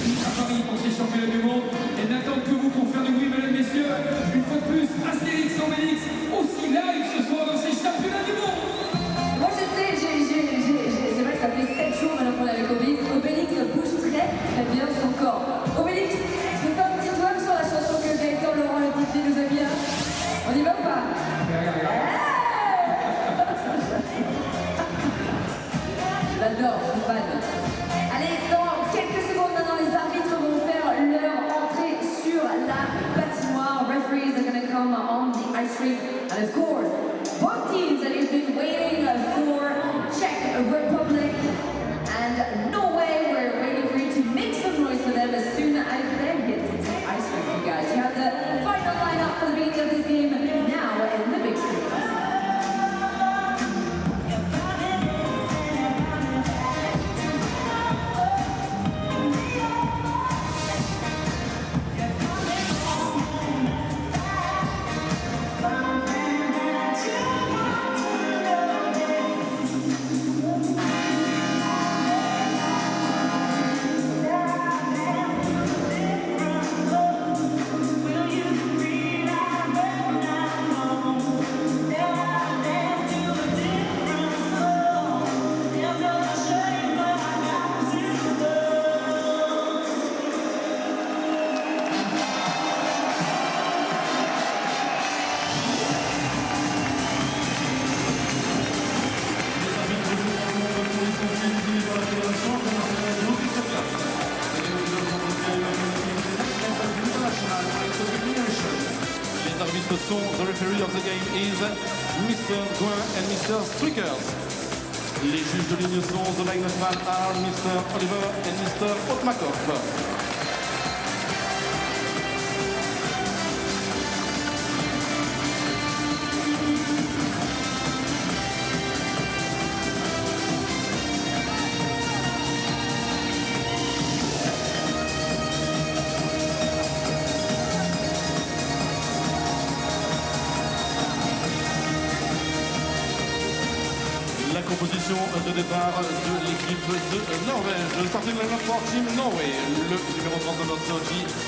ici à Paris pour ces championnats du monde et n'attendent que vous pour faire du bruit, mesdames, messieurs. Une fois de plus, Astérix, Obélix, aussi live ce soir dans ces championnats du monde. Moi je sais, c'est vrai que ça fait 7 jours maintenant qu'on est avec Obélix. Obélix bouge très bien son corps. Obélix, je fais un petit doigt sur la chanson que Gaëtan Laurent le DJ nous a mis là. On y va ou pas? J'adore, je suis fan. Allez, dans quelques secondes maintenant, les arbitres vont faire leur entrée sur la patinoire. Referees are going to come on the ice rink. And of course, both teams that have been waiting for Czech Republic and Norway. We're waiting for you to make some noise for them as soon as they get to the ice rink, you guys. You have the final lineup for the beginning of this game now in the big screen. Les arbitres sont, the referee of the game is Mr. Gouin and Mr. Strickers. Les juges de ligne sont, the linesman are Mr. Oliver and Mr. Otmakov. La composition de départ de l'équipe de Norvège. Starting lineup for Team Norway. Le numéro 30, number 30,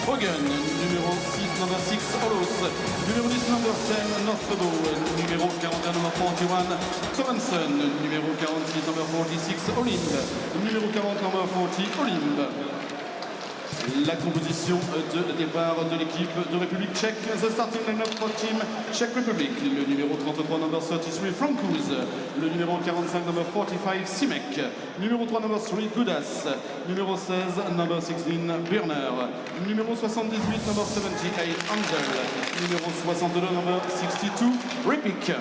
Hogan. Numéro 6, number 6, Olos. Numéro 10, number 10, Nostrebo. Numéro 41, number 41, Covenson. Numéro 46, number 46, Olimb. Numéro 40, number 40, Olimb. La composition de départ de l'équipe de République tchèque. The starting lineup for Team Czech Republic. Le numéro 33, number 33, Francouz. Le numéro 45, number 45, Simek. Numéro 3, number 3, Goudas. Numéro 16, number 16, Birner. Numéro 78, number 78, Angel. Numéro 62, number 62, Ripik.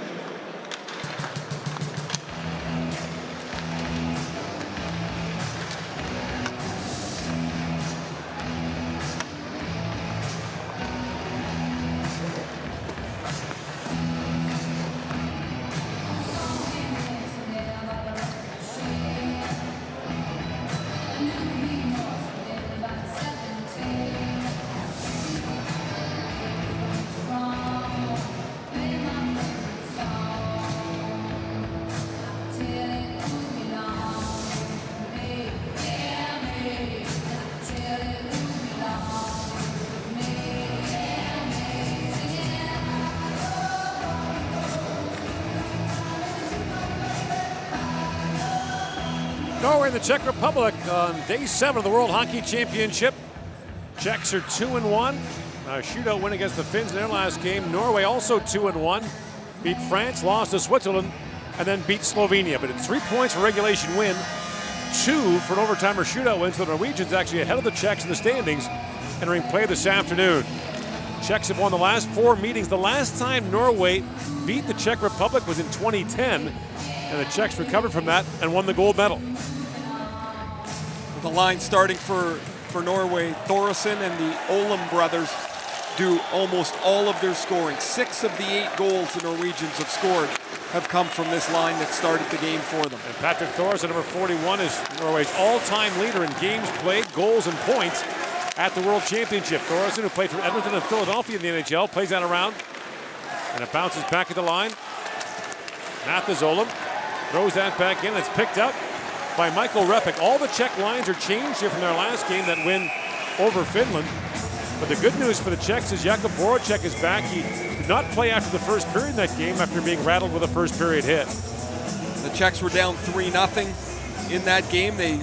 Norway and the Czech Republic on day 7 of the World Hockey Championship. Czechs are 2-1. A shootout win against the Finns in their last game. Norway also 2-1. Beat France, lost to Switzerland, and then beat Slovenia. But it's 3 points for regulation win, 2 for an overtime or shootout win. So the Norwegians actually ahead of the Czechs in the standings, entering play this afternoon. Czechs have won the last 4 meetings. The last time Norway beat the Czech Republic was in 2010, and the Czechs recovered from that and won the gold medal. The line starting for Norway, Thoresen and the Olem brothers do almost all of their scoring. 6 of the 8 goals the Norwegians have scored have come from this line that started the game for them. And Patrick Thoresen, number 41, is Norway's all-time leader in games played, goals, and points at the World Championship. Thoresen, who played for Edmonton and Philadelphia in the NHL, plays that around, and it bounces back at the line. Mathis Olem throws that back in. It's picked up by Michael Repik. All the Czech lines are changed here from their last game, that win over Finland. But the good news for the Czechs is Jakub Voracek is back. He did not play after the first period in that game after being rattled with a first period hit. The Czechs were down 3-0 in that game. They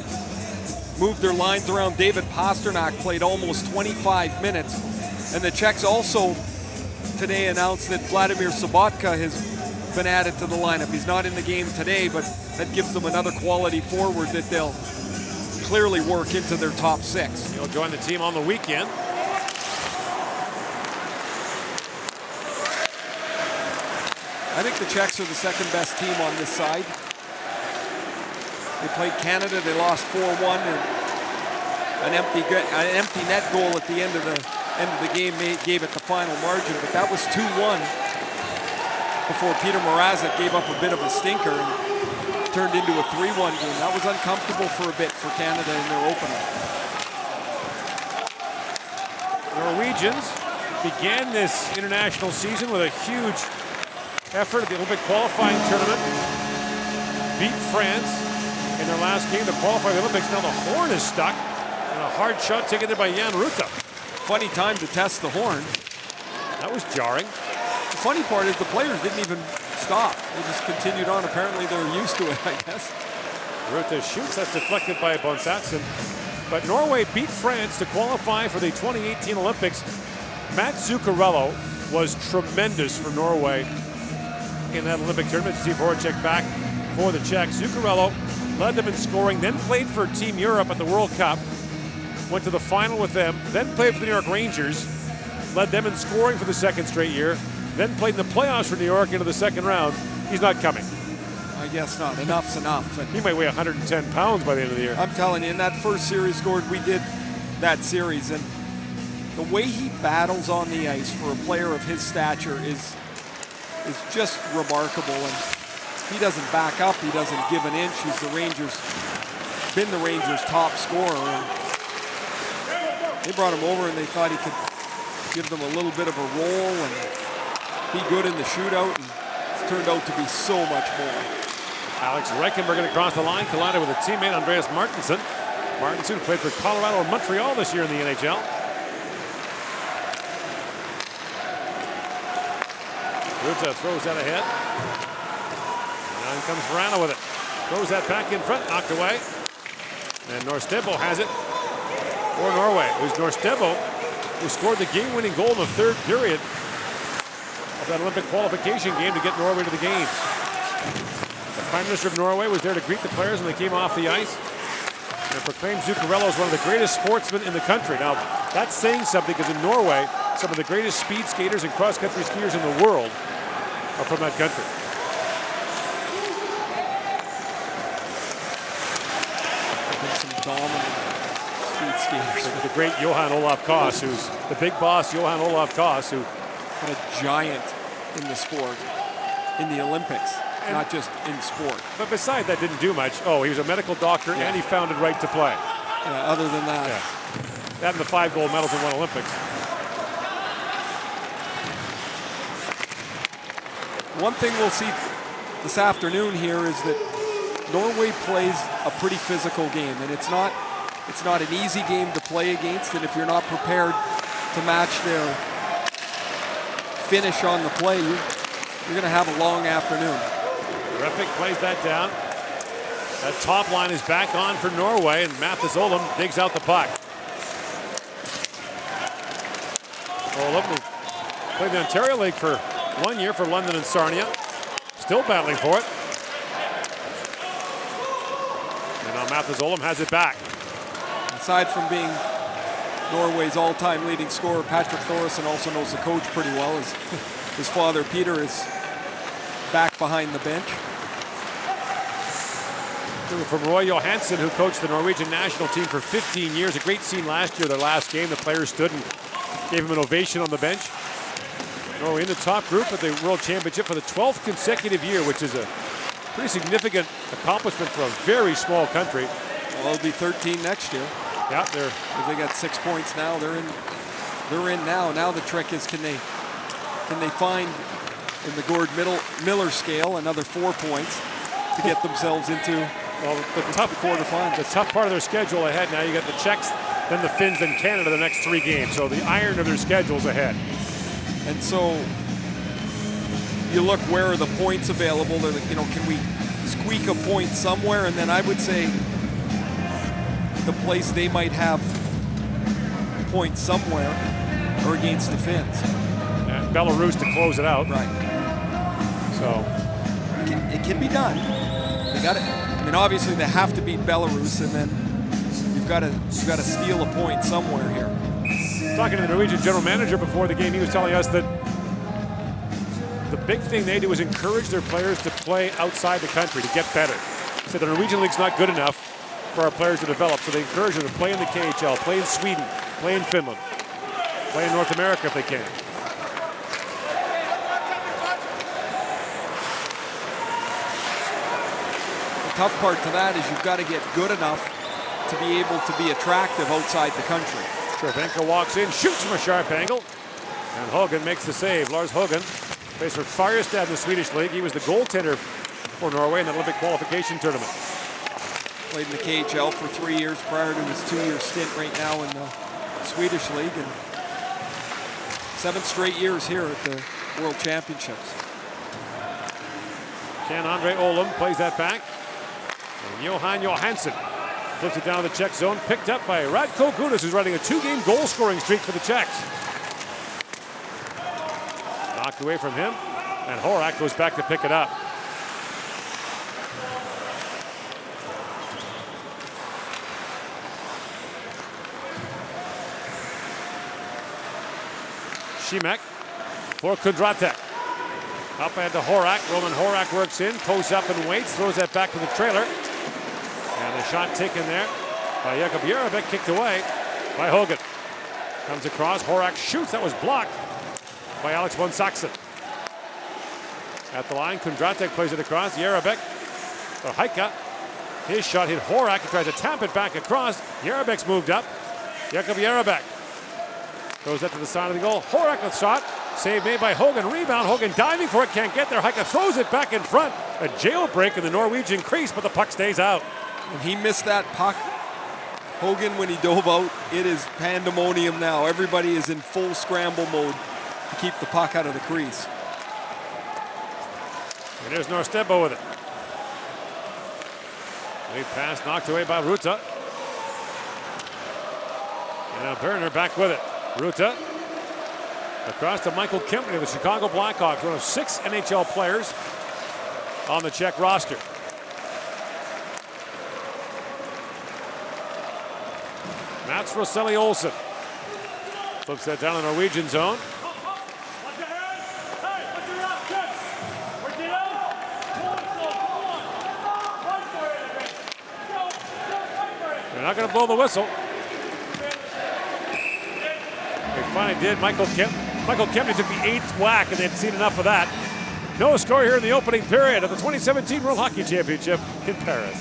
moved their lines around. David Pasternak played almost 25 minutes. And the Czechs also today announced that Vladimir Sobotka has been added to the lineup. He's not in the game today, but that gives them another quality forward that they'll clearly work into their top 6. He'll join the team on the weekend. I think the Czechs are the second best team on this side. They played Canada, they lost 4-1, and an empty net goal at the end of the game gave it the final margin, but that was 2-1 before Peter Mrazek gave up a bit of a stinker and turned into a 3-1 game. That was uncomfortable for a bit for Canada in their opener. Norwegians began this international season with a huge effort at the Olympic qualifying tournament. Beat France in their last game to qualify the Olympics. Now the horn is stuck, and a hard shot taken there by Jan Ruta. Funny time to test the horn. That was jarring. The funny part is the players didn't even stop. They just continued on. Apparently they're used to it, I guess. Ruta shoots, that's deflected by Bonsatsen. But Norway beat France to qualify for the 2018 Olympics. Matt Zuccarello was tremendous for Norway in that Olympic tournament. Steve Voracek back for the Czechs. Zuccarello led them in scoring, then played for Team Europe at the World Cup. Went to the final with them, then played for the New York Rangers. Led them in scoring for the second straight year. Then played in the playoffs for New York into the second round. He's not coming. I guess not. Enough's enough. And he might weigh 110 pounds by the end of the year. I'm telling you, in that first series, Gord, we did that series, and the way he battles on the ice for a player of his stature is just remarkable. And he doesn't back up. He doesn't give an inch. He's been the Rangers' top scorer. And they brought him over and they thought he could give them a little bit of a roll and be good in the shootout. And it's turned out to be so much more. Alex Reichenberg across the line, collided with a teammate, Andreas Martinson. Martinson played for Colorado and Montreal this year in the NHL. Ruta throws that ahead. And comes Verano with it. Throws that back in front, knocked away. And Norstebo has it for Norway. It was Norstebo who scored the game-winning goal in the third period of that Olympic qualification game to get Norway to the games. The Prime Minister of Norway was there to greet the players when they came off the ice and proclaimed Zuccarello as one of the greatest sportsmen in the country. Now, that's saying something, because in Norway, some of the greatest speed skaters and cross-country skiers in the world are from that country. Some dominant speed skaters. The great Johan Olaf Koss, who's the big boss, Johan Olaf Koss, who a giant in the sport, in the Olympics, not just in sport. But beside that, didn't do much. Oh, he was a medical doctor, and he founded Right to Play. Yeah, other than that. Yeah. That and the 5 gold medals in one Olympics. One thing we'll see this afternoon here is that Norway plays a pretty physical game, and it's not an easy game to play against, and if you're not prepared to match their finish on the play, you're going to have a long afternoon. Repik plays that down. That top line is back on for Norway, and Mathis Olum digs out the puck. Olum played the Ontario League for 1 year for London and Sarnia. Still battling for it. And now Mathis Olum has it back. Aside from being Norway's all-time leading scorer, Patrick Thoresen also knows the coach pretty well. His father, Peter, is back behind the bench. From Roy Johansson, who coached the Norwegian national team for 15 years. A great scene last year, their last game. The players stood and gave him an ovation on the bench. Norway in the top group at the World Championship for the 12th consecutive year, which is a pretty significant accomplishment for a very small country. Well, it'll be 13 next year. Yeah, they got 6 points now. They're in now. Now the trick is, can they find in the Gord Miller scale another 4 points to get themselves into Well, the tough quarterfinals. The tough part of their schedule ahead now. You got the Czechs, then the Finns, then Canada the next 3 games. So the iron of their schedule's ahead. And so you look, where are the points available? They're like, you know, can we squeak a point somewhere? And then I would say the place they might have points somewhere are against the Finns. And Belarus to close it out. Right. So it can be done. They got it. I mean, obviously they have to beat Belarus, and then you've got to steal a point somewhere here. Talking to the Norwegian general manager before the game, he was telling us that the big thing they do is encourage their players to play outside the country, to get better. He said the Norwegian league's not good enough for our players to develop, so they encourage them to play in the KHL, play in Sweden, play in Finland, play in North America if they can. The tough part to that is you've got to get good enough to be able to be attractive outside the country. Cervenka walks in, shoots from a sharp angle, and Hogan makes the save. Lars Hogan plays for Färjestad in the Swedish league. He was the goaltender for Norway in the Olympic qualification tournament. Played in the KHL for 3 years prior to his 2-year stint right now in the Swedish league, and 7 straight years here at the World Championships. Ken Andre Olum plays that back, and Johan Johansson flips it down to the Czech zone, picked up by Radko Gudas, who's running a 2-game goal-scoring streak for the Czechs. Knocked away from him, and Horak goes back to pick it up. Šimek for Kundratek. Up ahead to Horak. Roman Horak works in, posts up and waits, throws that back to the trailer. And the shot taken there by Jakub Jerabek, kicked away by Hogan. Comes across, Horak shoots, that was blocked by Alex von Saxon. At the line, Kundratek plays it across, Jerabek, or Haika. His shot hit Horak, he tries to tap it back across. Jerabek's moved up. Jakub Jerabek throws that to the side of the goal. Horak with shot, save made by Hogan, rebound, Hogan diving for it, can't get there. Haika throws it back in front. A jailbreak in the Norwegian crease, but the puck stays out. And he missed that puck. Hogan, when he dove out, it is pandemonium now. Everybody is in full scramble mode to keep the puck out of the crease. And there's Norstebo with it. Lead pass knocked away by Ruta. And now Berner back with it. Ruta across to Michael Kempney of the Chicago Blackhawks, one of 6 NHL players on the Czech roster. Mats Rosselli Olsen flips that down the Norwegian zone. They're not going to blow the whistle. They finally did. Michael Kempney took the 8th whack, and they'd seen enough of that. No score here in the opening period of the 2017 World Hockey Championship in Paris.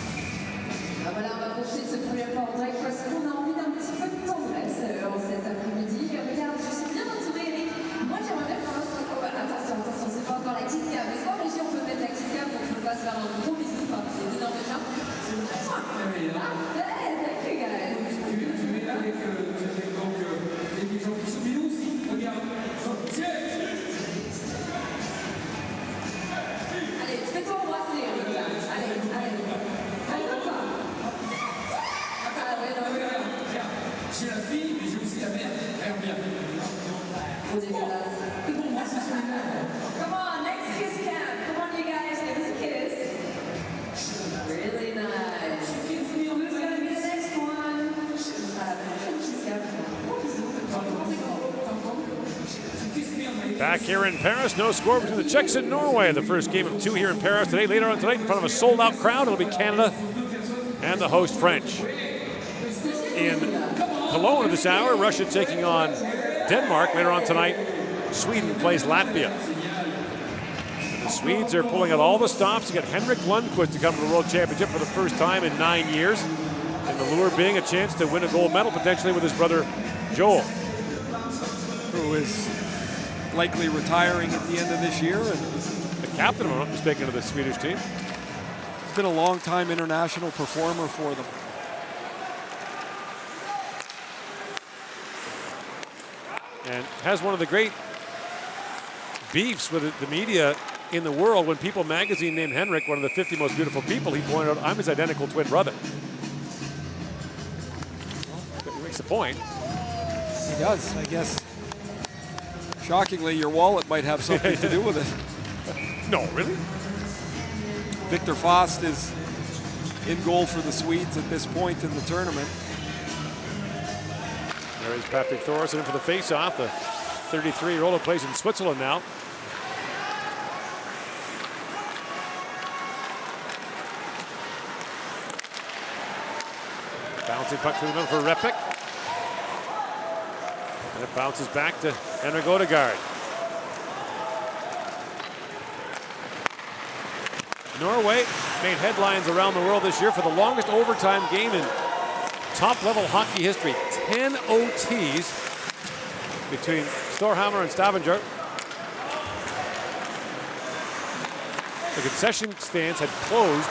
Come on, next kiss cam. Come on, you guys, give us a kiss. Really nice. Who's gonna be the next one? Back here in Paris, no score between the Czechs and Norway. The first game of 2 here in Paris today. Later on tonight, in front of a sold-out crowd, it'll be Canada and the host French. In Cologne at this hour, Russia taking on Denmark. Later on tonight, Sweden plays Latvia. And the Swedes are pulling out all the stops to get Henrik Lundqvist to come to the World Championship for the first time in 9 years. And the lure being a chance to win a gold medal, potentially with his brother Joel, who is likely retiring at the end of this year. And the captain, if I'm not mistaken, of the Swedish team. He's been a long-time international performer for them. And has one of the great beefs with the media in the world. When People magazine named Henrik one of the 50 most beautiful people, he pointed out, I'm his identical twin brother. Well, he makes the point. He does, I guess. Shockingly, your wallet might have something to do with it. No, really? Victor Faust is in goal for the Swedes at this point in the tournament. There is Patrick Thoresen in for the face-off. The 33-year-old who plays in Switzerland now. Bouncing puck through the middle for Repik. And it bounces back to Henrik Odegaard. Norway made headlines around the world this year for the longest overtime game in top-level hockey history. 10 OTs between Storhamar and Stavanger. The concession stands had closed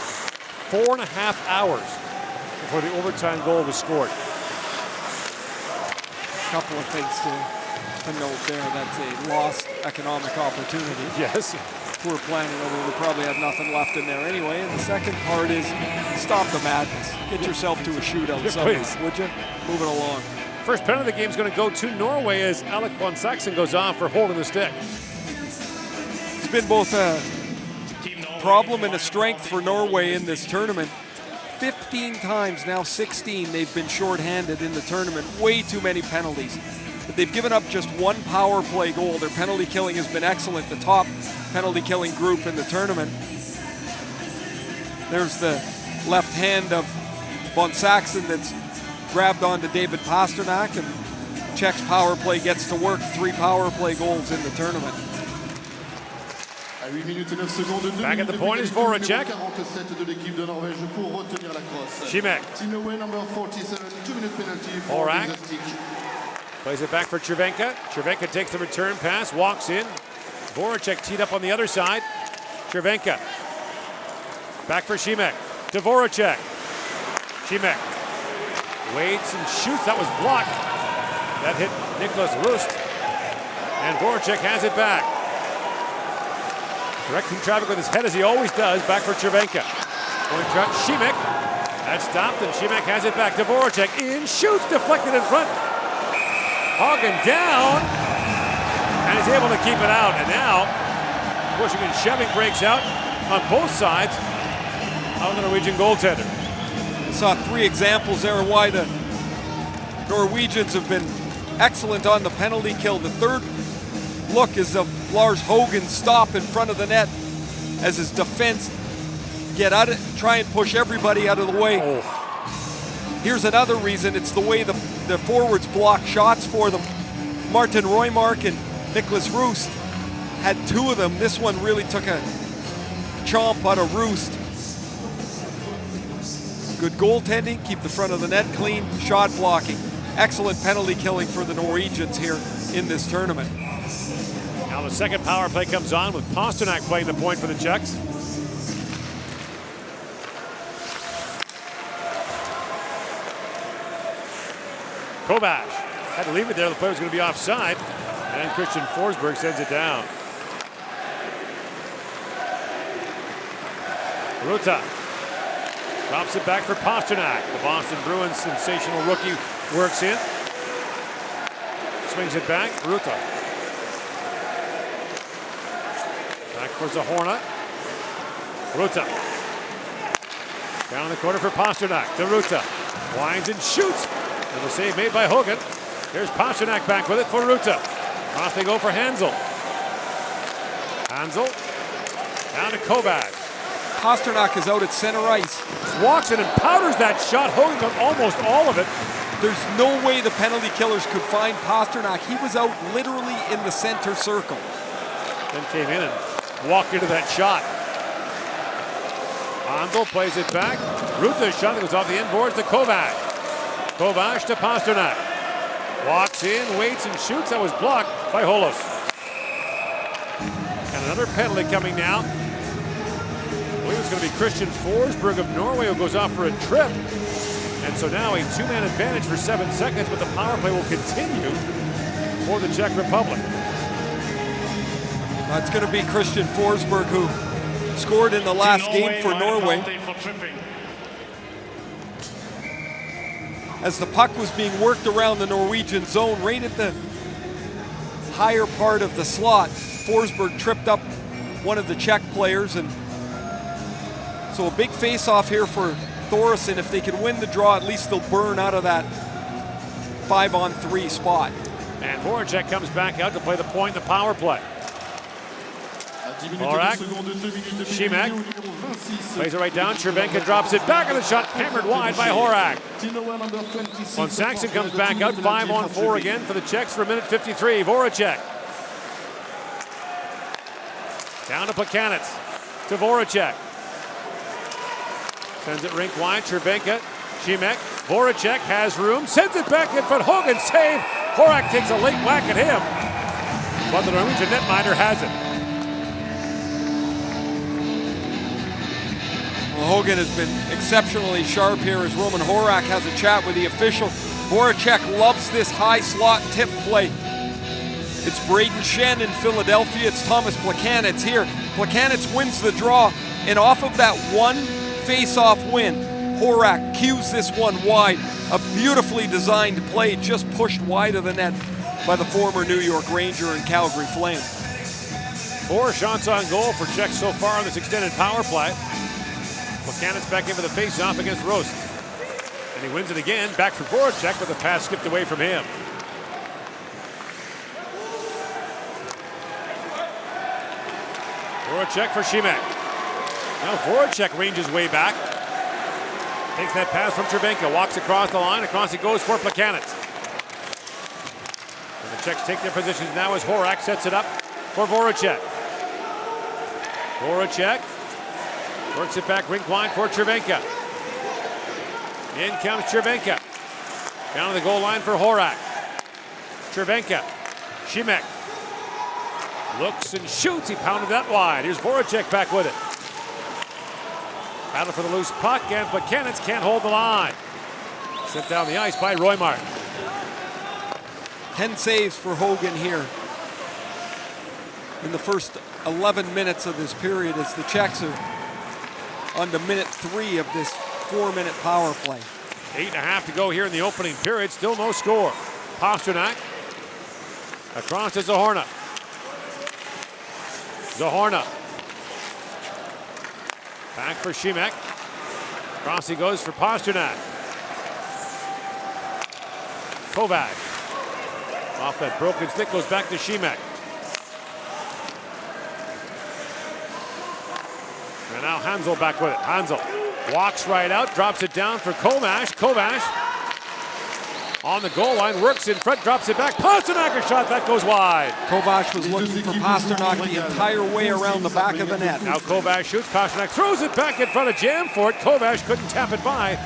4.5 hours before the overtime goal was scored. A couple of things to note there. That's a lost economic opportunity. Yes. Poor planning, although they probably had nothing left in there anyway. And the second part is stop the madness. Get yourself to a shootout somewhere, would you? Moving along. First penalty of the game is going to go to Norway as Alec von Saxon goes off for holding the stick. It's been both a problem and a strength for Norway in this tournament. 15 times, now 16, they've been shorthanded in the tournament. Way too many penalties. But they've given up just one power play goal. Their penalty killing has been excellent, the top penalty killing group in the tournament. There's the left hand of von Saxon that's grabbed onto David Pasternak, and Czech's power play gets to work. 3 power play goals in the tournament. Back at the point is Voracek. Šimek. Horak plays it back for Cervenka. Cervenka takes the return pass, walks in. Voracek teed up on the other side. Cervenka. Back for Šimek. To Voracek. Šimek waits and shoots. That was blocked. That hit Nicholas Rust. And Voracek has it back. Directing traffic with his head as he always does. Back for Cervenka. Going to Šimek. That's stopped, and Šimek has it back to Voracek. In, shoots, deflected in front. Hagen down, and he's able to keep it out. And now, pushing and shoving breaks out on both sides of the Norwegian goaltender. Saw 3 examples there why the Norwegians have been excellent on the penalty kill. The third look is of Lars Hogan's stop in front of the net as his defense get out, try and push everybody out of the way. Oh. Here's another reason. It's the way the forwards block shots for them. Martin Roymark and Nicholas Rust had 2 of them. This one really took a chomp out of Rust. Good goaltending, keep the front of the net clean, shot blocking. Excellent penalty killing for the Norwegians here in this tournament. Now the second power play comes on with Pasternak playing the point for the Czechs. Kovac had to leave it there. The player was going to be offside. And Christian Forsberg sends it down. Ruta drops it back for Pasternak. The Boston Bruins sensational rookie works in. Swings it back. Ruta. Back for Zahorna. Ruta. Down the corner for Pasternak. To Ruta. Winds and shoots. And the save made by Hogan. Here's Pasternak back with it for Ruta. Off they go for Hansel. Hansel. Down to Kovac. Pasternak is out at center ice. Walks in and powders that shot. Hogan got almost all of it. There's no way the penalty killers could find Pasternak. He was out literally in the center circle. Then came in and walked into that shot. Hansel plays it back. Ruta's shot that goes off the end boards to Kovac. Kovac to Pasternak. Walks in, waits and shoots. That was blocked by Holos. And another penalty coming now. I believe it's going to be Christian Forsberg of Norway who goes off for a trip. And so now a two-man advantage for 7 seconds, but the power play will continue for the Czech Republic. It's going to be Christian Forsberg who scored in the last game for Norway. As the puck was being worked around the Norwegian zone, right at the higher part of the slot, Forsberg tripped up one of the Czech players, and so a big face-off here for Thoresen. If they can win the draw, at least they'll burn out of that 5-on-3 spot. And Voracek comes back out to play the point in the power play. Horak, Šimek plays it right down. Cervenka drops it back, and the shot hammered wide by Horak. When Saxon comes back out, 5-on-4 again for the Czechs for a minute 53. Voracek down to Plekanec, to Voracek. Sends it rink wide. Cervenka, Šimek, Voracek has room, sends it back in front. Hogan save. Horak takes a late whack at him, but the Norwegian netminder has it. Well, Hogan has been exceptionally sharp here as Roman Horak has a chat with the official. Voracek loves this high slot tip play. It's Braden Shen in Philadelphia. It's Thomas Plekanec here. Plekanec wins the draw, and off of that one face-off win, Horak cues this one wide. A beautifully designed play, just pushed wide of the net by the former New York Ranger and Calgary Flame. 4 shots on goal for Czech so far on this extended power play. Plekanec back in for the face-off against Rost. And he wins it again, back for Voracek, but the pass skipped away from him. Voracek for Šimek. Now Voracek ranges way back. Takes that pass from Cervenka, walks across the line, across he goes for Plekanec. And the Czechs take their positions now as Horak sets it up for Voracek. Voracek works it back rink wide for Cervenka. In comes Cervenka. Down to the goal line for Horak. Cervenka, Šimek. Looks and shoots, he pounded that wide. Here's Voracek back with it. Battle for the loose puck, and Plekanec can't hold the line. Sent down the ice by Roymart. 10 saves for Hogan here in the first 11 minutes of this period as the Czechs are on to minute 3 of this 4-minute power play. 8.5 to go here in the opening period. Still no score. Pasternak across to Zahorna. Zahorna. Back for Šimek. Across he goes for Pasternak. Kovac. Off that broken stick goes back to Šimek. And now Hansel back with it. Hansel walks right out, drops it down for Kovac. Kovac on the goal line, works in front, drops it back. Pasternak, a shot that goes wide. Kovac was looking for Pasternak the entire way around the back of the net. Now Kovac shoots, Pasternak throws it back in front of Jam for it. Kovac couldn't tap it by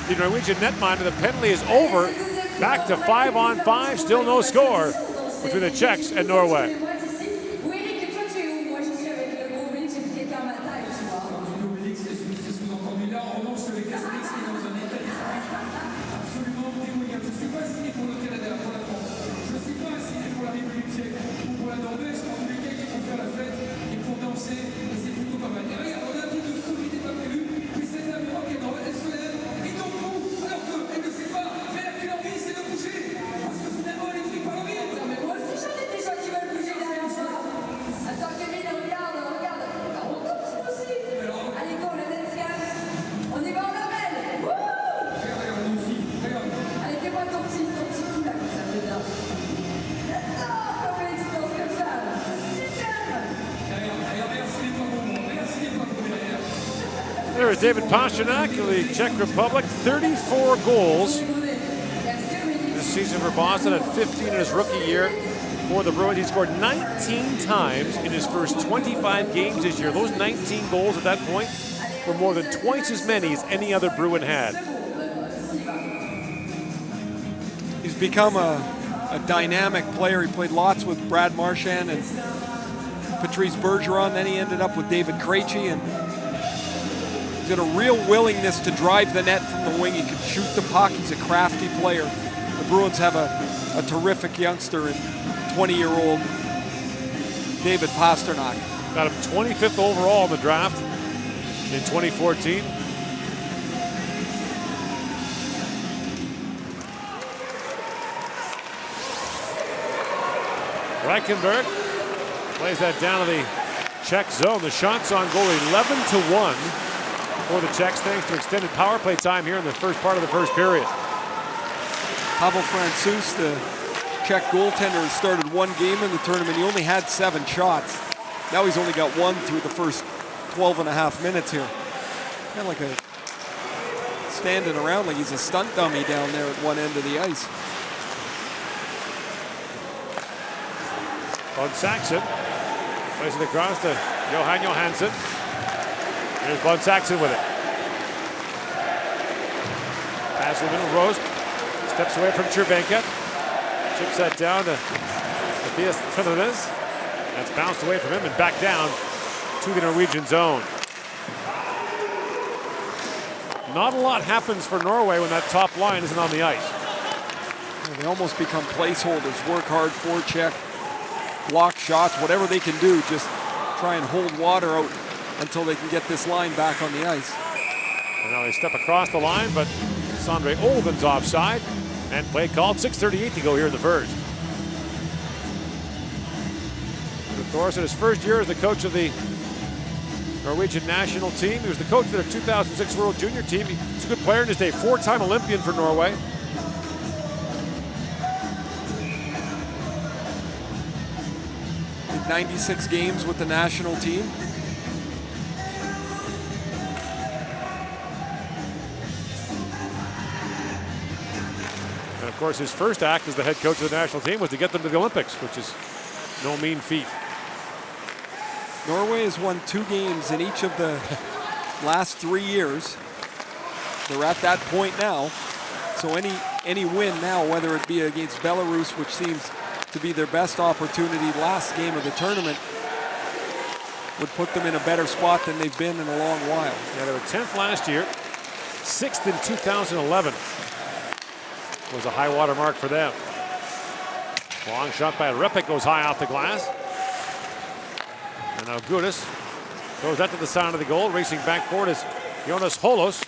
the Norwegian netminder. The penalty is over. Back to 5-on-5, still no score between the Czechs and Norway. There is David Pasternak of the Czech Republic, 34 goals this season for Boston, at 15 in his rookie year for the Bruins. He scored 19 times in his first 25 games this year. Those 19 goals at that point were more than twice as many as any other Bruin had. He's become a dynamic player. He played lots with Brad Marchand and Patrice Bergeron. Then he ended up with David Krejci, and He's got a real willingness to drive the net from the wing. He can shoot the puck. He's a crafty player. The Bruins have a terrific youngster in 20-year-old David Pastrnak. Got him 25th overall in the draft in 2014. Reichenberg plays that down to the Czech zone. The shots on goal 11-1 for the Czechs, thanks to extended power play time here in the first part of the first period. Pavel Francouz, the Czech goaltender, has started one game in the tournament. He only had 7 shots. Now he's only got 1 through the first 12 and a half minutes here. Kind of like a standing around like he's a stunt dummy down there at one end of the ice. On Saxon, plays it across to Johan Johansson. Here's Von Saxon with it. Pass to the middle, Rose steps away from Cervenka. Chips that down to Matthias Fernandez. That's bounced away from him and back down to the Norwegian zone. Not a lot happens for Norway when that top line isn't on the ice. They almost become placeholders, work hard, forecheck, block shots, whatever they can do, just try and hold water out until they can get this line back on the ice. And now they step across the line, but Sondre Olven's offside, and play called. 6:38 to go here in the first. Thorson, his first year as the coach of the Norwegian national team. He was the coach of their 2006 World Junior team. He's a good player in his day, 4-time Olympian for Norway. Did 96 games with the national team. And of course, his first act as the head coach of the national team was to get them to the Olympics, which is no mean feat. Norway has won 2 games in each of the last 3 years. They're at that point now. So any win now, whether it be against Belarus, which seems to be their best opportunity, last game of the tournament, would put them in a better spot than they've been in a long while. Yeah, they were 10th last year, 6th in 2011 was a high water mark for them. Long shot by Repik goes high off the glass. And now Gudis throws that to the side of the goal. Racing back forward is Jonas Holos,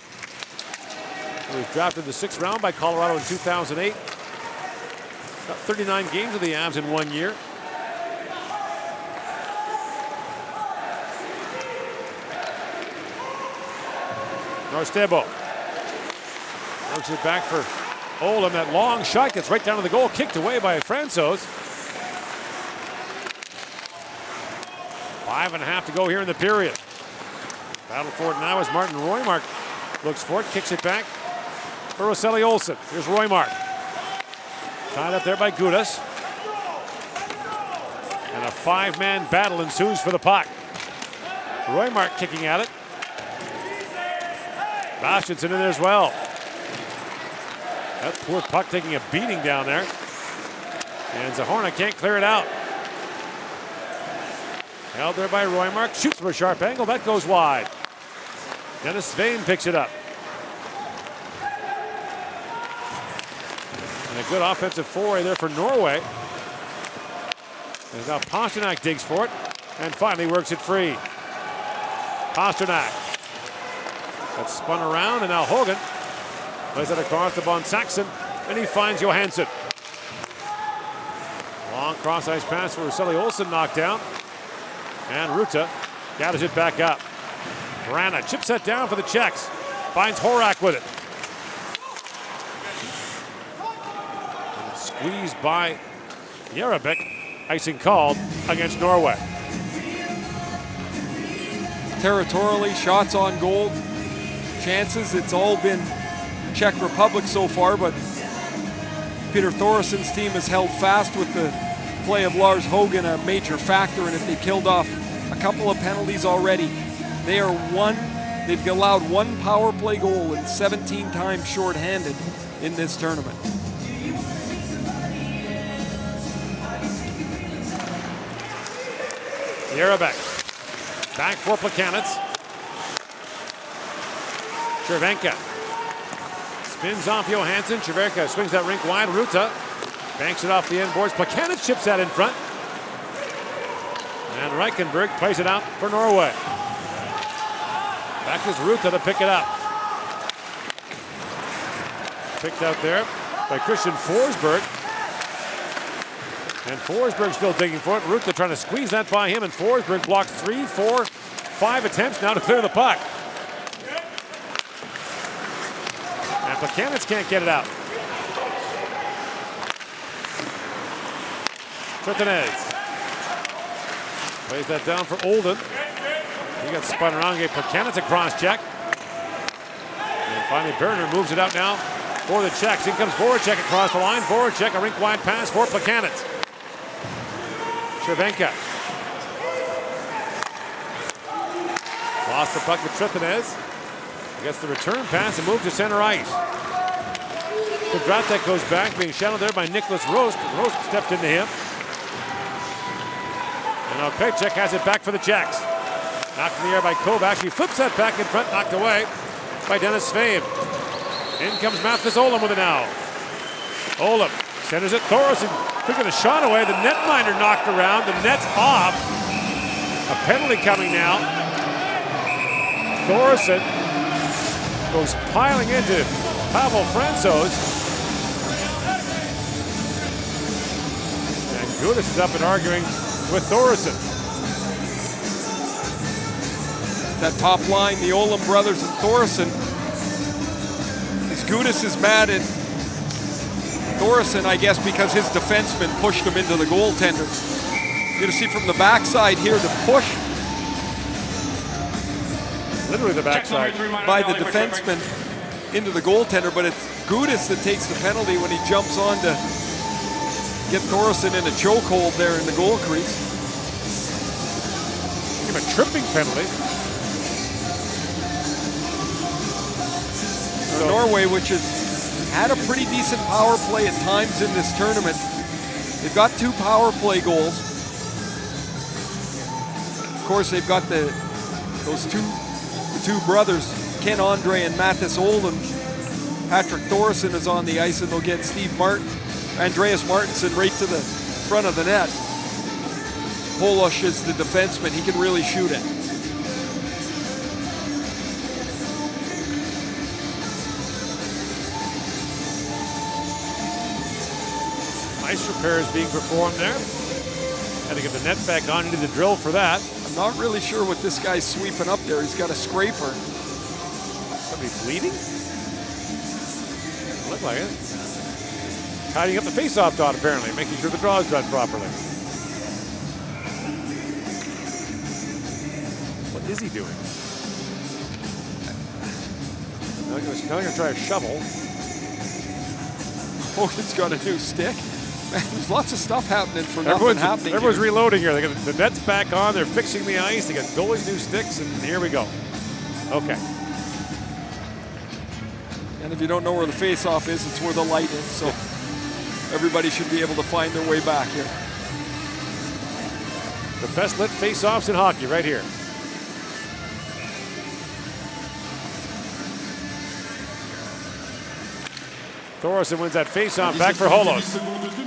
who was drafted in the 6th round by Colorado in 2008. Got 39 games with the Avs in 1 year. Norstebo works it back for Olam. That long shot gets right down to the goal, kicked away by Francouz. 5.5 to go here in the period. Battle for it now as Martin Roymark looks for it, kicks it back for Roseli Olsen. Here's Roymark. Tied up there by Gudis. And a 5-man battle ensues for the puck. Roymark kicking at it. Bastianson in there as well. That poor puck taking a beating down there. And Zahorna can't clear it out. Held there by Roymark. Shoots from a sharp angle. That goes wide. Dennis Svein picks it up. And a good offensive foray there for Norway. And now Pastrnak digs for it and finally works it free. Pastrnak. That's spun around, and now Hogan plays it across to Von Saxon, and he finds Johansson. Long cross-ice pass for Roseli Olsen, knocked down. And Ruta gathers it back up. Brana chips that down for the Czechs. Finds Horak with it. And it's squeezed by Jarabek. Icing called against Norway. Territorially, shots on goal, chances, it's all been Czech Republic so far, but Peter Thoreson's team has held fast with the play of Lars Hogan, a major factor in it. They killed off a couple of penalties already. They've allowed 1 power play goal and 17 times shorthanded in this tournament. Jarabek back for Plekanec. Cervenka spins off Johansson. Cervenka swings that rink wide. Ruta banks it off the end boards. Plekanec chips that in front. And Reichenberg plays it out for Norway. Back is Ruta to pick it up. Picked out there by Christian Forsberg. And Forsberg still digging for it. Ruta trying to squeeze that by him, and Forsberg blocks 3, 4, 5 attempts now to clear the puck. And Plekanec can't get it out. Tritanez plays that down for Olden. He got spun around, gave Plekanec a cross check. And finally Berner moves it out now for the Czechs. In comes Voracek across the line. Voracek, a rink wide pass for Plekanec. Cervenka. Lost the puck with Tritanez. Gets the return pass and moves to center ice. Kudratek goes back, being shadowed there by Nicholas Rost. Rost stepped into him. And Opechek has it back for the Czechs. Knocked in the air by Kovacs. He flips that back in front, knocked away by Dennis Svein. In comes Mathis Olam with it now. Olam centers it. Thoresen quick with a shot away. The netminder knocked around. The net's off. A penalty coming now. Thoresen goes piling into Pavel Francouz. And Gudis is up and arguing with Thoresen. That top line, the Olam brothers and Thoresen. As Gudis is mad at Thoresen, I guess, because his defenseman pushed him into the goaltender. You're going to see from the backside here the push. Literally the backside. By the defenseman into the goaltender, but it's Gudis that takes the penalty when he jumps on to get Thoresen in a chokehold there in the goal crease. Give him a tripping penalty. Norway, which has had a pretty decent power play at times in this tournament. They've got 2 power play goals. Of course, they've got the two brothers, Ken Andre and Mathis Olden. Patrick Thoresen is on the ice, and they'll get Andreas Martinson right to the front of the net. Holosh is the defenseman. He can really shoot it. Ice repair is being performed there. Had to get the net back on into the drill for that. I'm not really sure what this guy's sweeping up there. He's got a scraper. Somebody bleeding? Look like it. Tidying up the face-off dot, apparently, making sure the draw's done properly. What is he doing? Now he's going to try a shovel. Hogan's got a new stick. Man, there's lots of stuff happening for nothing happening. Everyone's reloading here. They got the net's back on. They're fixing the ice. They got goalies' new sticks, and here we go. Okay. And if you don't know where the face-off is, it's where the light is. So everybody should be able to find their way back here. The best lit face-offs in hockey right here. Thoresen wins that face-off back for Holos.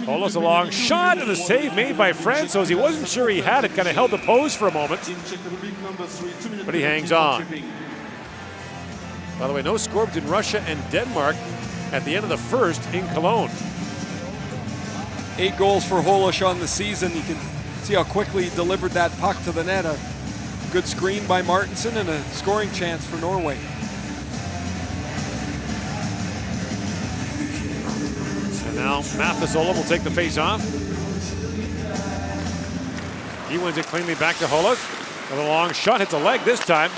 Holos a long shot and a save made by Francouz. He wasn't sure he had it, kind of held the pose for a moment, but he hangs on. By the way, no scores in Russia and Denmark at the end of the first in Cologne. 8 goals for Holosh on the season. You can see how quickly he delivered that puck to the net. A good screen by Martinson and a scoring chance for Norway. And now Mathis Olam will take the face-off. He wins it cleanly back to Holos. With a long shot, hits a leg this time.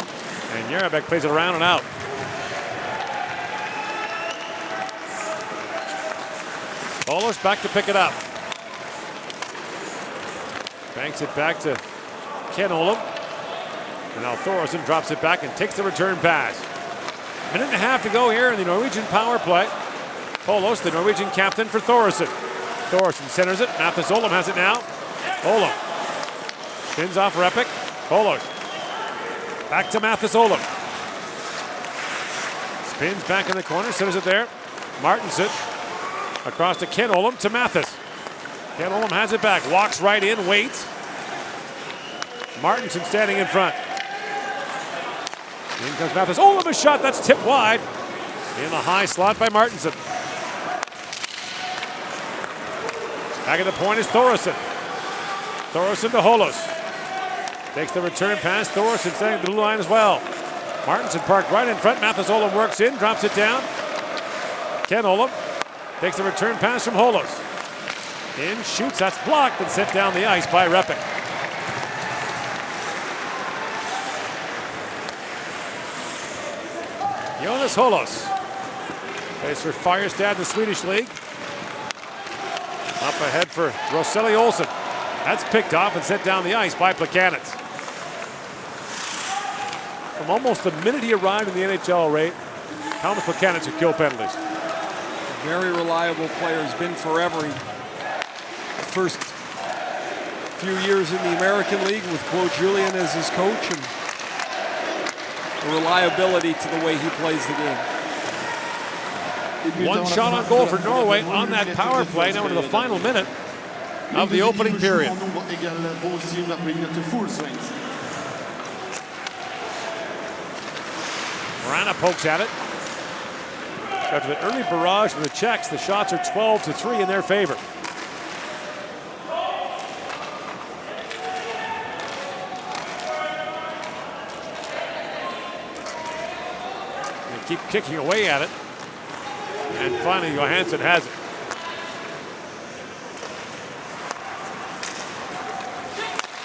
And Jarabek plays it around and out. Holos back to pick it up. Banks it back to Ken Olam. And now Thoresen drops it back and takes the return pass. Minute and a half to go here in the Norwegian power play. Holos, the Norwegian captain for Thoresen. Thoresen centers it. Mathis Olam has it now. Olam spins off Repik. Holos back to Mathis Olam. Spins back in the corner, centers it there. Martinson across to Ken Olam to Mathis. Ken Olam has it back, walks right in, waits. Martinson standing in front. In comes Mathis. Olam, a shot, that's tipped wide. In the high slot by Martinson. Back at the point is Thoresen. Thoresen to Holos. Takes the return pass. Thoresen standing at the blue line as well. Martinson parked right in front. Mathis Olam works in, drops it down. Ken Olam takes the return pass from Holos. In, shoots, that's blocked and sent down the ice by Repik. Jonas Holos plays for Firestad in the Swedish league. Up ahead for Roseli Olsen. That's picked off and sent down the ice by Plekanec. From almost the minute he arrived in the NHL rate, Thomas Plekanec would kill penalties. A very reliable player, has been forever. The first few years in the American League with Claude Julien as his coach, and the reliability to the way he plays the game. One shot on goal for Norway on that power play. Now into the final minute of the opening period. Morana pokes at it. After the early barrage from the Czechs, the shots are 12-3 in their favor. They keep kicking away at it. And finally, Johansson has it.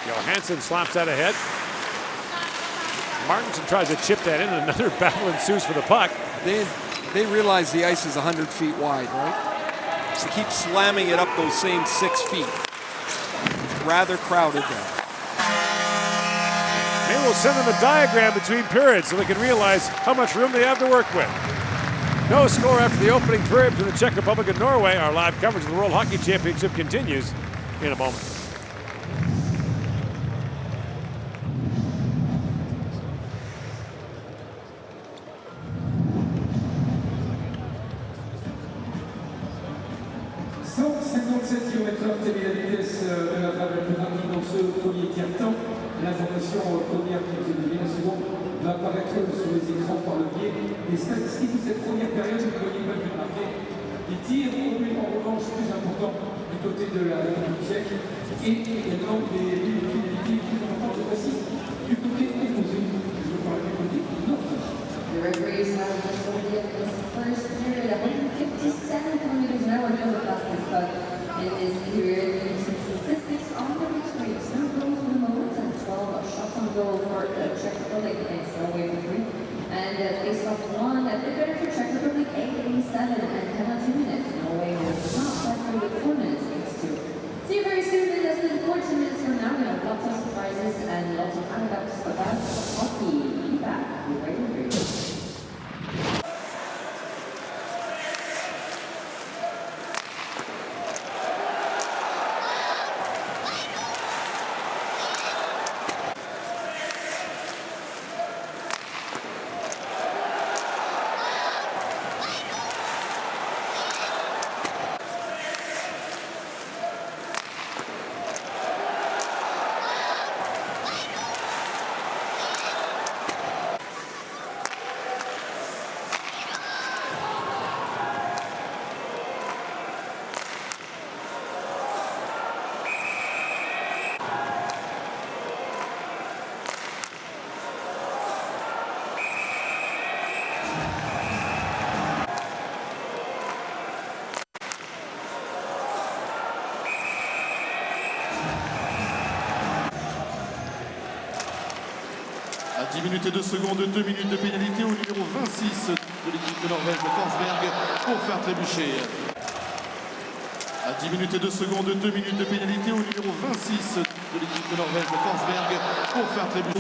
Johansson slaps that ahead. Martinson tries to chip that in, and another battle ensues for the puck. They realize the ice is 100 feet wide, right? So keep slamming it up those same 6 feet. It's rather crowded there. Maybe we'll send them a diagram between periods so they can realize how much room they have to work with. No score after the opening period between the Czech Republic and Norway. Our live coverage of the World Hockey Championship continues in a moment. Telle est la vitesse de la vague la plus rapide dans ce premier quart-temps. L'information première qui nous est donnée en seconde va apparaître sur les écrans par le biais des statistiques de cette première période. Vous voyez pas de marqué. Les tirs en revanche plus importants du côté de la République tchèque et également des pénalités plus importantes, je précise, du côté opposé. Je parle du côté norvégien. The referees have just awarded this first period 157 kilometers an hour for the plastic puck. In this period, some statistics on the race, no goals for the moment, and 12 shots on goal for the Czech Republic against Norway for 3. And face-off 1 at the better for Czech Republic, 8:87, and penalty minutes. Norway was not better with 4 minutes against 2. See you very soon in less than 14 minutes from now. We have lots of surprises and lots of anecdotes about hockey. Be back with regular videos. À 10 minutes et 2 secondes, 2 minutes de pénalité au numéro 26 de l'équipe de Norvège, de Forsberg, pour faire trébucher. À 10 minutes et 2 secondes, 2 minutes de pénalité au numéro 26 de l'équipe de Norvège, de Forsberg, pour faire trébucher.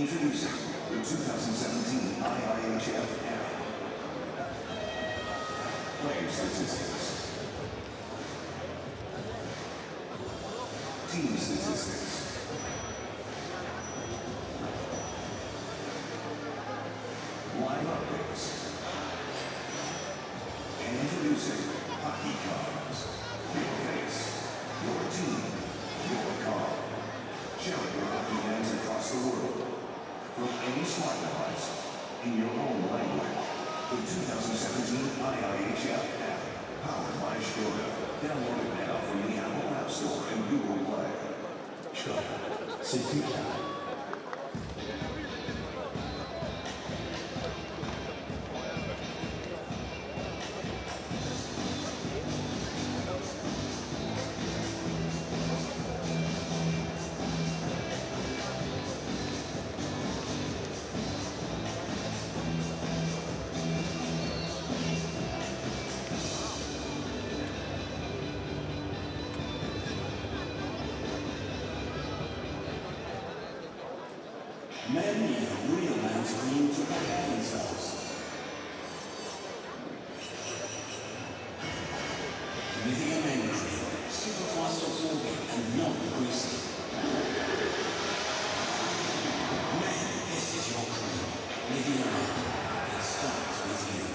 Introducing the 2017 IIHF app. Player statistics. Team statistics. Live updates. And introducing hockey cards. Your face, your team, your car. Showing your hockey fans across the world. From any smart device, in your own language. The 2017 IIHF app, powered by Skoda. Download it now from the Apple App Store and Google Play. Skoda, c'est plus clair. Men need a real man's cream to prepare themselves. Nivea Men Cream, super fast absorbing and non-greasy. Men, this is your cream. Nivea Men, it starts with you.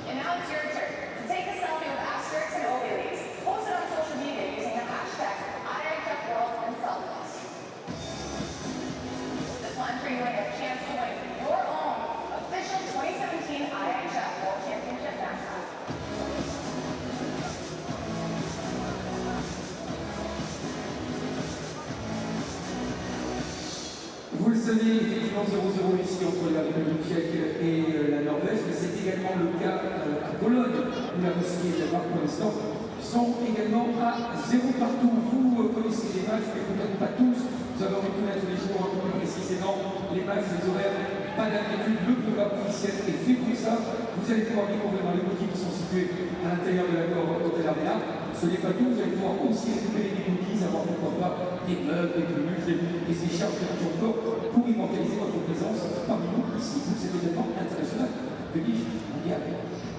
And now it's your turn to take a selfie with asterisks and ovaries. Post it on social media using the hashtags IIHFWorld and selfies. This will enter you in a chance to win your own official 2017 IIHF World Championship mascot. Vous le savez, effectivement 0-0 ici entre la République tchèque et la Norvège, mais c'est également le cas à Cologne, où la Russie et la Danemark pour l'instant sont également à 0 partout. Vous connaissez les matchs, mais peut-être pas tous. Vous avez envie de connaître les jours un peu plus précisément, les matchs, les horaires, pas d'inquiétude, le programme officiel est fait pour ça. Vous allez pouvoir découvrir dans les boutiques qui sont situées à l'intérieur de l'accord Hôtel Arena. Ce n'est pas tout, vous allez pouvoir aussi récupérer des goodies, avoir pourquoi pas des meubles, des peluches, des écharpes, des encore pour immortaliser votre présence parmi nous ici pour cet événement international de Liège mondial.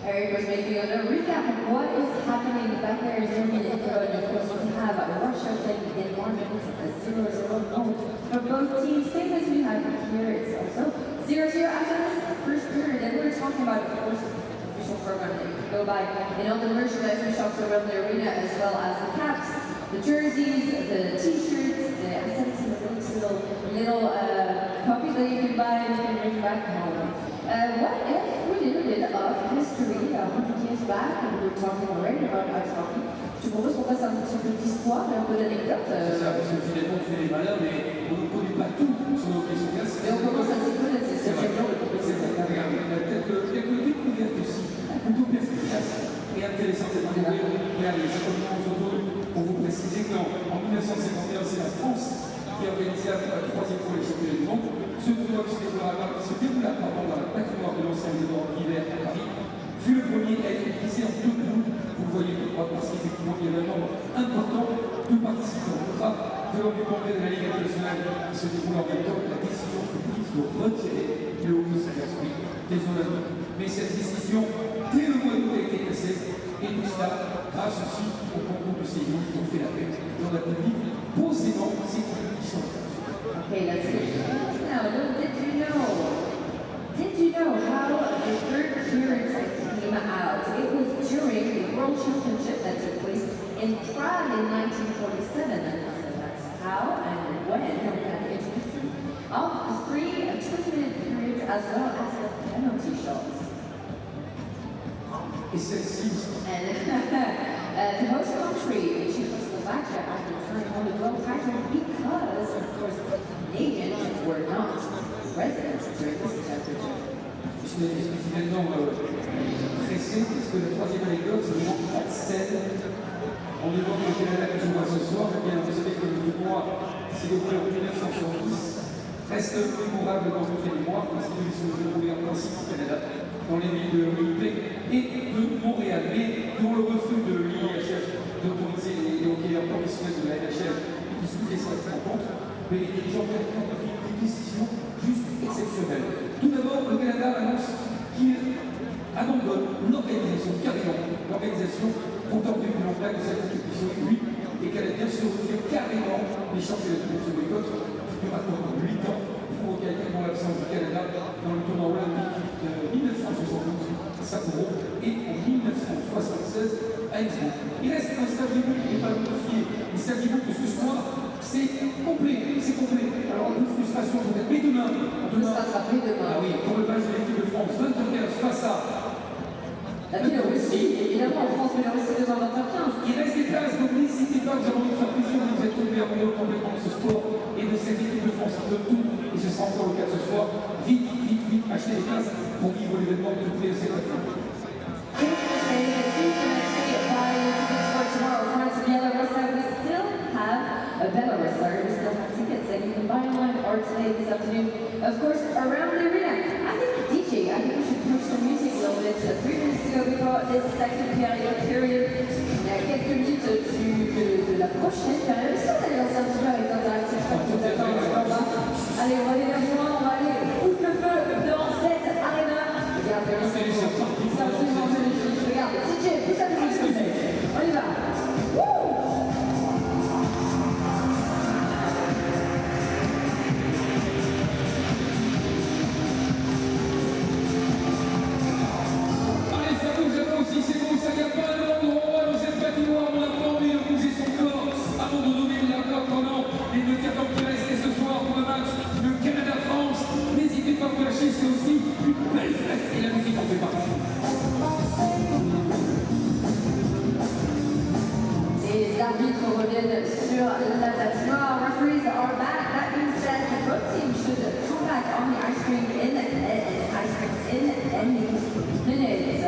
Eric was making a recap of what is happening back there in Germany and Cologne. Of course, we have Russia playing in 1 minute, a 0-0 goal for both teams. Same as we have here, it's also 0-0 after this first period. And we're talking about, of course, the official program that you can go by in all the merchandise shops around the arena, as well as the caps, the jerseys, the t-shirts, the assets, and the little puppies that you can buy and you can bring back home. What if we did a bit of history 100 years back, and we were talking already about ice hockey? Je propose qu'on fasse un petit peu d'histoire et un peu d'anecdotes. C'est ça, parce que finalement on fait les malins, mais on ne connaît pas tout sur nos questions classe. Et on commence à s'y connaître, c'est vrai. Regarde, il y a peut-être quelques découvertes aussi, plutôt perspicaces et intéressantes à découvrir. Regardez, je commence pour vous préciser qu'en 1951, c'est la France qui a organisé la troisième fois les championnats du monde. Ce tournoi qui se déroula dans la patinoire de l'ancien Général d'hiver à Paris fut le premier à être utilisé en deux groupes. Vous le voyez, parce qu'effectivement, il y avait un nombre important de participants. On notera que lors du congrès de la Ligue internationale qui se déroule en même temps, la décision fut prise de retirer le hockey sur gazon des Olympiques. Mais cette décision, dès le mois d'août, a été cassée. Et tout cela grâce aussi au concours de ces gens qui ont fait la paix. Et on a pu vivre posément ces compétitions. Okay, let's get now. Did you know how the third clearance came out? It was during the World Championship that took place in Prague in 1947, and that's how and when we had the introduction of 3 20-minute periods as well as the penalty shots. Et celle-ci, The host country, Czechoslovakia, at the time won the world title because, of course, Canadians were not residents during this championship. Je suis finalement pressé parce que la troisième anecdote, c'est vraiment pas de scène. On est le Canada qui joue ce soir. Eh bien, vous savez que le tournoi s'est déroulé en 1970. Reste mémorable dans toutes les mémoires parce qu'il se déroulait en principe au Canada, dans les villes de Winnipeg et de Montréal. Mais dont le refus de l'IIHF d'autoriser les hockeyeurs professionnels de la IIHF qui souhaitaient cette rencontre, mais les dirigeants canadiens ont pris une décision juste exceptionnelle. Tout d'abord, le Canada annonce qu'il abandonne l'organisation, carrément, l'organisation pourtant depuis longtemps de cette compétition et lui, les Canadiens se retirent carrément des championnats du monde de boycott qui durera pendant 8 ans pour également l'absence du Canada dans le tournoi olympique de 1972 à Sapporo et en 1976 à Innsbruck. Il reste un saviez-vous qui n'est pas notifié, mais saviez-vous que ce soir c'est complet, c'est complet. Alors, une frustration peut-être, mais demain, ah oui, pour le match de l'équipe de France, 20h15 face à la Biélorussie, évidemment, en France, Biélorussie demain 20h15. Il reste des places, donc n'hésitez pas, vous avez envie de faire plaisir, vous êtes tombé amoureux complètement de ce sport et de cette équipe de France de tout, et ce sera encore le cas ce soir. Vite, vite, vite, achetez les places pour vivre l'événement de toutes les sélections. Belarus, we still have tickets that you can buy online or today this afternoon. Of course, around the arena. I think DJ, I think we should push the music a little bit. 3 minutes to go before this second period. Il y a quelques minutes de la prochaine période. Si on allait lancer un petit peu avec l'interactif, allez, on va aller vers loin, on va aller foutre le feu dans cette arena. Regarde, c'est absolument magnifique. Regarde, DJ, pousse la musique. On y va. Wouh! Les arbitres reviennent sur la patinoire. Referees are back. That means that both teams should come back on the ice rink in any minutes.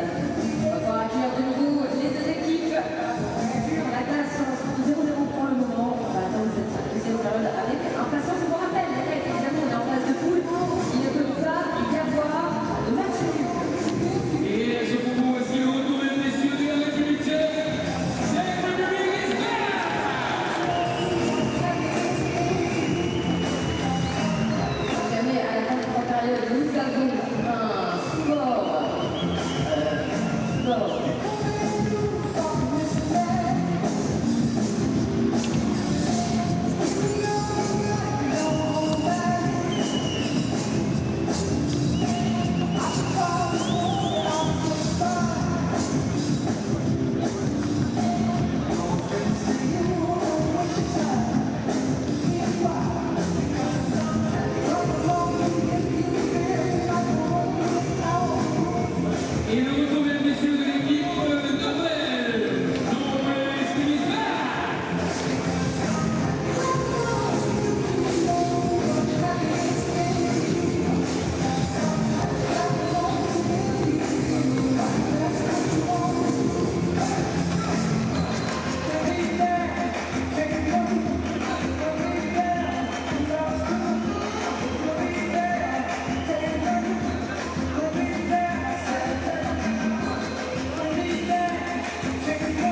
On va accueillir de nouveau les deux équipes sur la glace 0-0 pour le moment. On va attendre cette deuxième période avec impatience. Je vous rappelle, les règles, évidemment, on est en phase de poule. Il ne peut pas y avoir de match nul. Et je vous voici le retour des messieurs de la République tchèque. Jamais à la fin de la période, nous avons un sport. Et le retour des messieurs de l'équipe de Norway. Norway is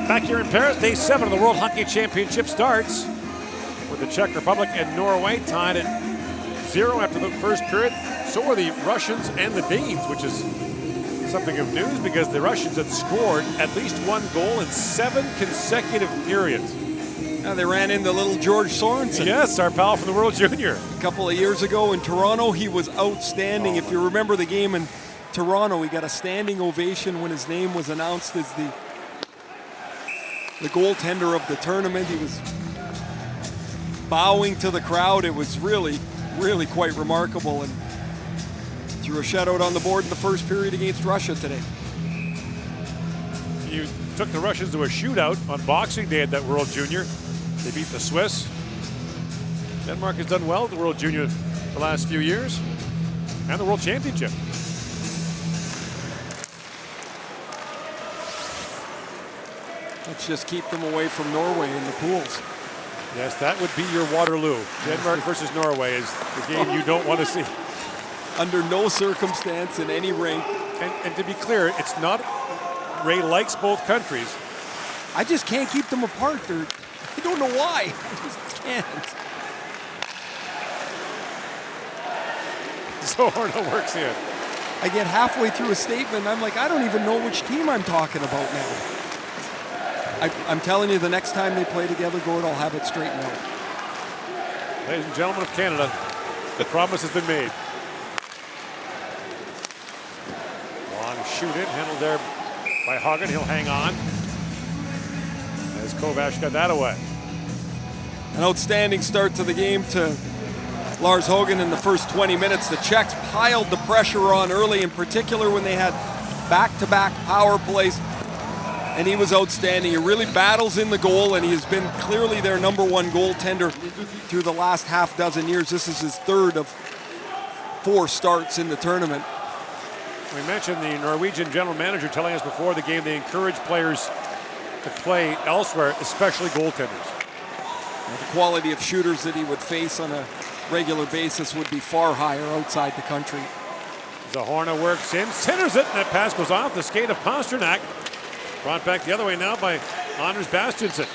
Back here in Paris, day 7 of the World Hockey Championship starts with the Czech Republic and Norway tied at 0 after the first period. So are the Russians and the Danes, which is something of news because the Russians had scored at least 1 goal in 7 consecutive periods. Now they ran into little George Sorensen. Yes, our pal from the World Junior. A couple of years ago in Toronto, he was outstanding. If you remember the game in Toronto, he got a standing ovation when his name was announced as the goaltender of the tournament. He was bowing to the crowd. It was really, really quite remarkable, and threw a shutout on the board in the first period against Russia today. You took the Russians to a shootout on Boxing Day at that World Junior. They beat the Swiss. Denmark has done well at the World Junior the last few years and the World Championship. Let's just keep them away from Norway in the pools. Yes, that would be your Waterloo. Denmark versus Norway is the game you don't want to see. Under no circumstance in any rink. And to be clear, it's not, Ray likes both countries. I just can't keep them apart. I don't know why. I just can't. So Horno works in. I get halfway through a statement, I'm like, I don't even know which team I'm talking about now. I'm telling you, the next time they play together, Gord, I'll have it straightened out. Ladies and gentlemen of Canada, the promise has been made. Long shoot in, handled there by Hagen. He'll hang on. As Kovac got that away. An outstanding start to the game to Lars Hogan in the first 20 minutes. The Czechs piled the pressure on early, in particular when they had back-to-back power plays. And he was outstanding. He really battles in the goal, and he has been clearly their #1 goaltender through the last half dozen years. This is his third of 4 starts in the tournament. We mentioned the Norwegian general manager telling us before the game they encourage players to play elsewhere, especially goaltenders. And the quality of shooters that he would face on a regular basis would be far higher outside the country. Zahorna works in, centers it, and that pass goes off the skate of Pasternak. Brought back the other way now by Anders Bastiansen.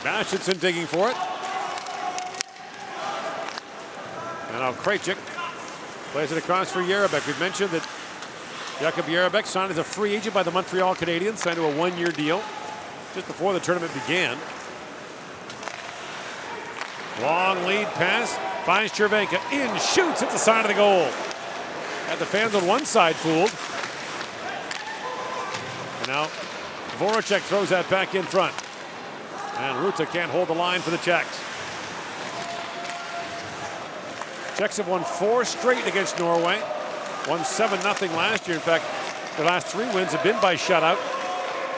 Bastiansen digging for it. And now Krejcik plays it across for Jerabek. We've mentioned that Jakub Jerabek signed as a free agent by the Montreal Canadiens, signed to a 1-year deal just before the tournament began. Long lead pass, finds Cervenka, in, shoots at the side of the goal. Had the fans on one side fooled. And now Voracek throws that back in front. And Ruta can't hold the line for the Czechs. Czechs have won 4 straight against Norway. Won 7-0 last year. In fact, their last 3 wins have been by shutout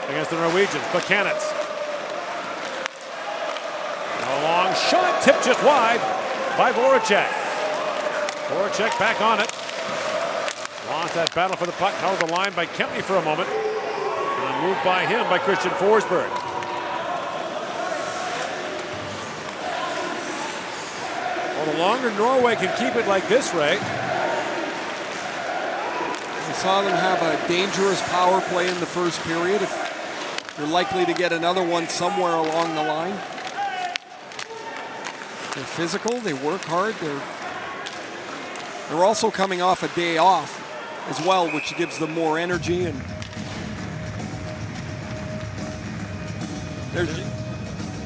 against the Norwegians. Buchanitz. A long shot, tipped just wide by Voracek. Voracek back on it. Lost that battle for the puck. Held the line by Kempny for a moment. And moved by him by Christian Forsberg. Well, the longer Norway can keep it like this, Ray. We saw them have a dangerous power play in the first period. They're likely to get another one somewhere along the line. They're physical, they work hard. They're also coming off a day off as well, which gives them more energy. And there's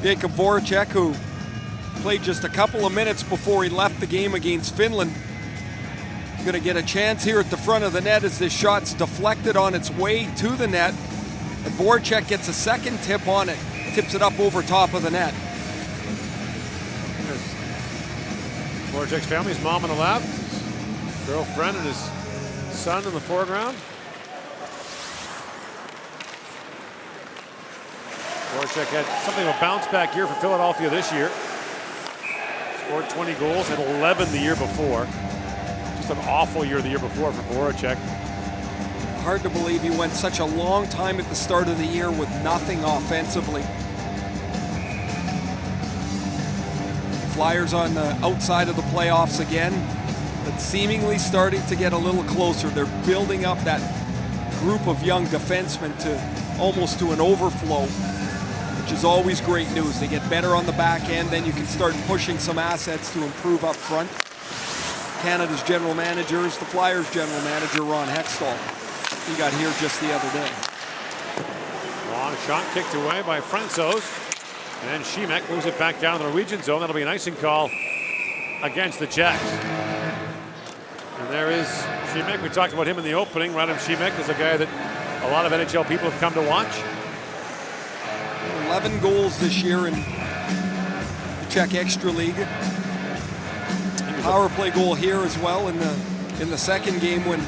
Jakub Voracek, who played just a couple of minutes before he left the game against Finland. He's going to get a chance here at the front of the net as this shot's deflected on its way to the net. And Voracek gets a second tip on it, tips it up over top of the net. Voracek's family, his mom on the left, his girlfriend and his son in the foreground. Voracek had something of a bounce back year for Philadelphia this year. Scored 20 goals, had 11 the year before. Just an awful year the year before for Voracek. Hard to believe he went such a long time at the start of the year with nothing offensively. Flyers on the outside of the playoffs again, but seemingly starting to get a little closer. They're building up that group of young defensemen to almost to an overflow, which is always great news. They get better on the back end, then you can start pushing some assets to improve up front. Canada's general manager is the Flyers general manager, Ron Hextall. He got here just the other day. Long shot kicked away by Francouz. And Šimek moves it back down the Norwegian zone. That'll be an icing call against the Czechs. And there is Šimek. We talked about him in the opening. Radim Šimek is a guy that a lot of NHL people have come to watch. 11 goals this year in the Czech Extra League. Power play goal here as well in the second game when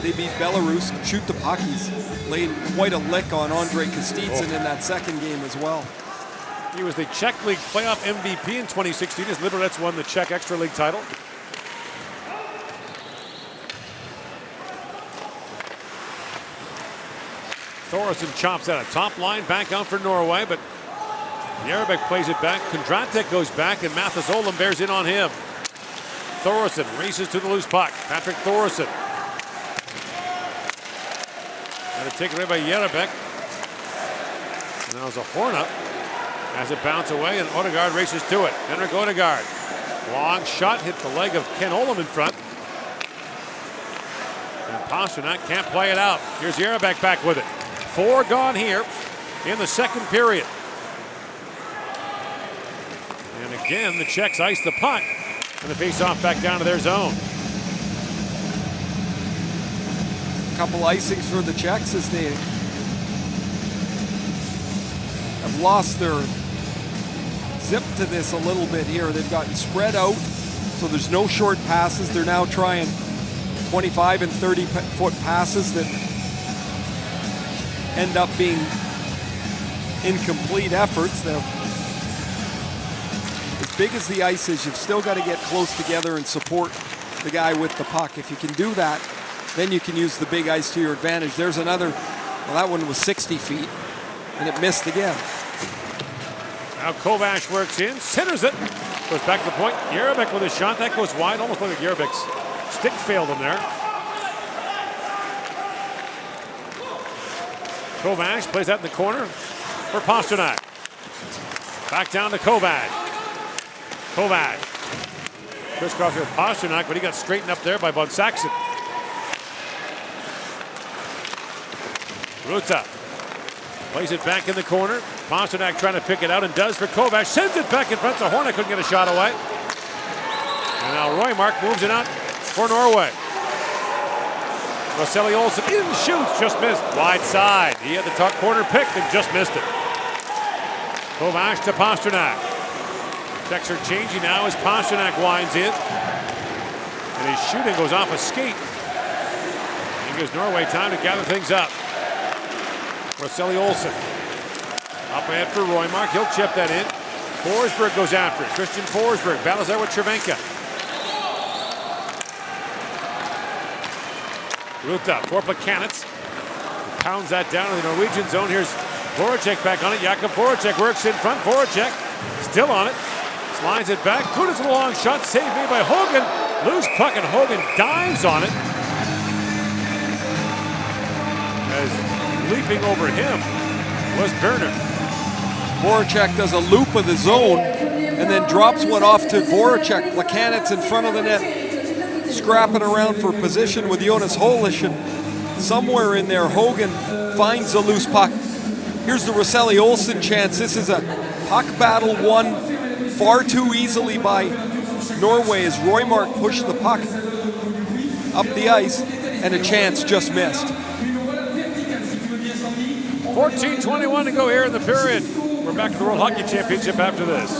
they beat Belarus. Shoot the puck. He's laid quite a lick on Andrei Kostitsyn in that second game as well. He was the Czech League playoff MVP in 2016 as Liberec won the Czech Extra League title. Thoresen chops out a top line, back out for Norway, but Järabek plays it back. Kondratek goes back, and Mathis Olam bears in on him. Thoresen races to the loose puck. Patrick Thoresen. Got to take it away by Järabek. And now it's a horn up as it bounces away, and Odegaard races to it. Henrik Odegaard. Long shot, hit the leg of Ken Olam in front. And Pasternak can't play it out. Here's Järabek back with it. 4 gone here in the second period. And again, the Czechs ice the puck, and the face-off back down to their zone. A couple icings for the Czechs as they have lost their zip to this a little bit here. They've gotten spread out, so there's no short passes. They're now trying 25 and 30-foot passes that end up being incomplete efforts. They're, as big as the ice is, you've still got to get close together and support the guy with the puck. If you can do that, then you can use the big ice to your advantage. There's another, well, that one was 60 feet, and it missed again. Now Kovac works in, centers it, goes back to the point. Järabek with a shot, that goes wide, almost like Järabek's stick failed him there. Kovac plays that in the corner for Pasternak. Back down to Kovac. Kovac. Crisscross with Pasternak, but he got straightened up there by Von Saxon. Ruta plays it back in the corner. Pasternak trying to pick it out and does for Kovac. Sends it back in front, so Hornet couldn't get a shot away. And now Roymark moves it out for Norway. Roseli Olsen in, shoots, just missed. Wide side. He had the top corner picked and just missed it. Kovac to Pasternak. Czechs are changing now as Pasternak winds in. And his shooting goes off a skate. He gives Norway time to gather things up. Roseli Olsen. Up ahead for Roymark. He'll chip that in. Forsberg goes after it. Christian Forsberg battles out with Cervenka. Ruta for Plakanitz. Pounds that down in the Norwegian zone. Here's Voracek back on it. Jakub Voracek works in front. Voracek still on it. Slides it back. Kudus with a long shot. Saved made by Hogan. Loose puck, and Hogan dives on it. As leaping over him was Berner. Voracek does a loop of the zone and then drops one off to Voracek. Plakanitz in front of the net, scrapping around for position with Jonas Holish, and somewhere in there Hogan finds a loose puck. Here's the Roseli Olsen chance. This is a puck battle won far too easily by Norway as Roymark pushed the puck up the ice, and a chance just missed. 14:21 to go here in the period. We're back to the World Hockey Championship after this.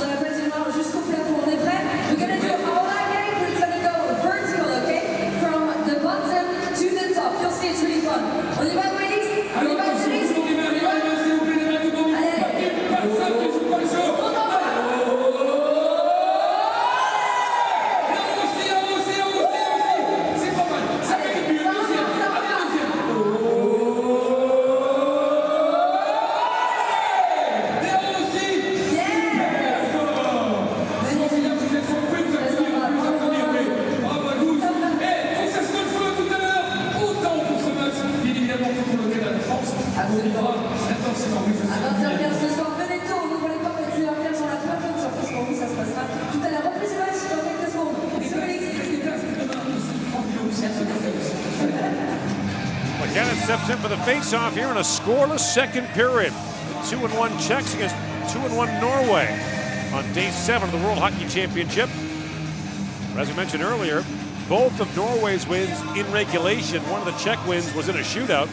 Plakanitz steps in for the face-off here in a scoreless second period. 2-1 Czechs against 2-1 Norway on day 7 of the World Hockey Championship. As I mentioned earlier, both of Norway's wins in regulation, one of the Czech wins was in a shootout.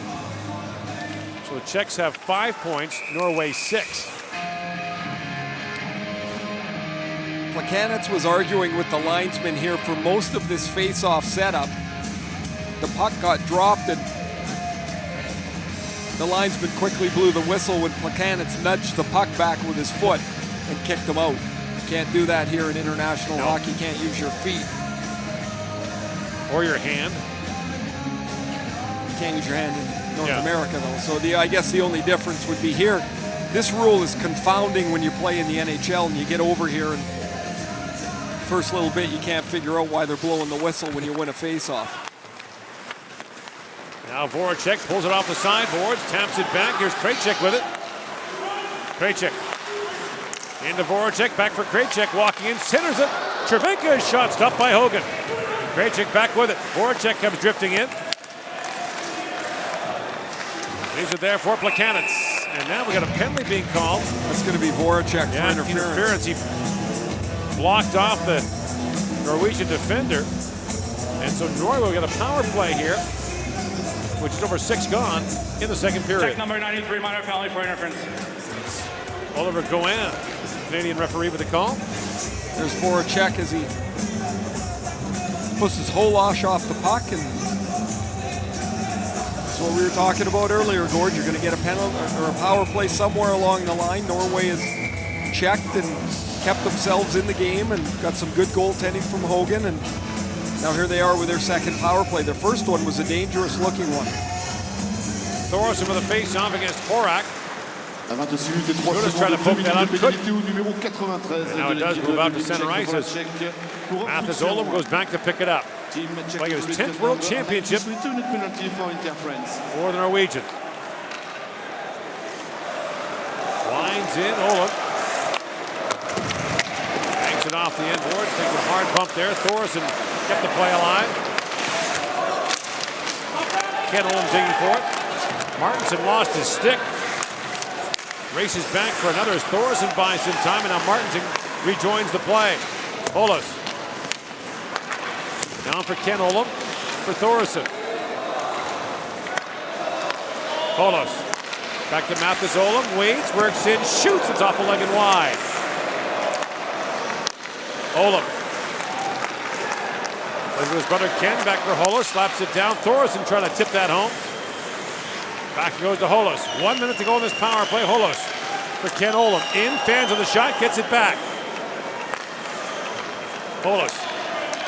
So the Czechs have 5 points, Norway 6. Plakanitz was arguing with the linesman here for most of this face-off setup. the puck got dropped and the linesman quickly blew the whistle when Plekanec nudged the puck back with his foot and kicked him out. You can't do that here in international hockey. You can't use your feet. Or your hand. You can't use your hand in North America though. So I guess the only difference would be here. This rule is confounding when you play in the NHL and you get over here and first little bit you can't figure out why they're blowing the whistle when you win a face-off. Now Voracek pulls it off the sideboards, taps it back. Here's Krejcik with it. Krejcik into Voracek, back for Krejcik, walking in, centers it. Cervenka is shot, stopped by Hogan. Krejcik back with it. Voracek comes drifting in. Leaves it there for Plekanec. And now we got a penalty being called. That's going to be Voracek for interference. He blocked off the Norwegian defender. And so Norway will get a power play here, which is over 6 gone in the second period. Check number 93, minor penalty for interference. Oliver Gouin, Canadian referee with the call. There's Voracek as he puts his Holosh off the puck, and that's what we were talking about earlier, Gord. You're going to get a penalty or a power play somewhere along the line. Norway has checked and kept themselves in the game and got some good goaltending from Hogan, and now here they are with their second power play. Their first one was a dangerous looking one. Thorson with a face-off against Horak. À 26 minutes et 3 Jonas trying to poke that out. pénalité au numéro 93. Now it does move out to center ice as Mathis Olam goes back to pick it up. Playing his 10th World Championship for the Norwegians. Winds in, Olam. Banks it off the end boards, takes a hard bump there. Thorson kept the play alive. Ken Olam digging for it. Martinson lost his stick. Races back for another as Thorson buys some time, and now Martinson rejoins the play. Olos. Down for Ken Olam for Thorson. Olos. Back to Mathis Olam. Waits, works in, shoots. It's off the leg and wide. Olam. Over to his brother Ken. Back for Holos. Slaps it down. Thorson trying to tip that home. Back goes to Holos. 1 minute to go in this power play. Holos for Ken Olam. In, fans of the shot, gets it back. Holos.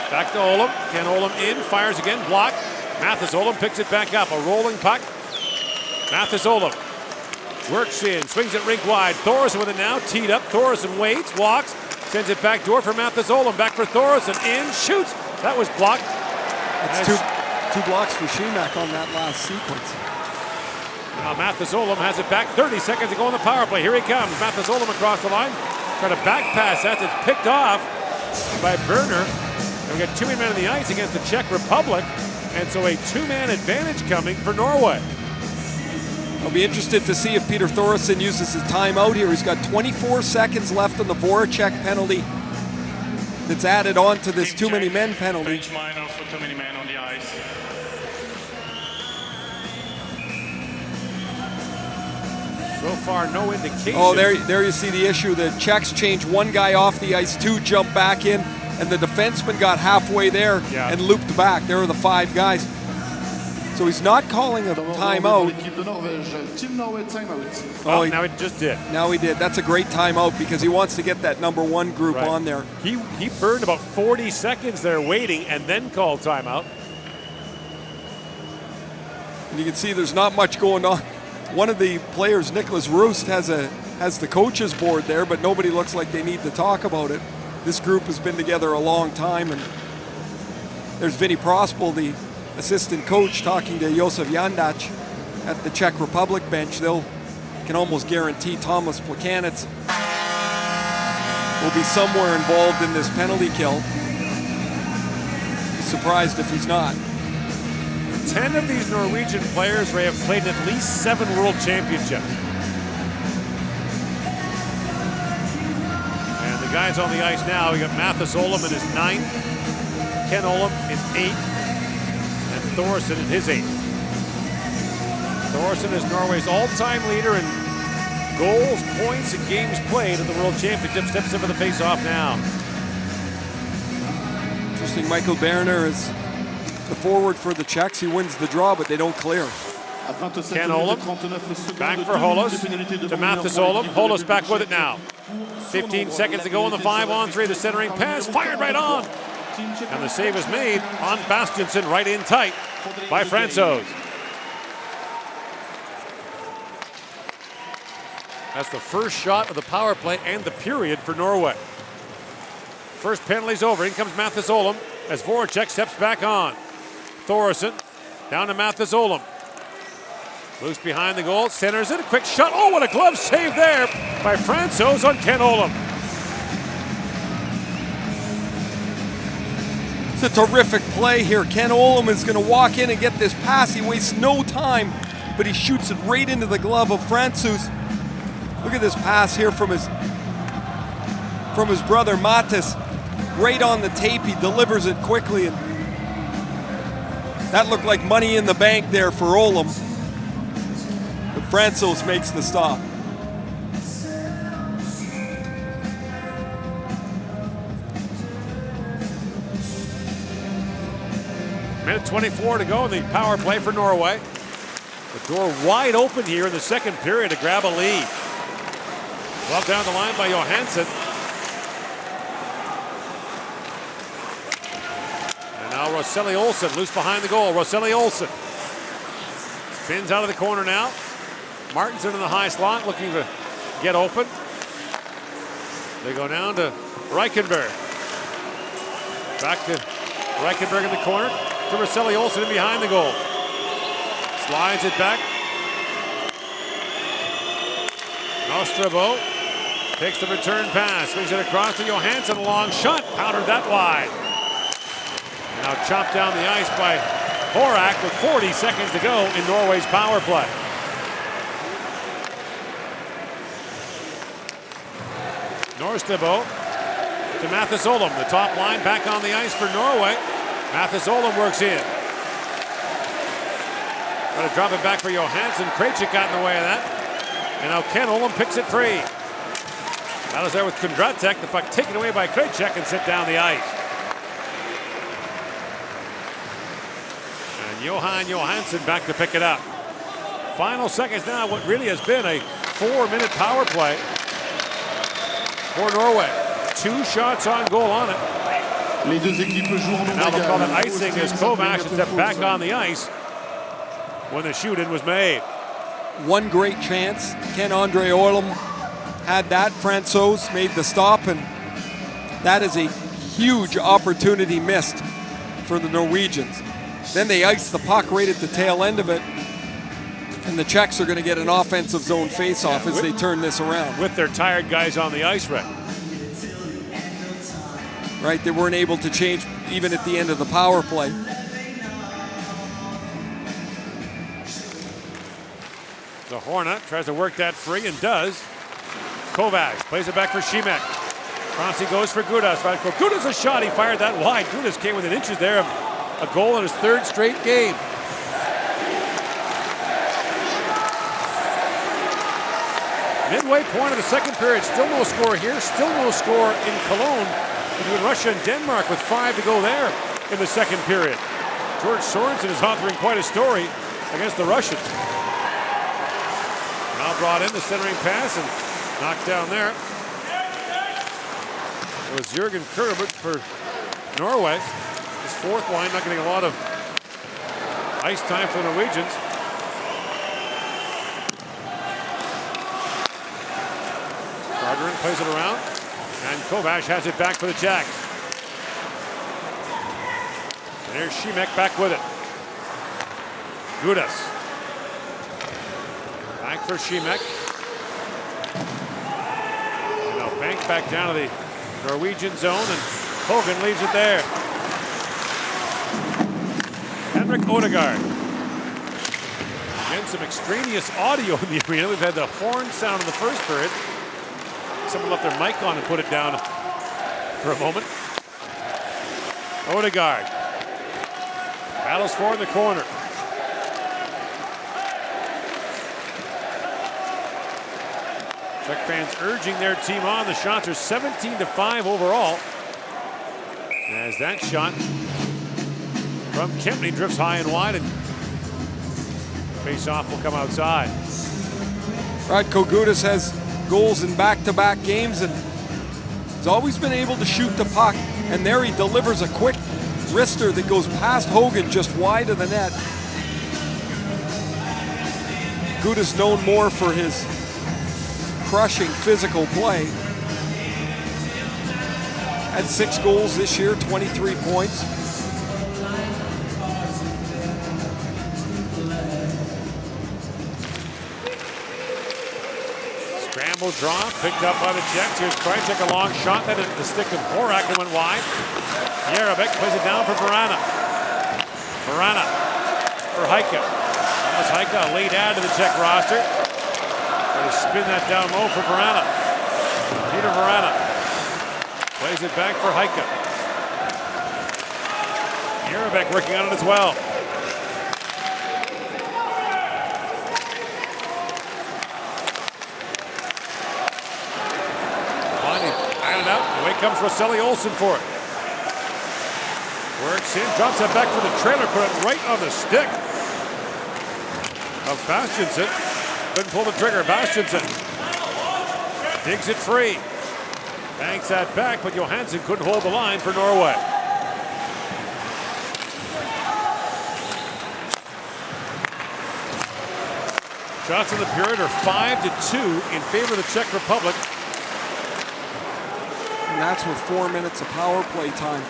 Back to Olam. Ken Olam in, fires again, block. Mathis Olam picks it back up. A rolling puck. Mathis Olam works in, swings it rink wide. Thorson with it now, teed up. Thorson waits, walks, sends it back door for Mathis Olam. Back for Thorson, in, shoots. That was blocked. That's two blocks for Shemak on that last sequence. Now Mathis Olam has it back. 30 seconds to go in the power play. Here he comes. Mathis Olam across the line. Trying to back pass that. It's picked off by Berner. And we got 2 men on the ice against the Czech Republic. And so a 2-man advantage coming for Norway. I'll be interested to see if Peter Thorson uses his timeout here. He's got 24 seconds left on the Voracek penalty that's added on to this too many men penalty. Bench minor for too many men on the ice. So far, no indication. Oh, there you see the issue. The Czechs changed one guy off the ice, 2 jumped back in, and the defenseman got halfway there and looped back. There were the 5 guys. So he's not calling a timeout. Oh, now he just did. Now he did. That's a great timeout because he wants to get that number 1 group on there. He burned about 40 seconds there waiting and then called timeout. And you can see there's not much going on. One of the players, Nicholas Roost, has the coaches board there, but nobody looks like they need to talk about it. This group has been together a long time, and there's Vinny Prospel, the assistant coach, talking to Josef Jandac at the Czech Republic bench. They'll can almost guarantee Thomas Plekanec will be somewhere involved in this penalty kill. Be surprised if he's not. 10 of these Norwegian players have played in at least 7 world championships. And the guys on the ice now, we got Mathis Olam in his 9th, Ken Olam in 8th, and Thorson in his 8th. Thorson is Norway's all-time leader in goals, points, and games played at the World Championship. Steps in for the face-off now. Interesting, Michael Berner has the forward for the Czechs. He wins the draw, but they don't clear. Ken Olam, back for Holos, to Mathis Olam. Holos back with it now. 15 seconds to go in the 5-on-3. The centering pass, fired right on. And the save is made on Bastiansen, right in tight by Francouz. That's the first shot of the power play and the period for Norway. First penalty's over. In comes Mathis Olam as Voracek steps back on. Thoresen down to Mathis Olam. Loose behind the goal, centers it, a quick shot. Oh, what a glove save there by Francouz on Ken Olam. It's a terrific play here. Ken Olam is going to walk in and get this pass. He wastes no time, but he shoots it right into the glove of Francouz. Look at this pass here from his brother Mathis. Right on the tape, he delivers it quickly. And that looked like money in the bank there for Olam. But Francouz makes the stop. Minute 24 to go in the power play for Norway. The door wide open here in the second period to grab a lead. Well down the line by Johansson. And now Roseli Olsen loose behind the goal. Roseli Olsen spins out of the corner now. Martinson in the high slot looking to get open. They go down to Reichenberg. Back to Reichenberg in the corner to Roseli Olsen in behind the goal. Slides it back. Nostrabo takes the return pass, swings it across to Johansson, a long shot, powdered that wide. And now chopped down the ice by Horak with 40 seconds to go in Norway's power play. Norstabo to Mathis Olam, the top line back on the ice for Norway. Mathis Olam works in. Got to drop it back for Johansson. Krejcik got in the way of that. And now Ken Olam picks it free. That was there with Kondratek. The puck taken away by Krejcik and sent down the ice. And Johan Johansson back to pick it up. Final seconds now, what really has been a 4-minute power play for Norway. 2 shots on goal on it. Les deux équipes jouent en Now they'll call it icing as Kovac stepped back on the ice when the shoot-in was made. One great chance. Ken-Andre Olam had that. Francouz made the stop, and that is a huge opportunity missed for the Norwegians. Then they ice the puck right at the tail end of it, and the Czechs are going to get an offensive zone face-off as they turn this around. With their tired guys on the ice, Rick. Right, they weren't able to change even at the end of the power play. The Hornet tries to work that free and does. Kovac plays it back for Šimek. Francie goes for Gudas. Right, Gudas a shot. He fired that wide. Gudas came within inches there of a goal in his 3rd straight game. Midway point of the second period. Still no score here. Still no score in Cologne between Russia and Denmark with 5 to go there in the second period. George Sorensen is authoring quite a story against the Russians. Now brought in the centering pass and knocked down there. It was Jürgen Kurbut for Norway. His 4th line not getting a lot of ice time for the Norwegians. Gardner plays it around, and Kovac has it back for the Czechs. And there's Šimek back with it. Gudas. Back for Šimek. And now Bank back down to the Norwegian zone, and Hogan leaves it there. Henrik Odegaard. Again, some extraneous audio in the arena. We've had the horn sound in the first period. Someone left their mic on and put it down for a moment. Odegaard battles for in the corner. Czech fans urging their team on. The shots are 17-5 overall. As that shot from Kempney, drifts high and wide, and face-off will come outside. Radko Gudas has goals in back-to-back games and has always been able to shoot the puck. And there he delivers a quick wrister that goes past Hogan just wide of the net. Gudas known more for his crushing physical play. Had 6 goals this year, 23 points. Scramble draw, picked up by the Czechs. Here's Krajicek, a long shot. That hit the stick of Horak and went wide. Jarabek plays it down for Vrana. Vrana for Heika. Thomas Heika, a late add to the Czech roster. Going to spin that down low for Vrana. Peter Vrana plays it back for Heika. Jarabek working on it as well. Away comes Rosselli Olsen for it. Works in, drops it back for the trailer, put it right on the stick of Bastiansen. Couldn't pull the trigger. Bastiansen digs it free. Banks that back, but Johansson couldn't hold the line for Norway. Shots in the period are 5-2 in favor of the Czech Republic. And that's with 4 minutes of power play time.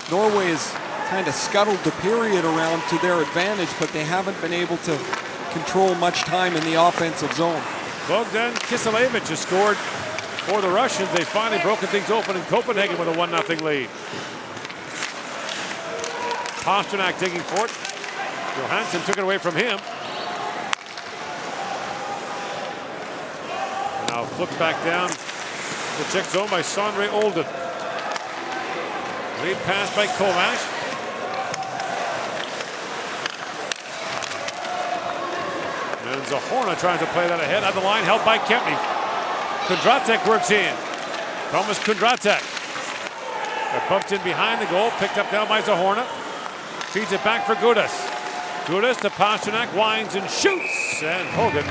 Norway has kind of scuttled the period around to their advantage, but they haven't been able to control much time in the offensive zone. Bogdan Kiselevich has scored for the Russians. They've finally broken things open in Copenhagen with a 1-0 lead. Pasternak digging for it. Johansson took it away from him. And now flipped back down the Czech zone by Sondre Olden. Lead pass by Kovac. And Zahorna trying to play that ahead. On the line, held by Kempney. Kondratek works in. Thomas Kondratek. They're bumped in behind the goal. Picked up now by Zahorna. Feeds it back for Gudas. Gudas to Pasternak. Winds and shoots. And Hogan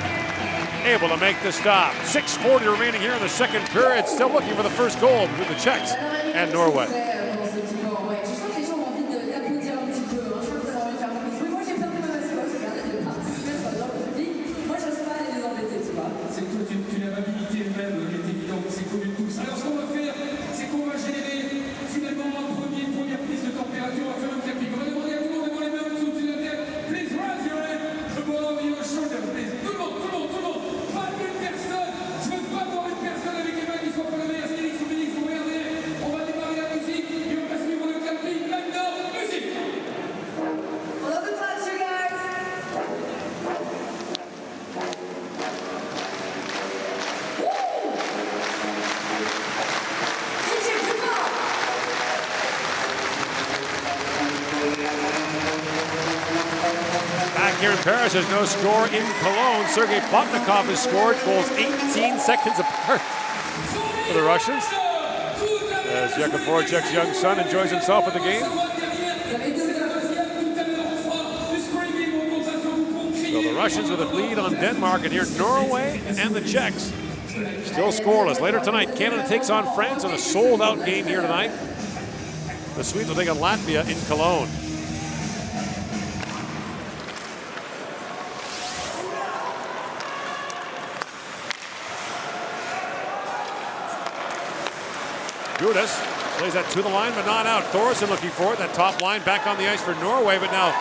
able to make the stop. 6:40 remaining here in the second period. Still looking for the first goal with the Czechs and Norway. Here in Paris, there's no score in Cologne. Sergei Plotnikov has scored, goals 18 seconds apart for the Russians. As Jakub Voracek's young son enjoys himself at the game. So the Russians with a lead on Denmark, and here Norway and the Czechs still scoreless. Later tonight, Canada takes on France in a sold-out game here tonight. The Swedes will take on Latvia in Cologne. Gudas plays that to the line, but not out. Thoresen looking for it. That top line back on the ice for Norway, but now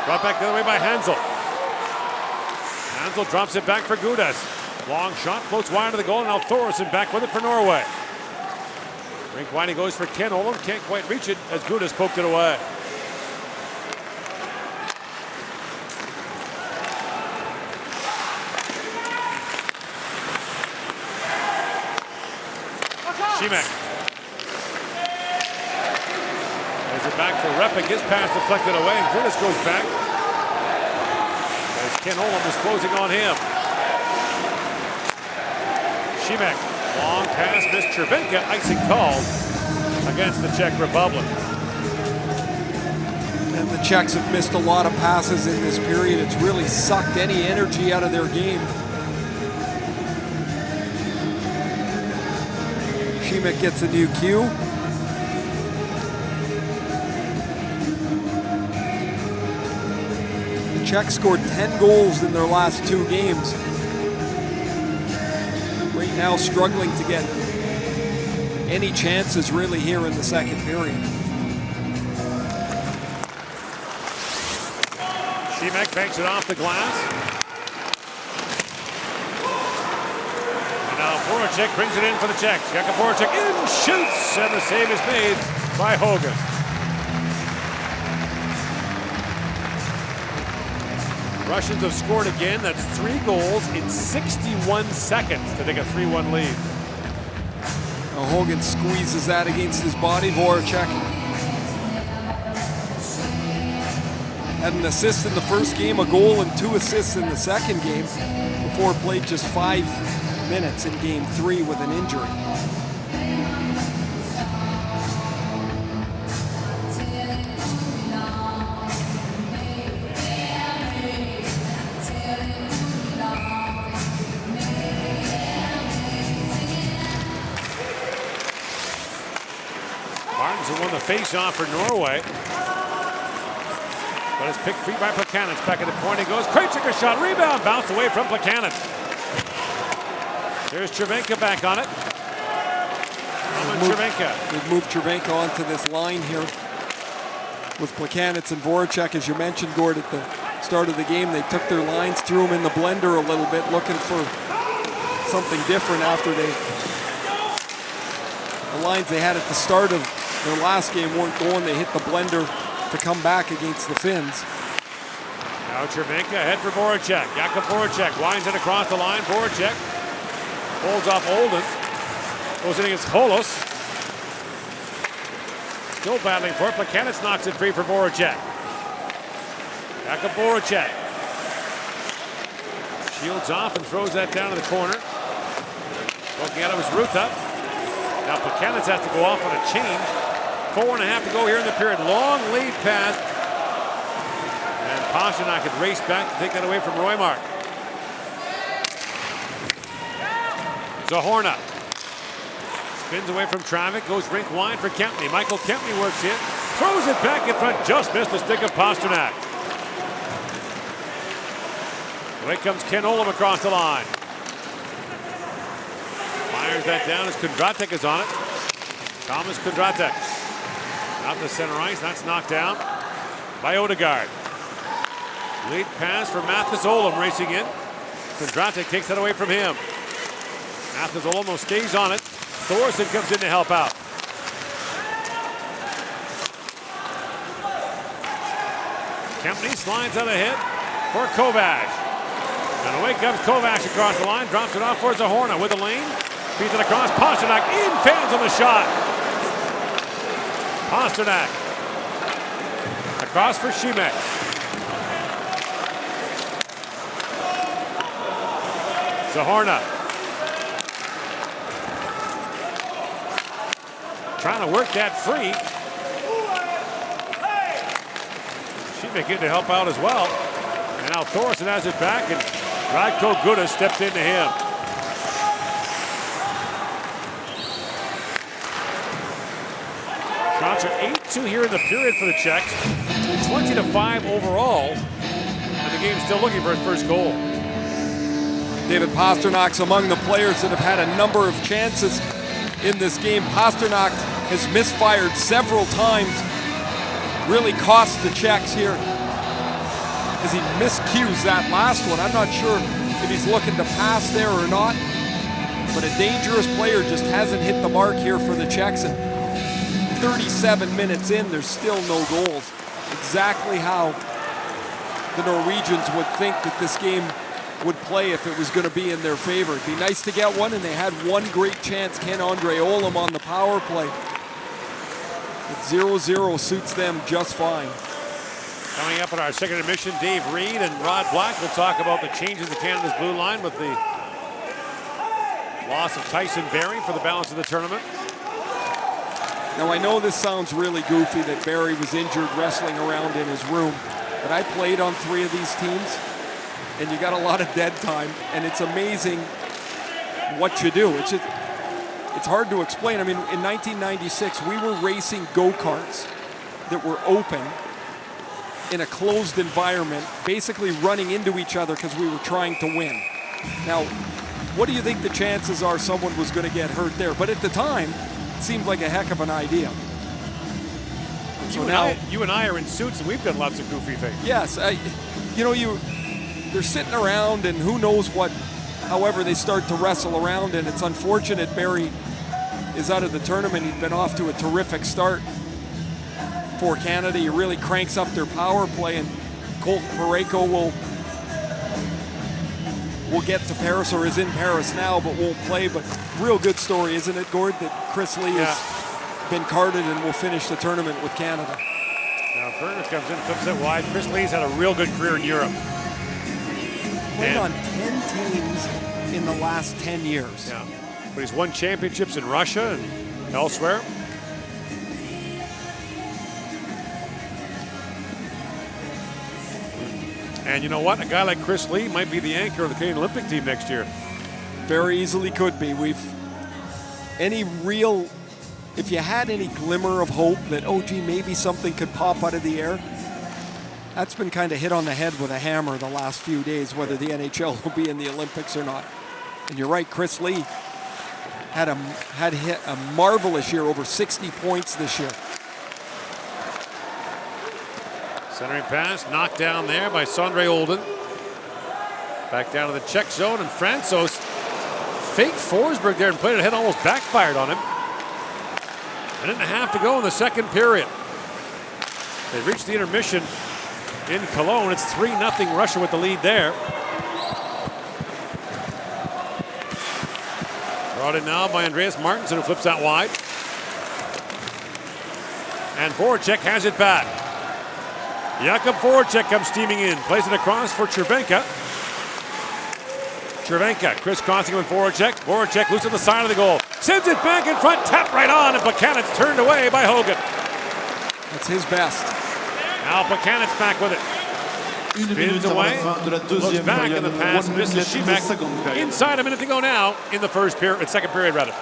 brought back the other way by Hansel. Hansel drops it back for Gudas. Long shot, floats wide to the goal, and now Thoresen back with it for Norway. Rink wide, he goes for Ken Olin. Can't quite reach it as Gudas poked it away. Šimek. Back for Repik, his pass deflected away, and Gudas goes back. As Ken Olin was closing on him. Šimek, long pass, missed Červenka, icing called against the Czech Republic. And the Czechs have missed a lot of passes in this period. It's really sucked any energy out of their game. Šimek gets a new cue. The Czechs scored 10 goals in their last 2 games. Right now struggling to get any chances really here in the second period. Šimek banks it off the glass. And now Voracek brings it in for the Czechs. Voracek in, shoots, and the save is made by Hogan. Russians have scored again. That's 3 goals in 61 seconds to take a 3-1 lead. Now Hogan squeezes that against his body. Voracek had an assist in the first game, a goal and 2 assists in the second game before played just 5 minutes in game 3 with an injury. Martins who won the face-off for Norway. But it's picked free by Plekanec. Back at the point he goes. Krejcik a shot. Rebound. Bounced away from Plekanec. There's Cervenka back on it. They've moved Cervenka onto this line here with Plekanec and Voracek. As you mentioned, Gord, at the start of the game, they took their lines, threw them in the blender a little bit, looking for something different after the lines they had at the start of their last game weren't going. They hit the blender to come back against the Finns. Now Cervenka ahead for Voracek. Jakub Voracek winds it across the line. Voracek holds off Olden. Goes in against Holos. Still battling for it. Plekanec knocks it free for Voracek. Jakub Voracek. Shields off and throws that down to the corner. Looking at it was Rutha. Now Plekanec has to go off on a change. 4.5 to go here in the period. Long lead pass. And Pasternak had raced back to take that away from Roymark. Zahorna spins away from traffic, goes rink wide for Kempney. Michael Kempney works in, throws it back in front, just missed the stick of Pasternak. Away comes Ken Olam across the line. Fires that down as Kondratek is on it. Thomas Kondratek. Out to center ice, that's knocked down by Odegaard. Lead pass for Mathis Olam racing in. Kondratek takes that away from him. Mathis Olam stays on it. Thorson comes in to help out. Kempney slides out ahead for Kovac. And away comes Kovac across the line, drops it off for Zahorna with a lane. Feeds it across, Pasternak in, fans on the shot. Pasternak. Across for Šimek. Zahorna. Trying to work that free. Šimek in to help out as well. And now Thorson has it back, and Radko Gudas stepped into him. Shots are 8-2 here in the period for the Czechs. 20-5 overall. And the game's still looking for its first goal. David Pasternak's among the players that have had a number of chances in this game. Pasternak has misfired several times. Really cost the Czechs here as he miscues that last one. I'm not sure if he's looking to pass there or not, but a dangerous player just hasn't hit the mark here for the Czechs. And 37 minutes in, there's still no goals. Exactly how the Norwegians would think that this game would play if it was going to be in their favor. It'd be nice to get one, and they had one great chance, Ken-Andre Olam on the power play. But 0-0 suits them just fine. Coming up in our second intermission, Dave Reed and Rod Black will talk about the changes to Canada's blue line with the loss of Tyson Barrie for the balance of the tournament. Now I know this sounds really goofy that Barry was injured wrestling around in his room, but I played on 3 of these teams, and you got a lot of dead time, and it's amazing what you do. It's hard to explain. I mean, in 1996, we were racing go-karts that were open in a closed environment, basically running into each other because we were trying to win. Now, what do you think the chances are someone was going to get hurt there? But at the time, it seemed like a heck of an idea. So now you and I are in suits, and we've done lots of goofy things. Yes, you know, they're sitting around, and who knows what. However, they start to wrestle around, and it's unfortunate Barry is out of the tournament. He'd been off to a terrific start for Canada. He really cranks up their power play, and Colton Parayko will get to Paris, or is in Paris now, but won't play. But real good story, isn't it, Gord, that Chris Lee has been carded and will finish the tournament with Canada. Now Berger comes in, flips it wide. Chris Lee's had a real good career in Europe. Played on 10 teams in the last 10 years. Yeah, but he's won championships in Russia and elsewhere. And you know what? A guy like Chris Lee might be the anchor of the Canadian Olympic team next year. Very easily could be. If you had any glimmer of hope that, oh gee, maybe something could pop out of the air, that's been kind of hit on the head with a hammer the last few days, whether the NHL will be in the Olympics or not. And you're right, Chris Lee had hit a marvelous year, over 60 points this year. Centering pass, knocked down there by Sondre Olden. Back down to the Czech zone, and Francouz faked Forsberg there and played it ahead, almost backfired on him. A minute and a half to go in the second period. They reached the intermission in Cologne. It's 3-0 Russia with the lead there. Brought in now by Andreas Martinsen, who flips out wide. And Voracek has it back. Jakub Voracek comes steaming in, plays it across for Cervenka. Cervenka crisscrossing with Voracek. Voracek loose on the side of the goal. Sends it back in front, tapped right on, and Buchanan's turned away by Hogan. That's his best. Now Buchanan's back with it. Spins away, looks back, and the pass misses Šimek. Inside a minute to go now in the second period rather.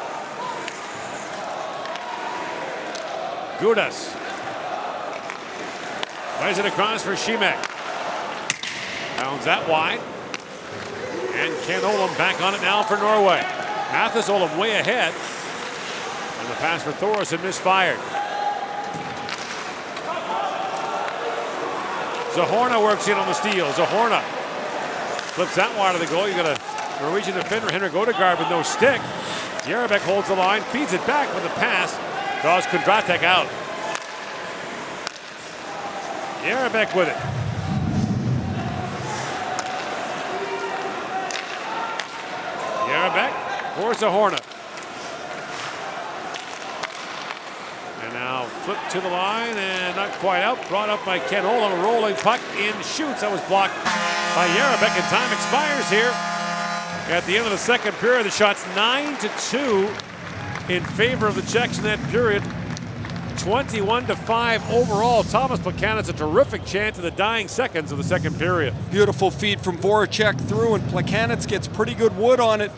Gudas plays it across for Šimek. Pounds that wide. And Ken Olam back on it now for Norway. Mathis Olam way ahead. And the pass for Thoresen misfired. Zahorna works in on the steal. Zahorna flips that wide of the goal. You got a Norwegian defender, Henrik Odegaard, with no stick. Jarabek holds the line, feeds it back, but the pass draws Kondratek out. Jarabek with it. Jarabek for Zahorna. And now flip to the line and not quite out. Brought up by Ken Olam. A rolling puck in shoots. That was blocked by Jarabek, and time expires here at the end of the second period. The shot's 9-2 in favor of the Czechs in that period. 21-5 overall. Thomas Buchanan's a terrific chance in the dying seconds of the second period. Beautiful feed from Voracek through, and Plekanec gets pretty good wood on it.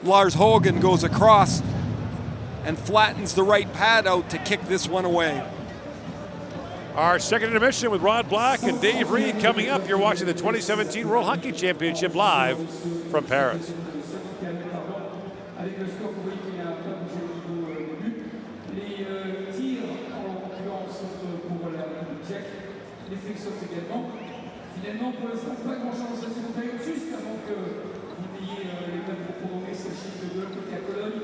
Lars Hogan goes across and flattens the right pad out to kick this one away. Our second intermission with Rod Black and Dave Reed coming up. You're watching the 2017 World Hockey Championship live from Paris. Finalement, pour l'instant, pas grand-chose à cette période, juste avant que vous ayez les mêmes prolongés, sachez que de l'autre côté à Cologne,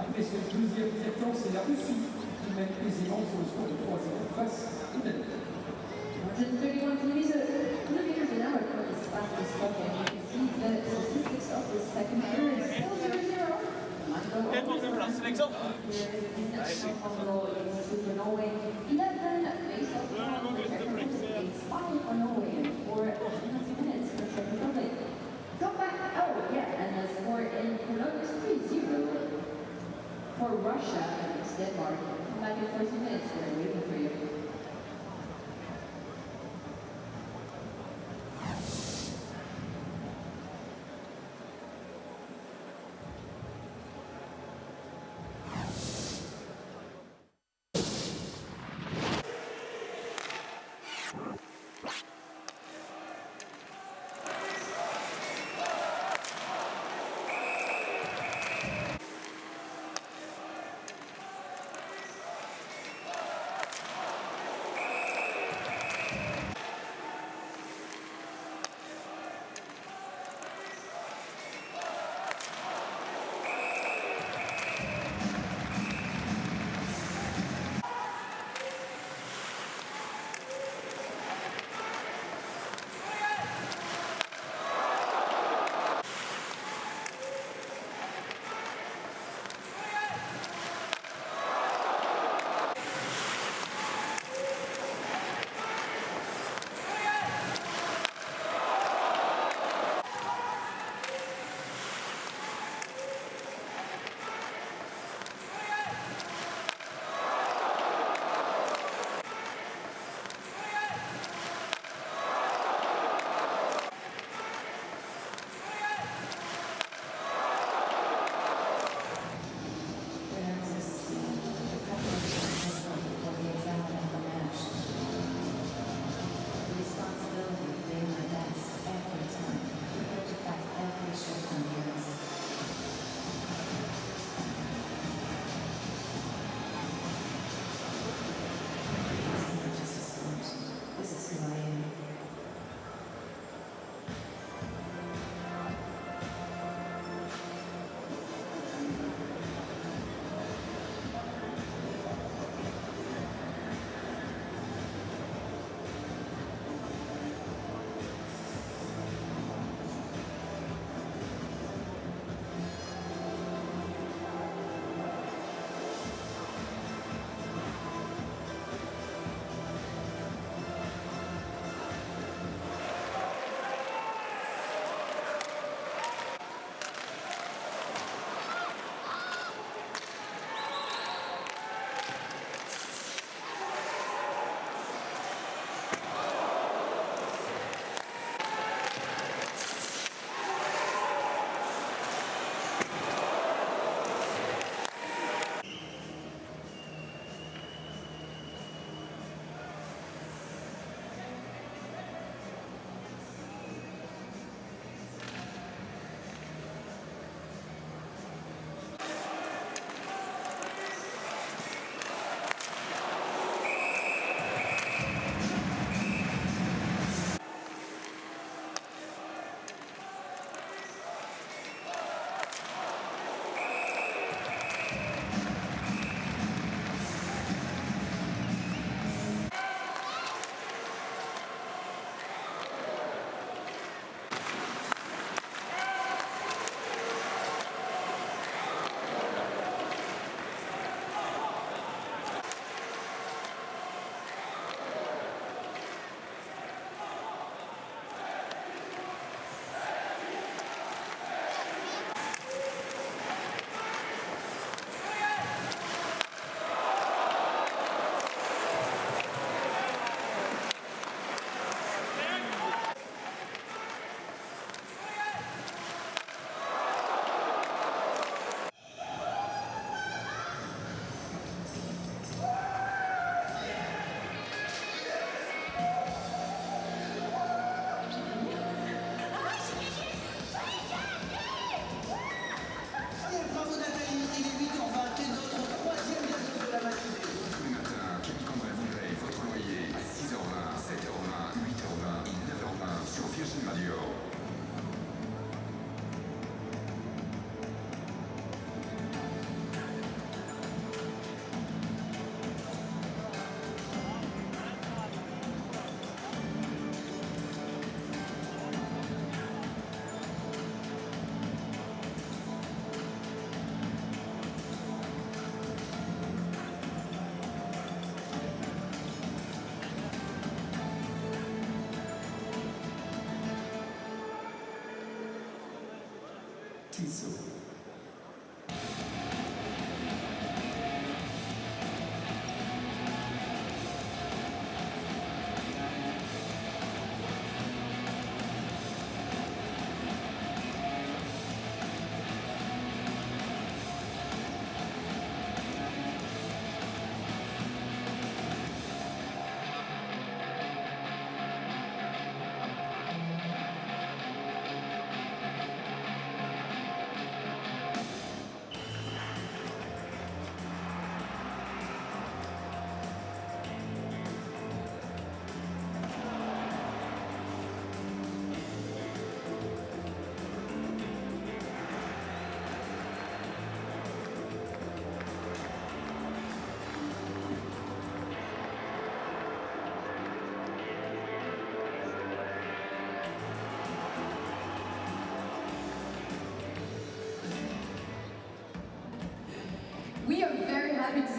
après ce deuxième tiers-temps, c'est la Russie qui mène aisément sur le score de 3-0 face au Danemark. 131 kilometers an hour for this fastest hockey. You can see the statistics of the second period. Still 0-0. Norway. 11 face-off for Norway for 20 minutes in the Czech Republic. Go back, and the score in Cologne is 3-0 for Russia against Denmark.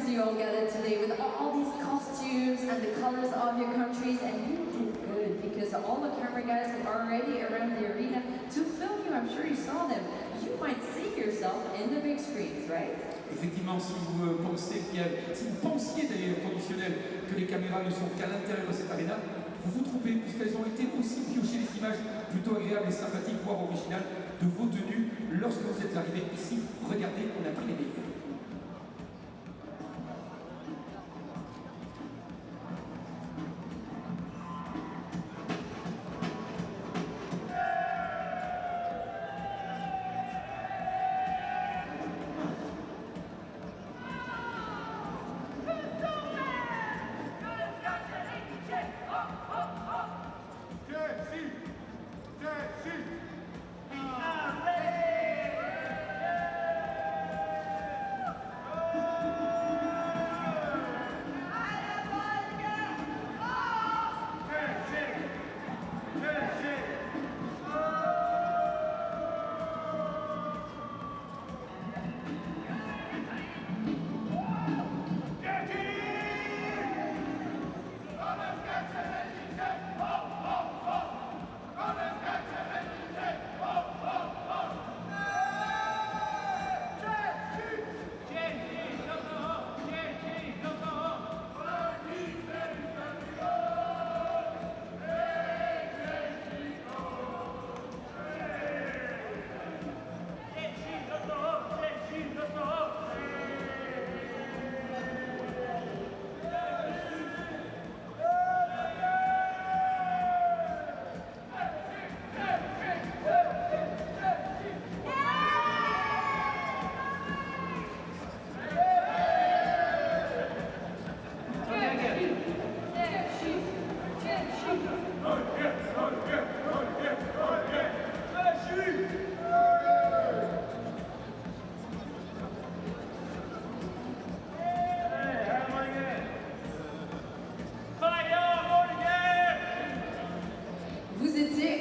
see you all gathered today with all these costumes and the colors of your countries, and you did good because all the camera guys were already around the arena to film you. I'm sure you saw them. You might see yourself in the big screens, right? Effectivement, si vous pensiez d'ailleurs, conditionnel, que les caméras ne sont qu'à l'intérieur de cette arena, vous vous trompez puisqu'elles ont été aussi piochées les images plutôt agréables et sympathiques, voire originales, de vos tenues lorsque vous êtes arrivés ici. Regardez, on a pris les meilleurs.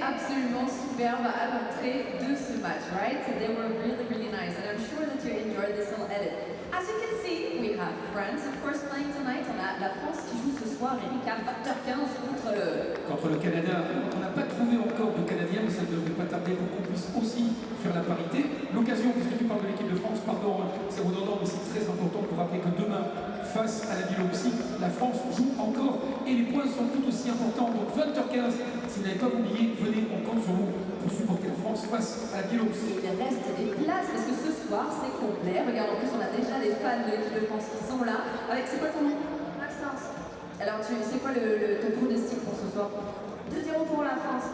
Absolument superbe à l'entrée de ce match, right? So they were really nice, and I'm sure that you enjoyed this little edit. As you can see, we have France, of course, playing tonight. On a la France qui joue ce soir, Erika, 20h15 contre le Canada. On n'a pas trouvé encore de Canadiens, mais ça ne devrait pas tarder pour qu'on puisse aussi faire la parité. L'occasion, puisque tu parles de l'équipe de France, pardon, c'est redondant, mais c'est très important pour rappeler que demain, face à la Biélorussie, la France joue encore et les points sont tout aussi importants. Donc 20h15, si vous n'avez pas oublié, venez, on compte sur vous pour supporter la France face à la Biélorussie. Il reste des places parce que ce soir c'est complet. Regarde, en plus on a déjà des fans de l'équipe de France qui sont là. Avec, c'est quoi ton nom? Maxence. Alors c'est quoi ton pronostic pour ce soir? 2-0 pour la France.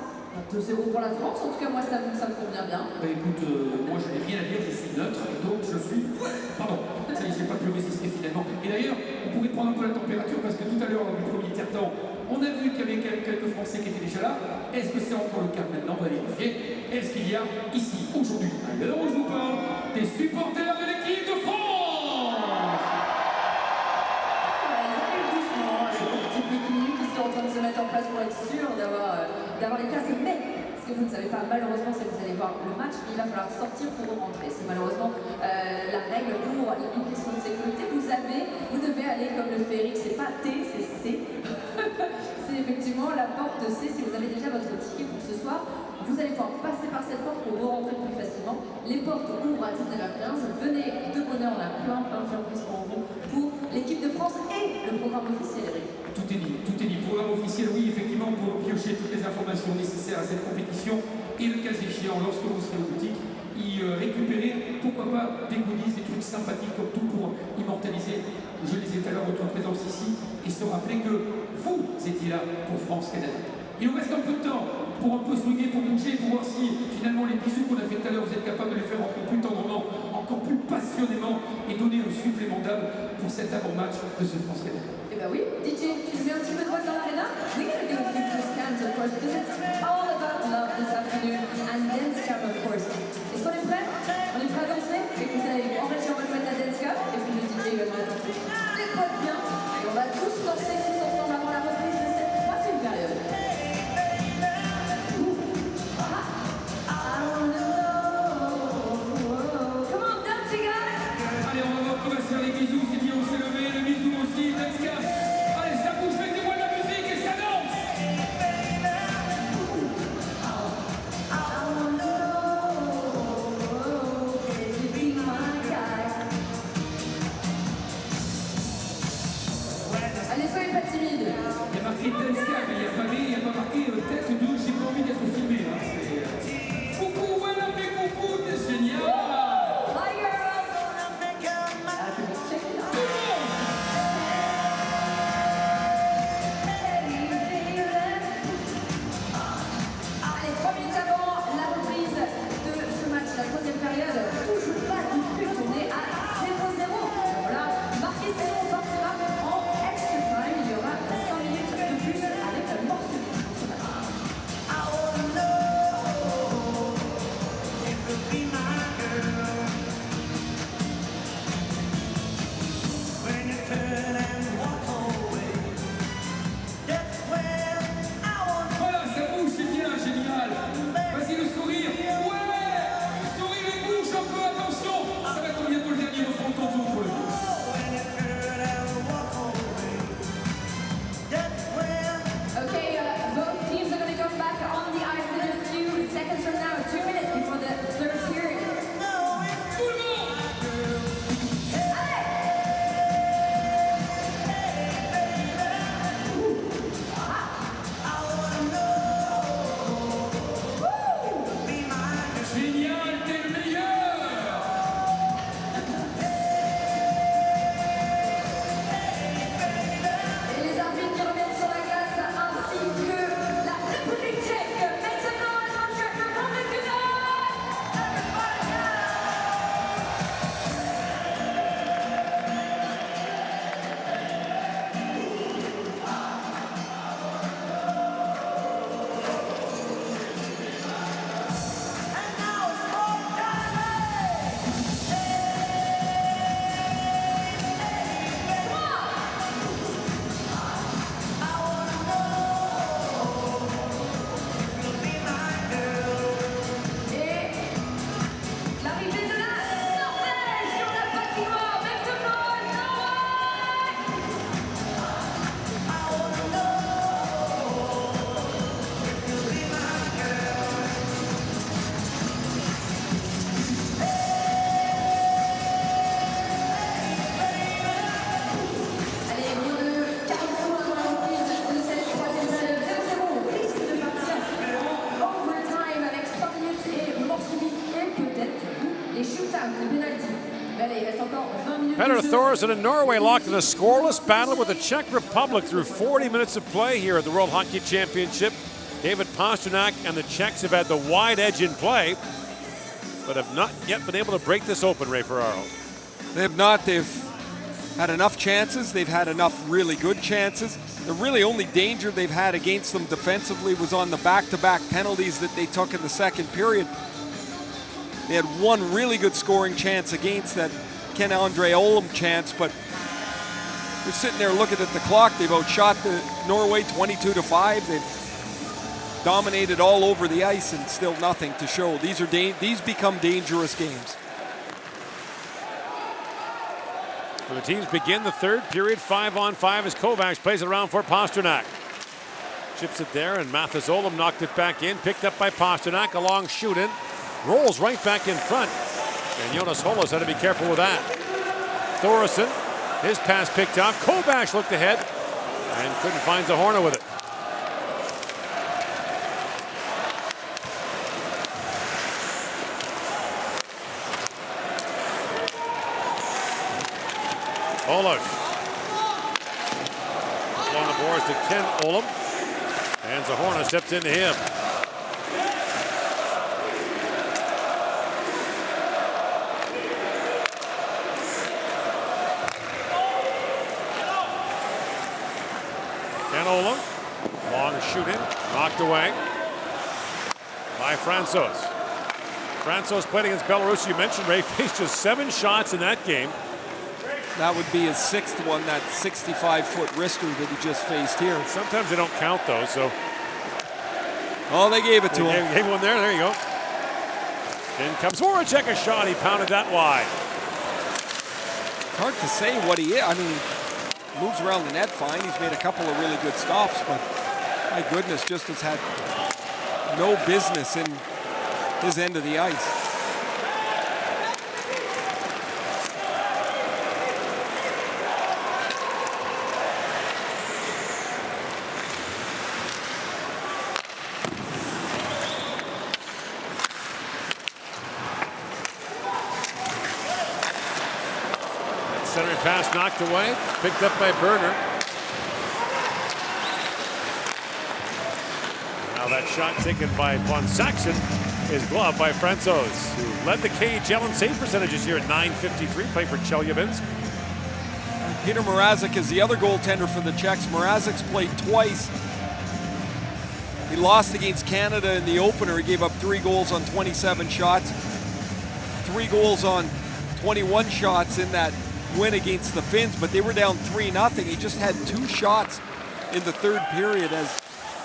2-0 pour la France, en tout cas moi ça me convient bien. Bah écoute, moi je n'ai rien à dire, je suis neutre et donc je suis... Pardon, ça y est, j'ai pas pu résister finalement. Et d'ailleurs, on pourrait prendre un peu la température parce que tout à l'heure, lors du premier tiers-temps, on a vu qu'il y avait quelques Français qui étaient déjà là. Est-ce que c'est encore le cas maintenant? On va vérifier. Est-ce qu'il y a ici, aujourd'hui, à l'heure où je vous parle, des supporters de l'équipe de France? Qui sont en train de se mettre en place pour être sûr d'avoir les places. Mais ce que vous ne savez pas, malheureusement, c'est que vous allez voir le match, il va falloir sortir pour rentrer. C'est malheureusement la règle pour une question de sécurité. Vous devez aller comme le ferry, c'est pas T, c'est C. C'est effectivement la porte C. Si vous avez déjà votre ticket pour ce soir, vous allez pouvoir passer par cette porte pour rentrer plus facilement. Les portes ouvrent à 19h15. Venez de bonne heure, on a plein de surprises pour vous, pour l'équipe de France et le programme officiel, Eric. Tout est dit. Programme officiel, oui, effectivement, pour piocher toutes les informations nécessaires à cette compétition et le cas échéant, lorsque vous serez au boutique, y récupérer, pourquoi pas, des goodies, des trucs sympathiques comme tout pour immortaliser, je le disais tout à l'heure, votre présence ici et se rappeler que vous étiez là pour France-Canada. Il nous reste un peu de temps pour un peu swinguer, pour bouger, pour voir si finalement les bisous qu'on a fait tout à l'heure, vous êtes capable de les faire encore plus tendrement, encore plus passionnément et donner un supplément d'âme pour cet avant-match de ce France-Canada. Eh ben oui, DJ, tu nous mets un petit peu de voix dans l'arena? We're gonna do a few first cans, of course, because it's all about love this afternoon, and dance cam, of course. Est-ce qu'on est prêt? On est prêt à danser? Écoutez, en région, on va mettre la dance cam, et puis le DJ va mettre les potes bien, et on va tous danser tous ensemble avant la reprise de cette troisième période. Allez, on va voir qu'on va se faire les bisous, c'est bien, on s'est levé. Petter Thoresen and Norway locked in a scoreless battle with the Czech Republic through 40 minutes of play here at the World Hockey Championship. David Pastrnak and the Czechs have had the wide edge in play, but have not yet been able to break this open, Ray Ferraro. They have not. They've had enough chances. They've had enough really good chances. The really only danger they've had against them defensively was on the back-to-back penalties that they took in the second period. They had one really good scoring chance against that Ken-Andre Olam chance, but we're sitting there looking at the clock. They've outshot Norway 22-5. They've dominated all over the ice and still nothing to show. These become dangerous games. So the teams begin the third period 5-on-5 as Kovacs plays it around for Pastrnak. Chips it there, and Mathis Olam knocked it back in, picked up by Pastrnak, a long shoot in, rolls right back in front. And Jonas Holos had to be careful with that. Thoresen, his pass picked off. Kovacs looked ahead and couldn't find Zahorna with it. Holos. On the boards to Ken Olam. And Zahorna steps into him. Ken Olam, long shooting, knocked away by Francouz. Francouz played against Belarus. You mentioned Ray faced just 7 shots in that game. That would be his 6th one, that 65-foot wrister that he just faced here. Sometimes they don't count those, so. Oh, they gave it to him. Gave one there, there you go. In comes Voracek, a shot, he pounded that wide. It's hard to say what he is. I mean, moves around the net fine. He's made a couple of really good stops, but my goodness, just has had no business in his end of the ice. Centering pass knocked away, picked up by Berger. Now that shot taken by Von Saxon is gloved by Francouz, who led the KHL in save percentages here at .953, playing for Chelyabinsk. Peter Mrazek is the other goaltender for the Czechs. Mrazek's played twice. He lost against Canada in the opener. He gave up 3 goals on 27 shots. 3 goals on 21 shots in that win against the Finns, but they were down 3-0. He just had 2 shots in the third period as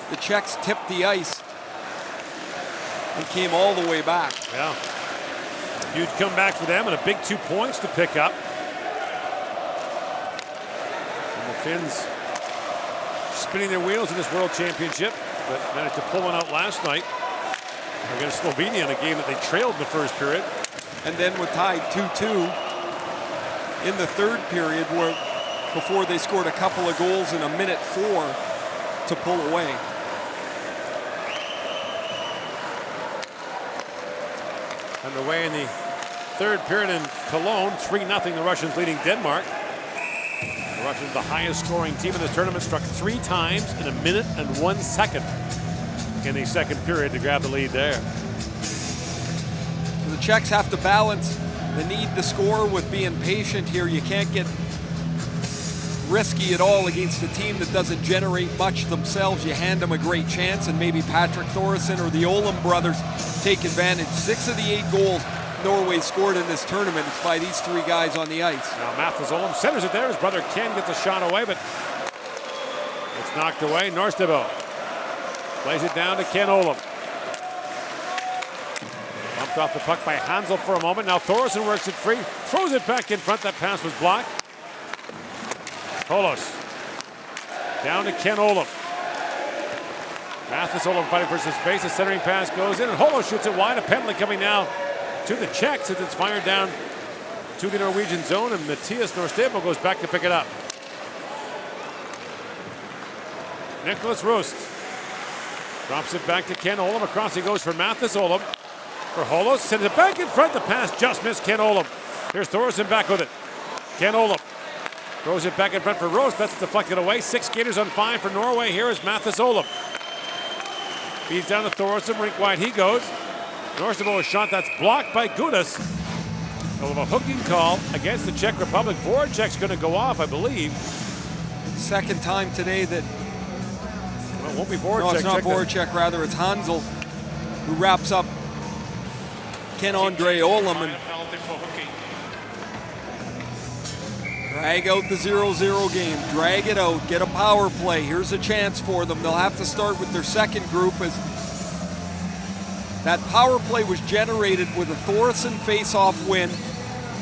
the Czechs tipped the ice and came all the way back. Yeah. Huge comeback for them and a big 2 points to pick up. And the Finns spinning their wheels in this World Championship, but managed to pull one out last night against Slovenia in a game that they trailed in the first period. And then were tied 2-2 in the third period, where before they scored a couple of goals in a minute 4 to pull away. Underway in the third period in Cologne, 3-0, the Russians leading Denmark. The Russians, the highest scoring team in this tournament, struck 3 times in a minute and 1 second in the second period to grab the lead there. So the Czechs have to balance the need to score with being patient here. You can't get risky at all against a team that doesn't generate much themselves. You hand them a great chance, and maybe Patrick Thoresen or the Olam brothers take advantage. 6 of the 8 goals Norway scored in this tournament is by these 3 guys on the ice. Now Mathis Olam centers it there. His brother Ken gets a shot away, but it's knocked away. Norstebo plays it down to Ken Olam. Bumped off the puck by Hansel for a moment. Now Thoresen works it free, throws it back in front. That pass was blocked. Holos down to Ken Olam. Mathis Olam fighting for some space. The centering pass goes in, and Holos shoots it wide. A penalty coming now to the Czechs as it's fired down to the Norwegian zone, and Matthias Norstebo goes back to pick it up. Nicholas Rust drops it back to Ken Olam. Across he goes for Mathis Olam. For Holos, sends it back in front. The pass just missed Ken Olam. Here's Thoresen back with it. Ken Olaf throws it back in front for Rose. That's deflected away. 6 skaters on 5 for Norway. Here is Mathis Olaf. Feeds down to Thoresen. Rink wide he goes. Norstebo, a shot that's blocked by Gudas. A hooking call against the Czech Republic. Voracek's going to go off, I believe. Second time today that... Well, it won't be Voracek. No, it's not Voracek, rather it's Hansel who wraps up Ken-Andre Olam and drag out the 0-0 game. Drag it out, get a power play. Here's a chance for them. They'll have to start with their second group as that power play was generated with a Thoresen face-off win,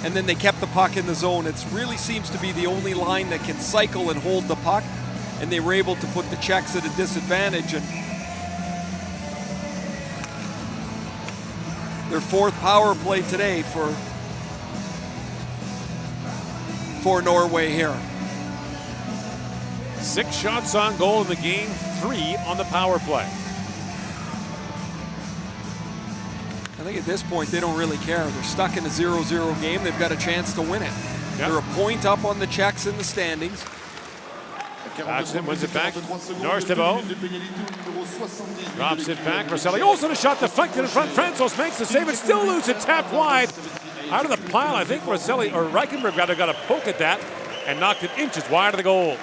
and then they kept the puck in the zone. It really seems to be the only line that can cycle and hold the puck, and they were able to put the Czechs at a disadvantage. And their 4th power play today for Norway here. 6 shots on goal in the game, 3 on the power play. I think at this point they don't really care. They're stuck in a 0-0 game. They've got a chance to win it. Yep. They're a point up on the Czechs in the standings. Axton wins it back. Norstebo drops it back. Rosselli Olsen, a shot deflected in front. Franzos makes the save and still loses it, tapped wide. Out of the pile, I think Rosselli or Reichenberg got a poke at that and knocked it inches wide of the goal.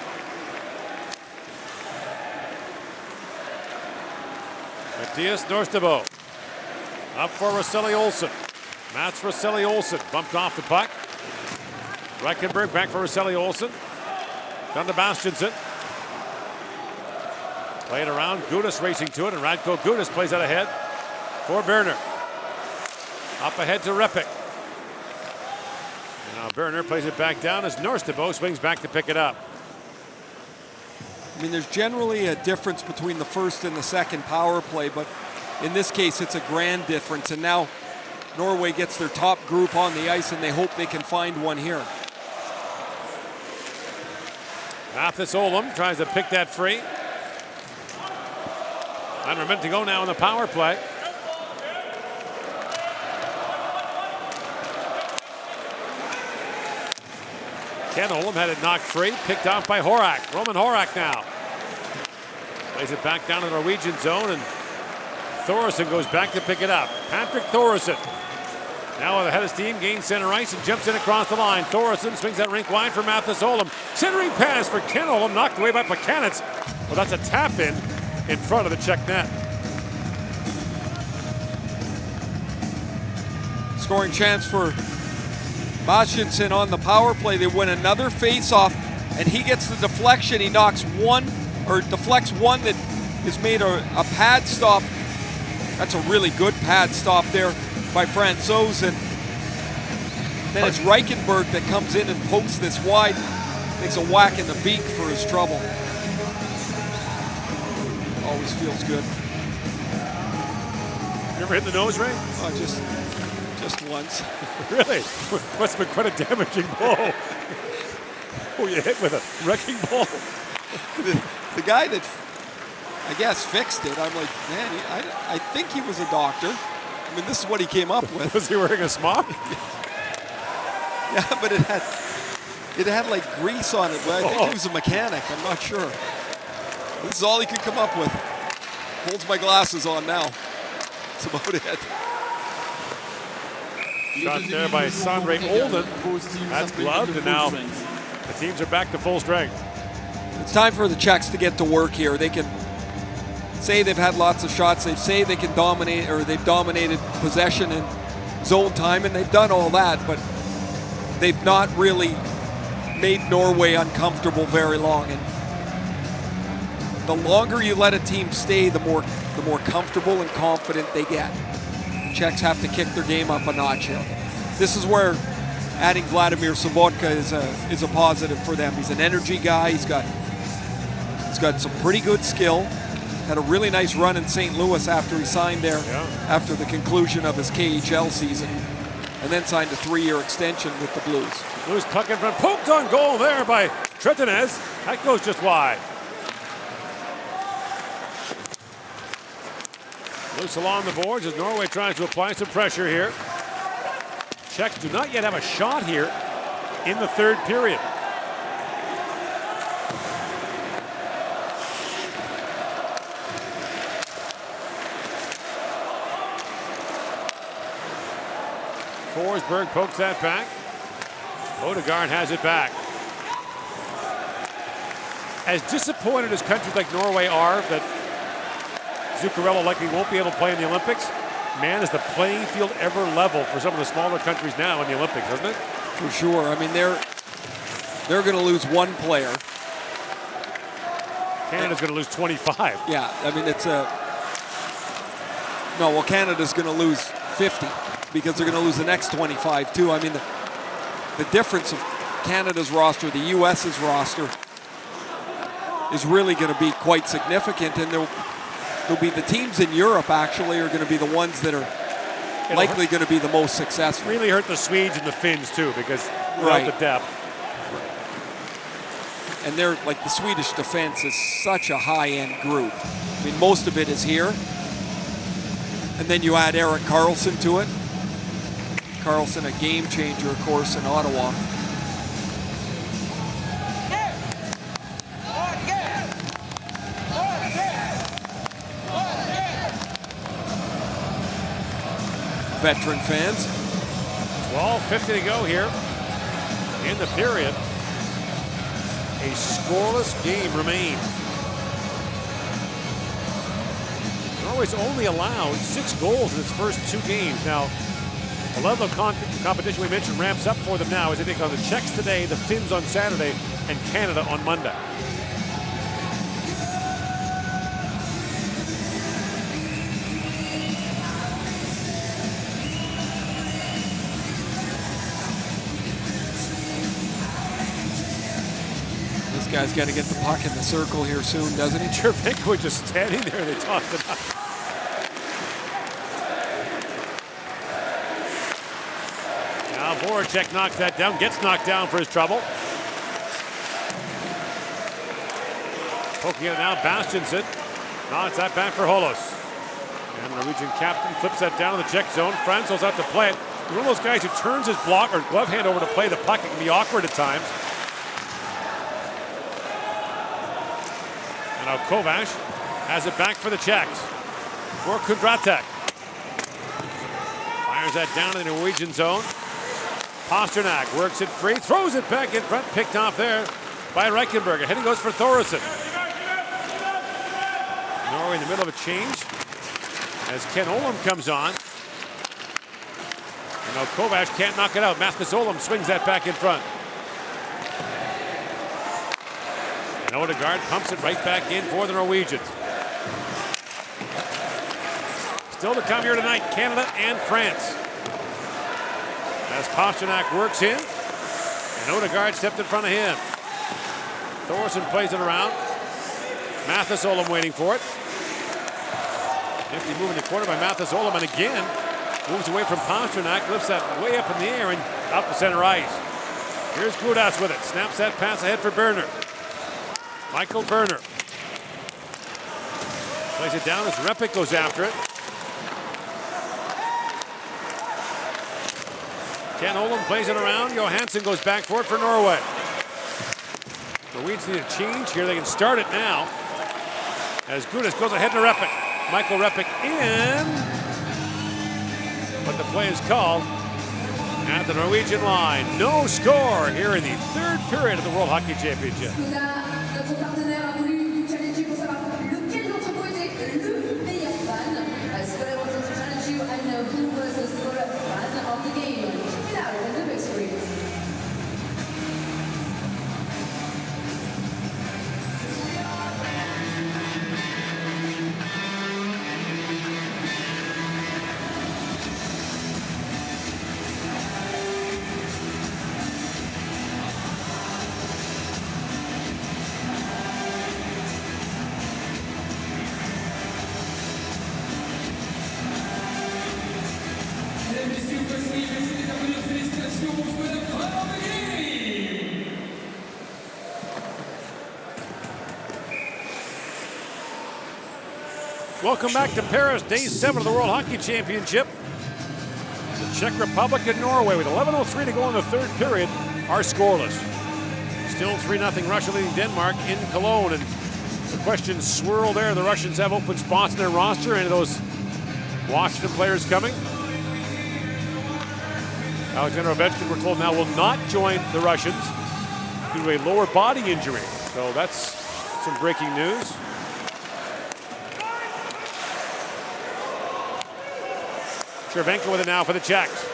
Mattias Norstebo up for Rosselli Olsen. Mats Rosselli Olsen bumped off the puck. Reichenberg back for Rosselli Olsen. Down to Bastiansen. Play it around. Gudas racing to it, and Radko Gudas plays out ahead for Berner. Up ahead to Repik. And now Berner plays it back down as Norstebo swings back to pick it up. I mean, there's generally a difference between the first and the second power play, but in this case, it's a grand difference. And now Norway gets their top group on the ice, and they hope they can find one here. Mathis Olaf tries to pick that free. Under a minute to go now in the power play. Ken Olaf had it knocked free, picked off by Horak. Roman Horak now. Plays it back down to the Norwegian zone, and Thoresen goes back to pick it up. Patrick Thoresen now with the head of steam, gains center ice and jumps in across the line. Thoresen swings that rink wide for Mathis Olaf. Centering pass for Ken Olaf, knocked away by Pakanitz. Well, that's a tap in front of the Czech net. Scoring chance for Bastiansen on the power play. They win another face-off, and he gets the deflection. He knocks one, or deflects one that is made a pad stop. That's a really good pad stop there by Franzos, and then it's Reichenberg that comes in and pokes this wide, makes a whack in the beak for his trouble. Always feels good. You ever hit the nose, Ray? Oh, just once. Really? Must have been quite a damaging blow. Who you hit with a wrecking ball? The guy that, I guess, fixed it, I'm like, man, I think he was a doctor. I mean, this is what he came up with. Was he wearing a smock? Yeah, but it had like grease on it, but I think he was a mechanic. I'm not sure. This is all he could come up with. Holds my glasses on now. That's about it. Shot there by Sondre Olden. That's gloved, and now the teams are back to full strength. It's time for the Czechs to get to work here. They can say they've had lots of shots. They say they can dominate, or they've dominated possession and zone time, and they've done all that, but they've not really made Norway uncomfortable very long. And the longer you let a team stay, the more comfortable and confident they get. The Czechs have to kick their game up a notch here. This is where adding Vladimir Sobotka is a positive for them. He's an energy guy. He's got some pretty good skill. Had a really nice run in St. Louis after he signed there, after the conclusion of his KHL season, and then signed a 3-year extension with the Blues. Loose puck in front, poked on goal there by Tretinez. That goes just wide. Loose along the boards as Norway tries to apply some pressure here. Czechs do not yet have a shot here in the third period. Forsberg pokes that back. Odegaard has it back. As disappointed as countries like Norway are that Zuccarello likely won't be able to play in the Olympics, man, is the playing field ever level for some of the smaller countries now in the Olympics, isn't it? For sure. I mean, they're going to lose one player. Canada's going to lose 25. Yeah, I mean, it's a... No, well, Canada's going to lose 50 because they're going to lose the next 25 too. I mean, the difference of Canada's roster, the U.S.'s roster, is really going to be quite significant, and there'll be the teams in Europe actually are going to be the ones that are likely going to be the most successful. Really hurt the Swedes and the Finns too, because without the depth. And they're like, the Swedish defense is such a high-end group. I mean, most of it is here. And then you add Erik Karlsson to it. Karlsson, a game changer, of course, in Ottawa. Veteran fans. 12:50 to go here in the period. A scoreless game remains. Norway's only allowed 6 goals in its first 2 games. Now, the level of competition we mentioned ramps up for them now as they take on the Czechs today, the Finns on Saturday, and Canada on Monday. This guy's got to get the puck in the circle here soon, doesn't he? Jervenko was just standing there. They tossed it up. Now Voracek knocks that down, gets knocked down for his trouble. Poking it now, Bastianson. Knocks that back for Holos. And the Norwegian captain flips that down in the Czech zone. Franzl's out to play it. He's one of those guys who turns his block or glove hand over to play the puck. It can be awkward at times. And now Kovac has it back for the Czechs. For Kundratek. Fires that down in the Norwegian zone. Pasternak works it free, throws it back in front, picked off there by Reichenberger. Heading goes for Thoresen. Norway in the middle of a change as Ken Olam comes on. And now Kovac can't knock it out. Mathis Olam swings that back in front. And Odegaard pumps it right back in for the Norwegians. Still to come here tonight, Canada and France. As Pasternak works in, and Odegaard stepped in front of him. Thoresen plays it around. Mathis Olam waiting for it. Nifty move in the corner by Mathis Olam, and again, moves away from Pasternak, lifts that way up in the air and out to center ice. Here's Gudas with it, snaps that pass ahead for Berner. Michael Berner. Plays it down as Repik goes after it. Ken Olam plays it around. Johansson goes back for it for Norway. Norwegians need a change here. They can start it now. As Gudas goes ahead to Repik. Michael Repik in. But the play is called at the Norwegian line. No score here in the third period of the World Hockey Championship. Notre partenaire a voulu challenger pour savoir lequel d'entre vous était le meilleur fan. Skoda wanted to challenge you and who was the Skoda fan of the game. Check it out in the big screen. Welcome back to Paris, day 7 of the World Hockey Championship. The Czech Republic and Norway with 11:03 to go in the third period. are scoreless. Still 3-0 Russia leading Denmark in Cologne. And the questions swirl there. The Russians have open spots in their roster. Any of those Washington players coming? Alexander Ovechkin, we're told now, will not join the Russians due to a lower body injury. So that's some breaking news. Cervenka with it now for the Czechs.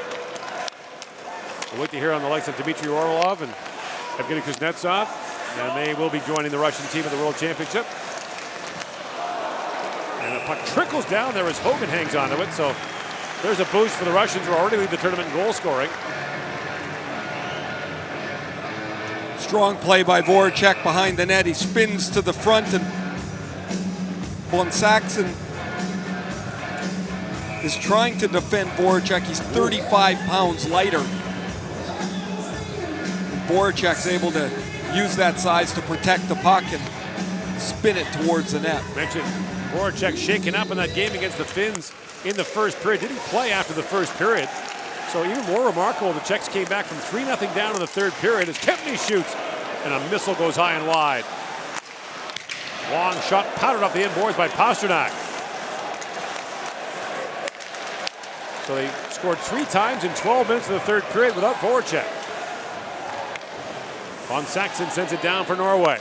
We'll wait to hear on the likes of Dmitry Orlov and Evgeny Kuznetsov. And they will be joining the Russian team at the World Championship. And the puck trickles down there as Hogan hangs onto it. So there's a boost for the Russians, who already lead the tournament in goal scoring. Strong play by Voracek behind the net. He spins to the front, and Von Saxon is trying to defend Voracek. He's 35 pounds lighter. Voracek's able to use that size to protect the puck and spin it towards the net. Mentioned Voracek shaken up in that game against the Finns in the first period. Didn't play after the first period. So even more remarkable, the Czechs came back from 3-0 down in the third period as Kempny shoots, and a missile goes high and wide. Long shot powdered off the end boards by Pasternak. So they scored 3 times in 12 minutes of the third period without Voracek. Von Saxon sends it down for Norway.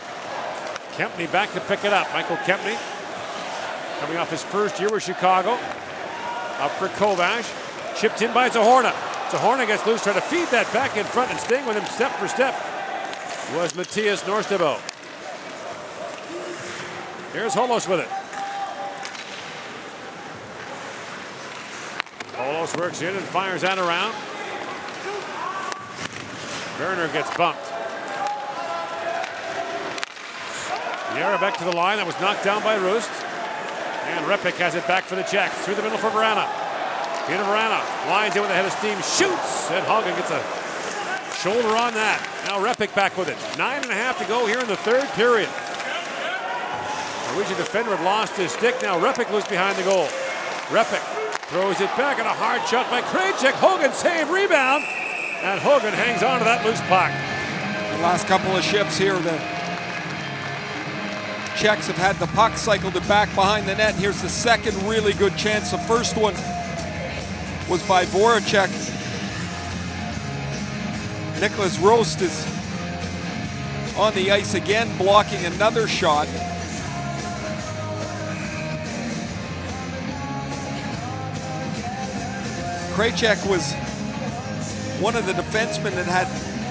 Kempny back to pick it up. Michael Kempny coming off his first year with Chicago. Up for Kovac. Chipped in by Zahorna. Zahorna gets loose, trying to feed that back in front, and staying with him step for step was Matthias Norstebo. Here's Holos with it. Holos works in and fires that around. Werner gets bumped. Jarabek to the line. That was knocked down by Rust. And Repik has it back for the Czechs. Through the middle for Vrana. Peter Vrana lines in with a head of steam. Shoots! And Hagen gets a shoulder on that. Now Repik back with it. 9.5 to go here in the third period. Norwegian defender had lost his stick. Now Repik loose behind the goal. Repik throws it back, and a hard shot by Krejcik. Hogan save, rebound. And Hogan hangs on to that loose puck. The last couple of shifts here, the Czechs have had the puck, cycled it back behind the net. Here's the second really good chance. The first one was by Voracek. Nicholas Rost is on the ice again, blocking another shot. Krejcik was one of the defensemen that had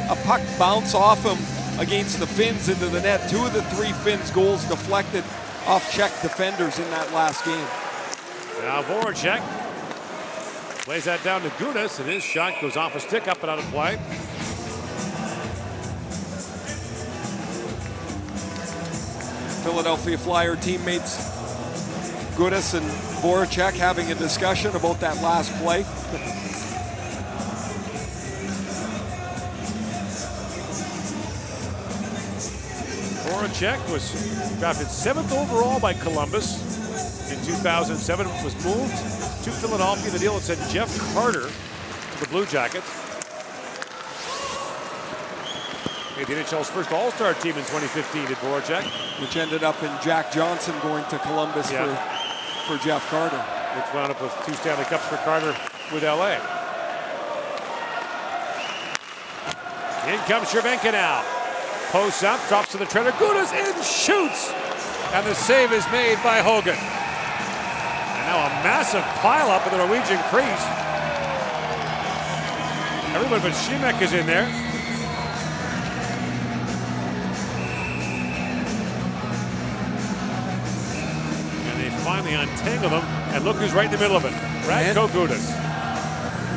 a puck bounce off him against the Finns into the net. 2 of the 3 Finns goals deflected off Czech defenders in that last game. Now Voracek lays that down to Gudas, and his shot goes off a stick, up and out of play. Philadelphia Flyer teammates Gudas and Voracek having a discussion about that last play. Voracek was drafted 7th overall by Columbus in 2007. Was moved to Philadelphia. The deal that sent Jeff Carter to the Blue Jackets. Made the NHL's first All-Star team in 2015, did Voracek. Which ended up in Jack Johnson going to Columbus for Jeff Carter. Which wound up with 2 Stanley Cups for Carter with LA. In comes Cervenka now. Posts up, drops to the treader. Gudas in, shoots! And the save is made by Hogan. And now a massive pileup in the Norwegian crease. Everybody but Šimek is in there. And they finally untangle them. And look who's right in the middle of it. Radko Gudas.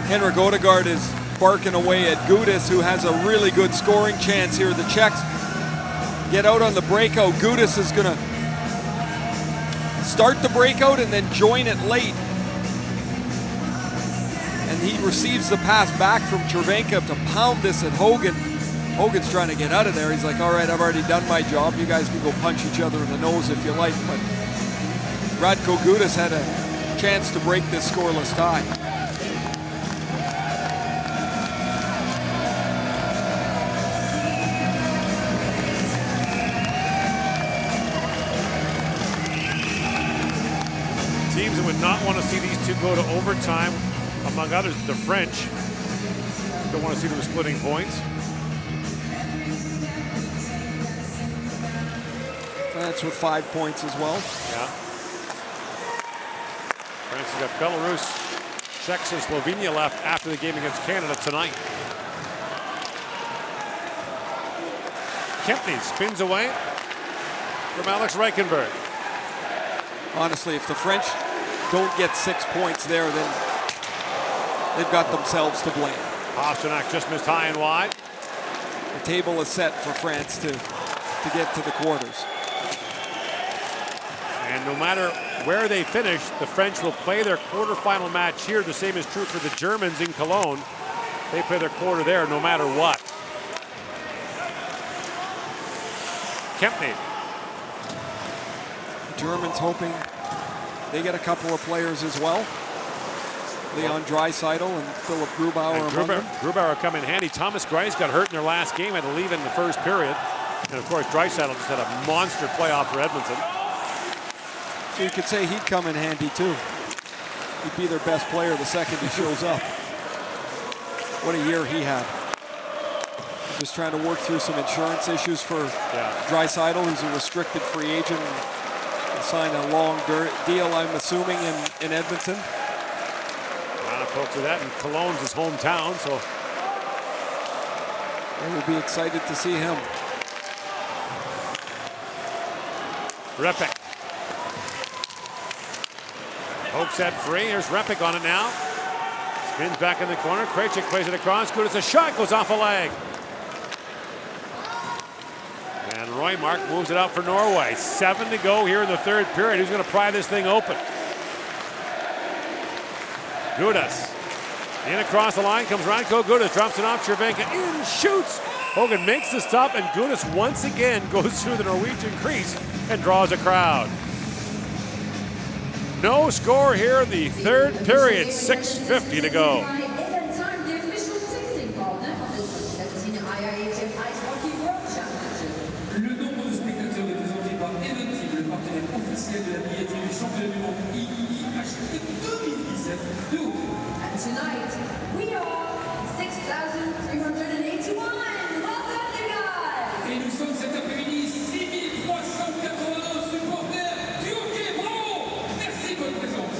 Henrik Odegaard is barking away at Gudas, who has a really good scoring chance here. The Czechs get out on the breakout. Gudas is going to start the breakout and then join it late. And he receives the pass back from Cervenka to pound this at Hogan. Hogan's trying to get out of there. He's like, all right, I've already done my job. You guys can go punch each other in the nose if you like. But Radko Gudas had a chance to break this scoreless tie. not want to see these two go to overtime. Among others, the French don't want to see them splitting points. France with 5 points as well. Yeah. France has got Belarus, Czech, and Slovenia left after the game against Canada tonight. Kempney spins away from Alex Reichenberg. Honestly, if the French don't get 6 points there, then they've got themselves to blame. Pasternak just missed high and wide. The table is set for France to get to the quarters. And no matter where they finish, the French will play their quarterfinal match here. The same is true for the Germans in Cologne. They play their quarter there no matter what. Kempney. The Germans hoping they get a couple of players as well. Leon Draisaitl and Philip Grubauer among them. Grubauer come in handy. Thomas Greiss got hurt in their last game, had to leave in the first period. And of course, Draisaitl just had a monster playoff for Edmonton. So you could say he'd come in handy too. He'd be their best player the second he shows up. What a year he had. Just trying to work through some insurance issues for Draisaitl, who's a restricted free agent. And signed a long deal, I'm assuming, in Edmonton. Folks of that, and Cologne's his hometown, so we will be excited to see him. Repik. Pokes that free. Here's Repik on it now. Spins back in the corner. Krejcik plays it across. Good as a shot. Goes off a leg. And Roymark moves it out for Norway. 7 to go here in the third period. Who's going to pry this thing open? Gudas. In across the line comes Radko Gudas. Drops it off Cervenka. In, shoots. Hogan makes the stop, and Gudas once again goes through the Norwegian crease and draws a crowd. No score here in the third period. 6:50 to go. Le nombre de spectateurs est présenté par Eventim, le partenaire officiel de la billetterie du championnat du monde IIHF 2017 de hockey. And tonight, we are 6,381. Well done, you guys! Et nous sommes cet après-midi 6381 supporters du hockey. Bravo! Merci de votre présence.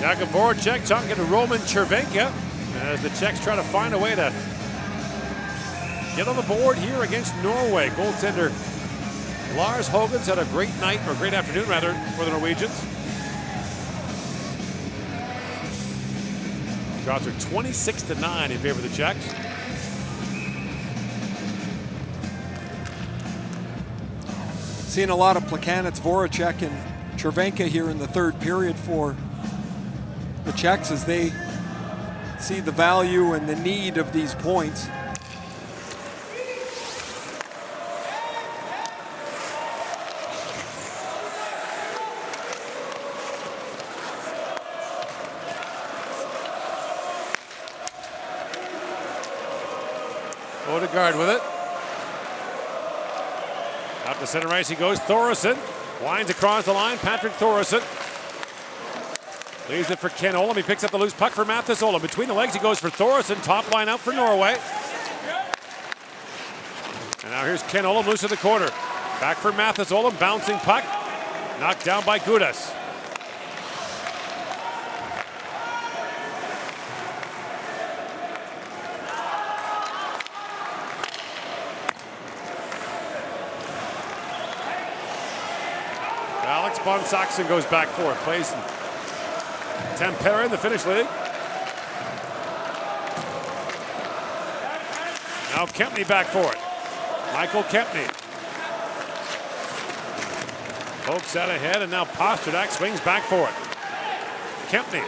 Jakub Voracek talking to Roman Cervenka as the Czechs try to find a way to get on the board here against Norway. Goaltender Lars Hogan's had a great night, or great afternoon rather, for the Norwegians. Shots are 26-9 in favor of the Czechs. Seeing a lot of Plekanec, Voracek, and Cervenka here in the third period for the Czechs as they see the value and the need of these points. Odegaard with it. Out to center ice he goes. Thoresen winds across the line. Patrick Thoresen leaves it for Ken Olam. He picks up the loose puck for Mathis Olam. Between the legs he goes for Thoresen. Top line out for Norway. And now here's Ken Olam loose in the corner. Back for Mathis Olam. Bouncing puck. Knocked down by Gudas. Alex Bonsaxon goes back for it. Plays Tampere in the Finnish league. Now Kempney back for it. Michael Kempney. Pokes out ahead, and now Pasternak swings back for it. Kempney.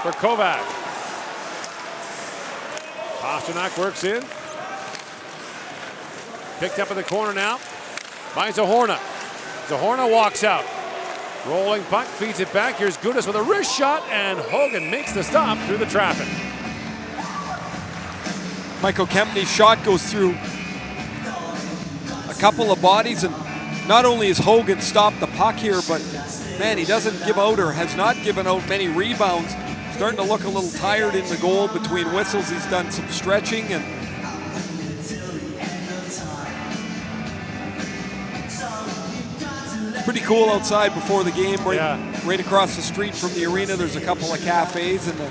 For Kovac. Pasternak works in. Picked up in the corner now by Zahorna. Zahorna walks out. Rolling puck, feeds it back. Here's Gudas with a wrist shot, and Hogan makes the stop through the traffic. Michael Kempney's shot goes through a couple of bodies, and not only has Hogan stopped the puck here, but man, he doesn't give out or has not given out many rebounds. Starting to look a little tired in the goal between whistles. He's done some stretching, and pretty cool outside before the game. Right across the street from the arena, there's a couple of cafes, and the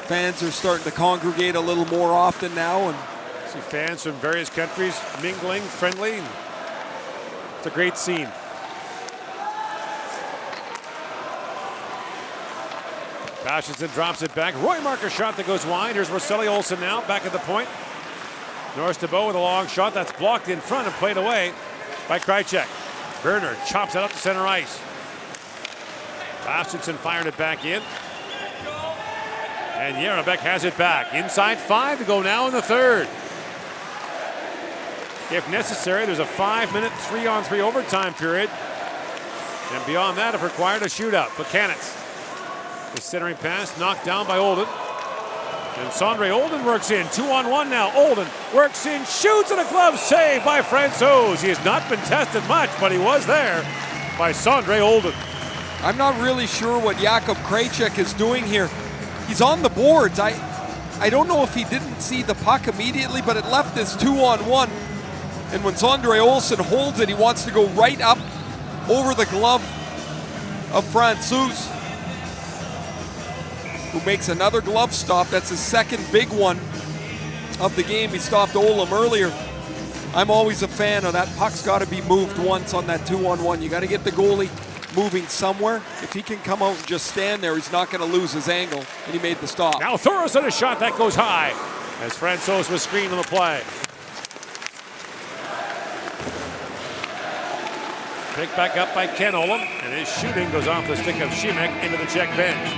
fans are starting to congregate a little more often now. And see fans from various countries mingling, friendly. It's a great scene. Bashinson drops it back. Roy Marker shot that goes wide. Here's Rosselli Olsen now back at the point. Norris DeBow with a long shot that's blocked in front and played away by Krejcik. Werner chops it up to center ice. Bashinson fired it back in. And Jarabek has it back. Inside 5 to go now in the third. If necessary, there's a 5-minute 3-on-3 overtime period. And beyond that, if required, a shootout. Buchanan's. The centering pass knocked down by Olden. And Sondre Olden works in. 2-on-1 now. Olden works in, shoots, and a glove save by Francouz. He has not been tested much, but he was there by Sondre Olden. I'm not really sure what Jakub Krejcik is doing here. He's on the boards. I don't know if he didn't see the puck immediately, but it left this 2-on-1. And when Sondre Olsen holds it, he wants to go right up over the glove of Francouz, who makes another glove stop. That's his second big one of the game. He stopped Olam earlier. I'm always a fan of that. Puck's got to be moved once on that 2-on-1. You got to get the goalie moving somewhere. If he can come out and just stand there, he's not going to lose his angle, and he made the stop. Now Thorson a shot that goes high as Francouz was screened on the play. Picked back up by Ken Olam, and his shooting goes off the stick of Šimek into the Czech bench.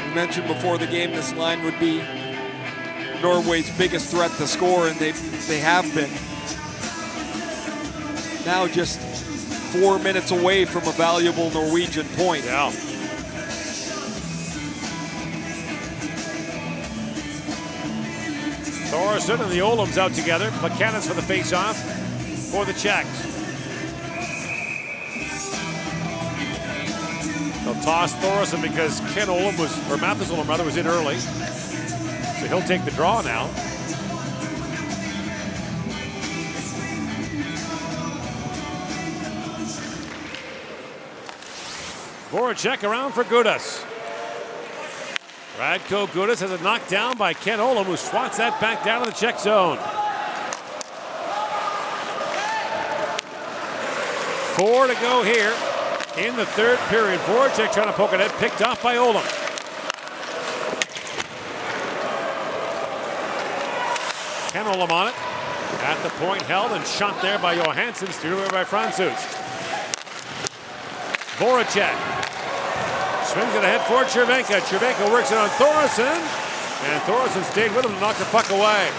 We mentioned before the game this line would be Norway's biggest threat to score, and they have been. Now just 4 minutes away from a valuable Norwegian point. Yeah. Thorson and the Olams out together. Buchanan's for the face-off for the Czechs. They'll toss Thorson because Ken Olam or Mathis Olam rather, was in early. So he'll take the draw now. Voracek around for Gudas. Radko Gudas has it knocked down by Ken Olam, who swats that back down to the Czech zone. 4 to go here in the third period. Voracek trying to poke it at, picked off by Olam. Ken Olam on it. At the point held and shot there by Johansson, steered away by Francouz. Voracek. Swings it ahead for Cervenka. Cervenka works it on Thorson. And Thorson stayed with him to knock the puck away.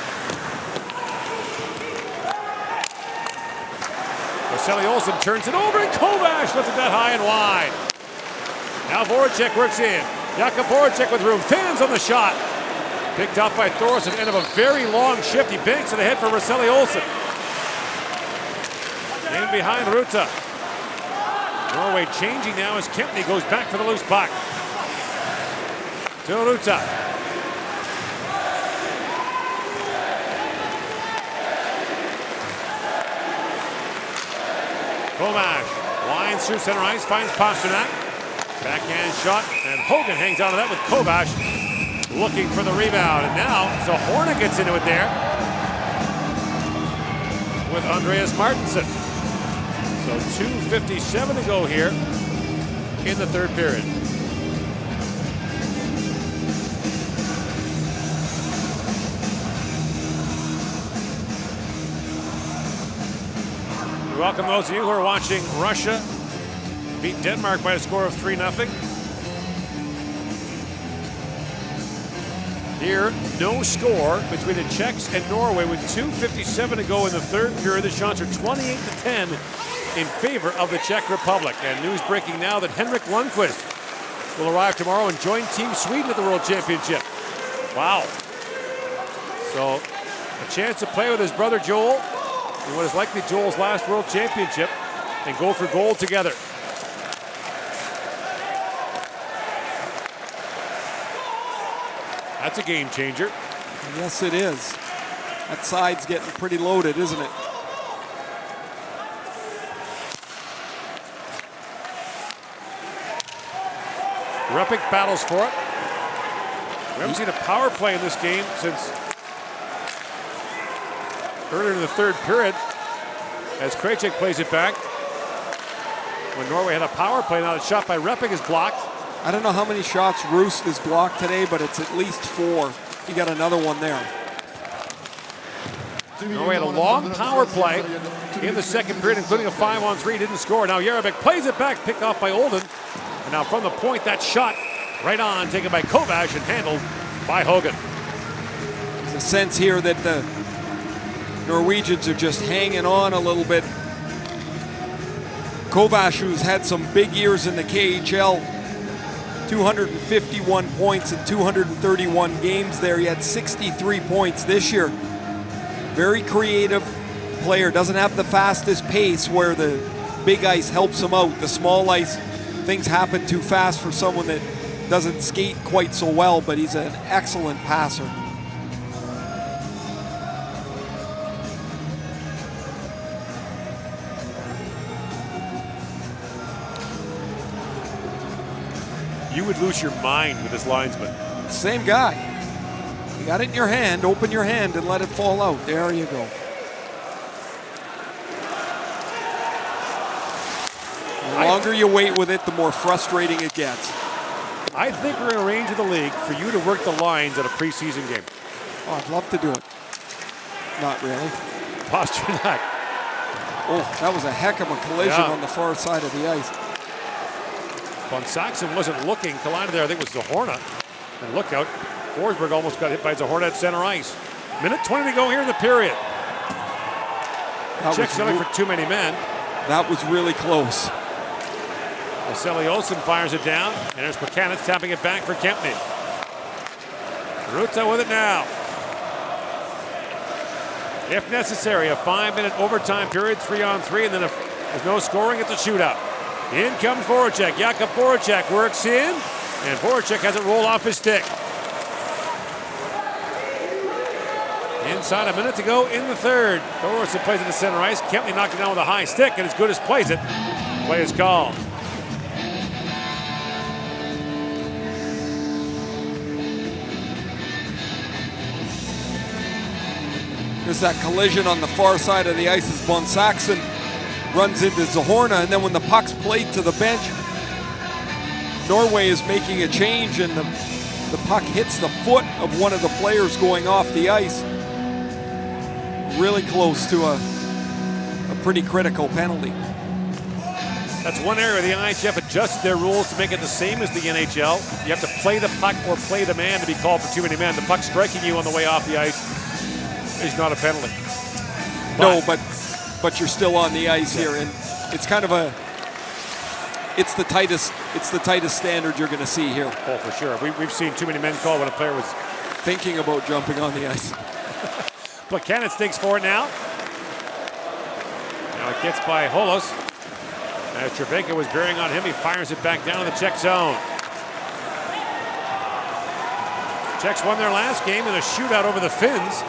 Rosselli Olsen turns it over, and Kovac lifted that high and wide. Now Voracek works in. Jakub Voracek with room. Fans on the shot. Picked off by Thorson. End of a very long shift. He banks it ahead for Rosselli Olsen. In behind Ruta. Norway changing now as Kempney goes back for the loose puck. To Ruta. Kovac winds through center ice, finds Pasternak. Backhand shot, and Hogan hangs on to that with Kovac looking for the rebound. And now Zahorna gets into it there with Andreas Martinsen. So 2:57 to go here in the third period. We welcome those of you who are watching Russia beat Denmark by a score of 3-0. Here, no score between the Czechs and Norway with 2:57 to go in the third period. The shots are 28-10 in favor of the Czech Republic. And news breaking now that Henrik Lundqvist will arrive tomorrow and join Team Sweden at the World Championship. Wow. So a chance to play with his brother Joel in what is likely Joel's last World Championship and go for gold together. That's a game changer. Yes, it is. That side's getting pretty loaded, isn't it? Repik battles for it. We haven't seen a power play in this game since earlier in the third period as Krejcik plays it back. When Norway had a power play, now the shot by Repik is blocked. I don't know how many shots Roost has blocked today, but it's at least 4. He got another one there. Norway had a long power play in the second period, including a 5-on-3, didn't score. Now Jarabek plays it back, picked off by Olden. And now from the point, that shot right on, taken by Kovac and handled by Hogan. There's a sense here that the Norwegians are just hanging on a little bit. Kovac, who's had some big years in the KHL, 251 points in 231 games there. He had 63 points this year. Very creative player, doesn't have the fastest pace where the big ice helps him out. The small ice, things happen too fast for someone that doesn't skate quite so well, but he's an excellent passer. You would lose your mind with this linesman. Same guy. You got it in your hand, open your hand and let it fall out. There you go. The longer you wait with it, the more frustrating it gets. I think we're in a range of the league for you to work the lines at a preseason game. Oh, I'd love to do it. Not really. Pasternak. Oh, that was a heck of a collision on the far side of the ice. Von Saxon wasn't looking. Collided there, I think it was Zahorna. And look out, Forsberg almost got hit by Zahorna at center ice. Minute 20 to go here in the period. Czech selling for too many men. That was really close. Vasily Olsen fires it down, and there's Buchanan tapping it back for Kempney. Ruta with it now. If necessary, a 5-minute overtime period, 3-on-3, and then if there's no scoring, it's a shootout. In comes Voracek. Jakub Voracek works in, and Voracek has it rolled off his stick. Inside a minute to go in the third. Thorson plays it to center ice. Kempney knocked it down with a high stick, and as good as plays it, play is called. There's that collision on the far side of the ice as Von Saxon runs into Zahorna, and then when the puck's played to the bench, Norway is making a change, and the puck hits the foot of one of the players going off the ice. Really close to a pretty critical penalty. That's one area the IIHF adjusted their rules to make it the same as the NHL. You have to play the puck or play the man to be called for too many men. The puck striking you on the way off the ice is not a penalty. No, but you're still on the ice here, and it's kind of it's the tightest standard you're going to see here. Oh, for sure. We've seen too many men called when a player was thinking about jumping on the ice. Buchanan stakes for it now. Now it gets by Holos. As Treveka was bearing on him, he fires it back down in the Czech zone. Czechs won their last game in a shootout over the Finns.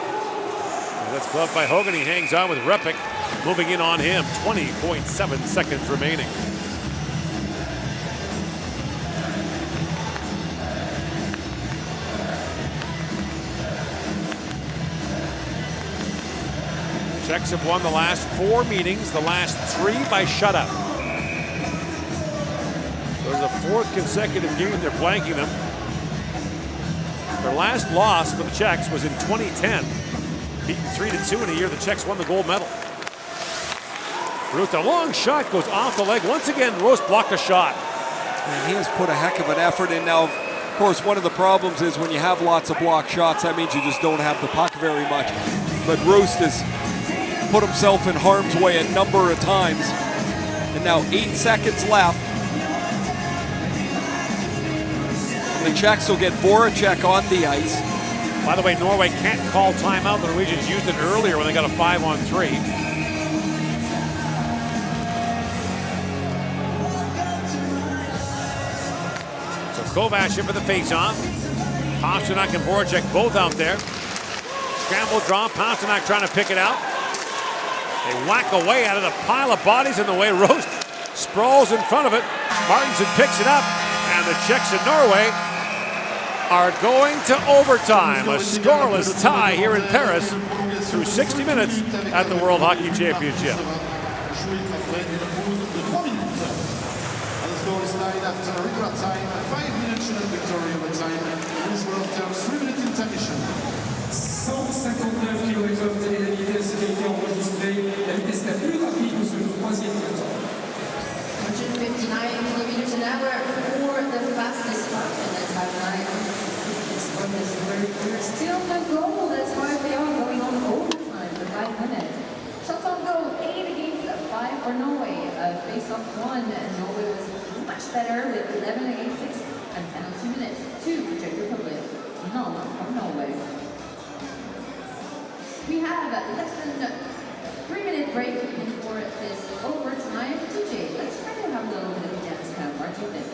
That's gloved by Hogan. He hangs on with Repik moving in on him. 20.7 seconds remaining. Czechs have won the last 4 meetings, the last 3 by shutout. There's a 4th consecutive game they're blanking them. Their last loss for the Czechs was in 2010. Beaten 3-2 in a year the Czechs won the gold medal. Ruth, a long shot goes off the leg. Once again, Rost blocked a shot. And he has put a heck of an effort in now. course, one of the problems is when you have lots of block shots, that means you just don't have the puck very much. But Roost has put himself in harm's way a number of times. And now 8 seconds left. The Czechs will get Voracek on the ice. By the way, Norway can't call timeout. The Norwegians used it earlier when they got a 5-on-3. So Kovac in for the face-off. Pasternak and Voracek both out there. Scramble draw, Pasternak trying to pick it out. They whack away at it, a pile of bodies in the way. Roast sprawls in front of it. Martinsen picks it up, and the Czechs in Norway are going to overtime. A scoreless tie here in Paris through 60 minutes at the World Hockey Championship. After regular time, 5 minutes in victory overtime, with world terms 3 minutes intermission. 159 km de la vitesse qui a été enregistrée, la vitesse la plus rapide de ce troisième quart-temps. 159 kilometers an hour for the fastest part, and that's how we're still no goal. That's why they are going on overtime for 5 minutes. Shots on goal, 8 against 5 for Norway. Face-off 1, and Norway was much better with 11 against 6, and penalty minutes 2 for Czech Republic, none from Norway. We have less than 3-minute break before this overtime. TJ, let's try to have a little bit of a dance count. What do you think?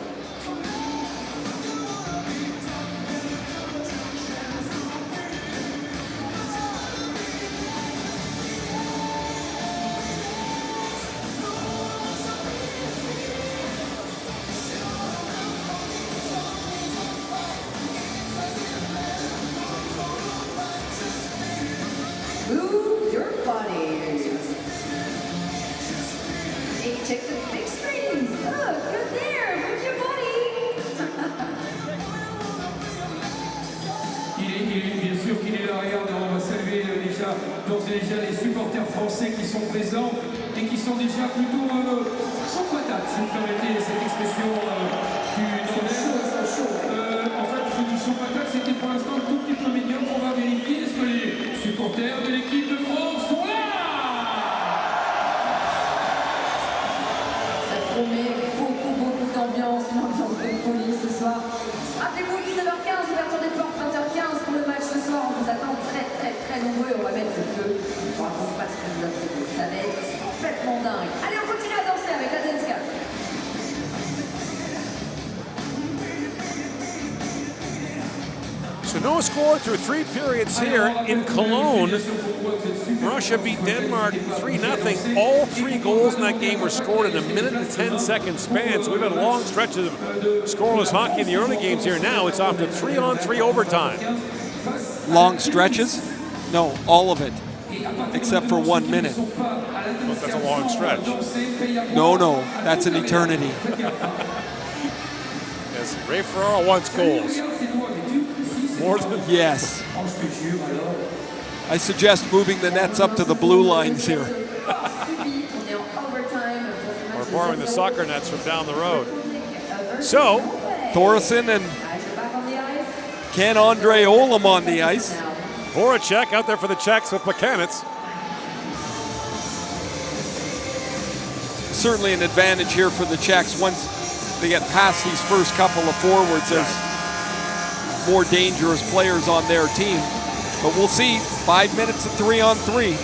Move your body. Hey, check the big screens. Look, you're there. Move your body. Bien sûr qu'il est là. Regarde, on va saluer déjà, d'ores et déjà les supporters français qui sont présents et qui sont déjà plutôt chaud patate, si vous permettez cette expression du Nord-Est. En fait, je dis chaud patate, c'était pour l'instant un tout petit peu médiocre. On va vérifier est-ce que les supporters de l'équipe de France sont là. Ça promet beaucoup d'ambiance, une ambiance de folie ce soir. Rappelez-vous, 19h15, ouverture des portes, 20h15 pour le match ce soir. On vous attend très nombreux. On va mettre le feu. On raconte pas ce que vous avez fait. Ça va être complètement dingue. Allez, on continue à danser avec la dance cap. So no score through 3 periods here in Cologne. Russia beat Denmark 3-0. All 3 goals in that game were scored in a 1 and 10 second span. So we've had a long stretch of scoreless hockey in the early games here. Now it's off to 3-on-3 overtime. Long stretches? No, all of it, except for 1 minute. Well, that's a long stretch. No, that's an eternity. Yes, Ray Ferraro wants goals. More than yes. I suggest moving the nets up to the blue lines here. Or borrowing the soccer nets from down the road. So, Thoresen and Ken-Andre Olam on the ice. Voracek out there for the Czechs with Plekanec. Certainly an advantage here for the Czechs. Once they get past these first couple of forwards, there's more dangerous players on their team. But we'll see. 5 minutes of 3-on-3.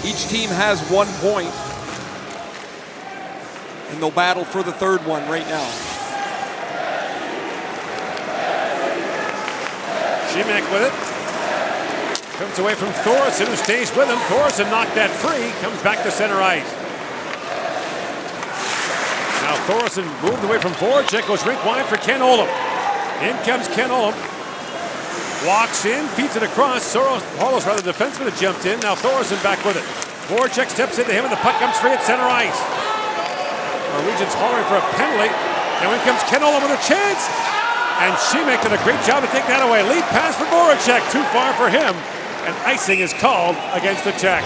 Each team has 1 point, and they'll battle for the third one right now. Šimek with it. Comes away from Thoresen, who stays with him. Thoresen knocked that free. Comes back to center ice. Now Thoresen moved away from Voracek, goes rink wide for Ken Olam. In comes Ken Olam. Walks in, feeds it across. Soros, rather, the defenseman had jumped in. Now Thoresen back with it. Voracek steps into him and the puck comes free at center ice. Norwegians hollering for a penalty. Now in comes Ken Olam with a chance. And Šimek did a great job to take that away. Lead pass for Voracek, too far for him. And icing is called against the Czechs.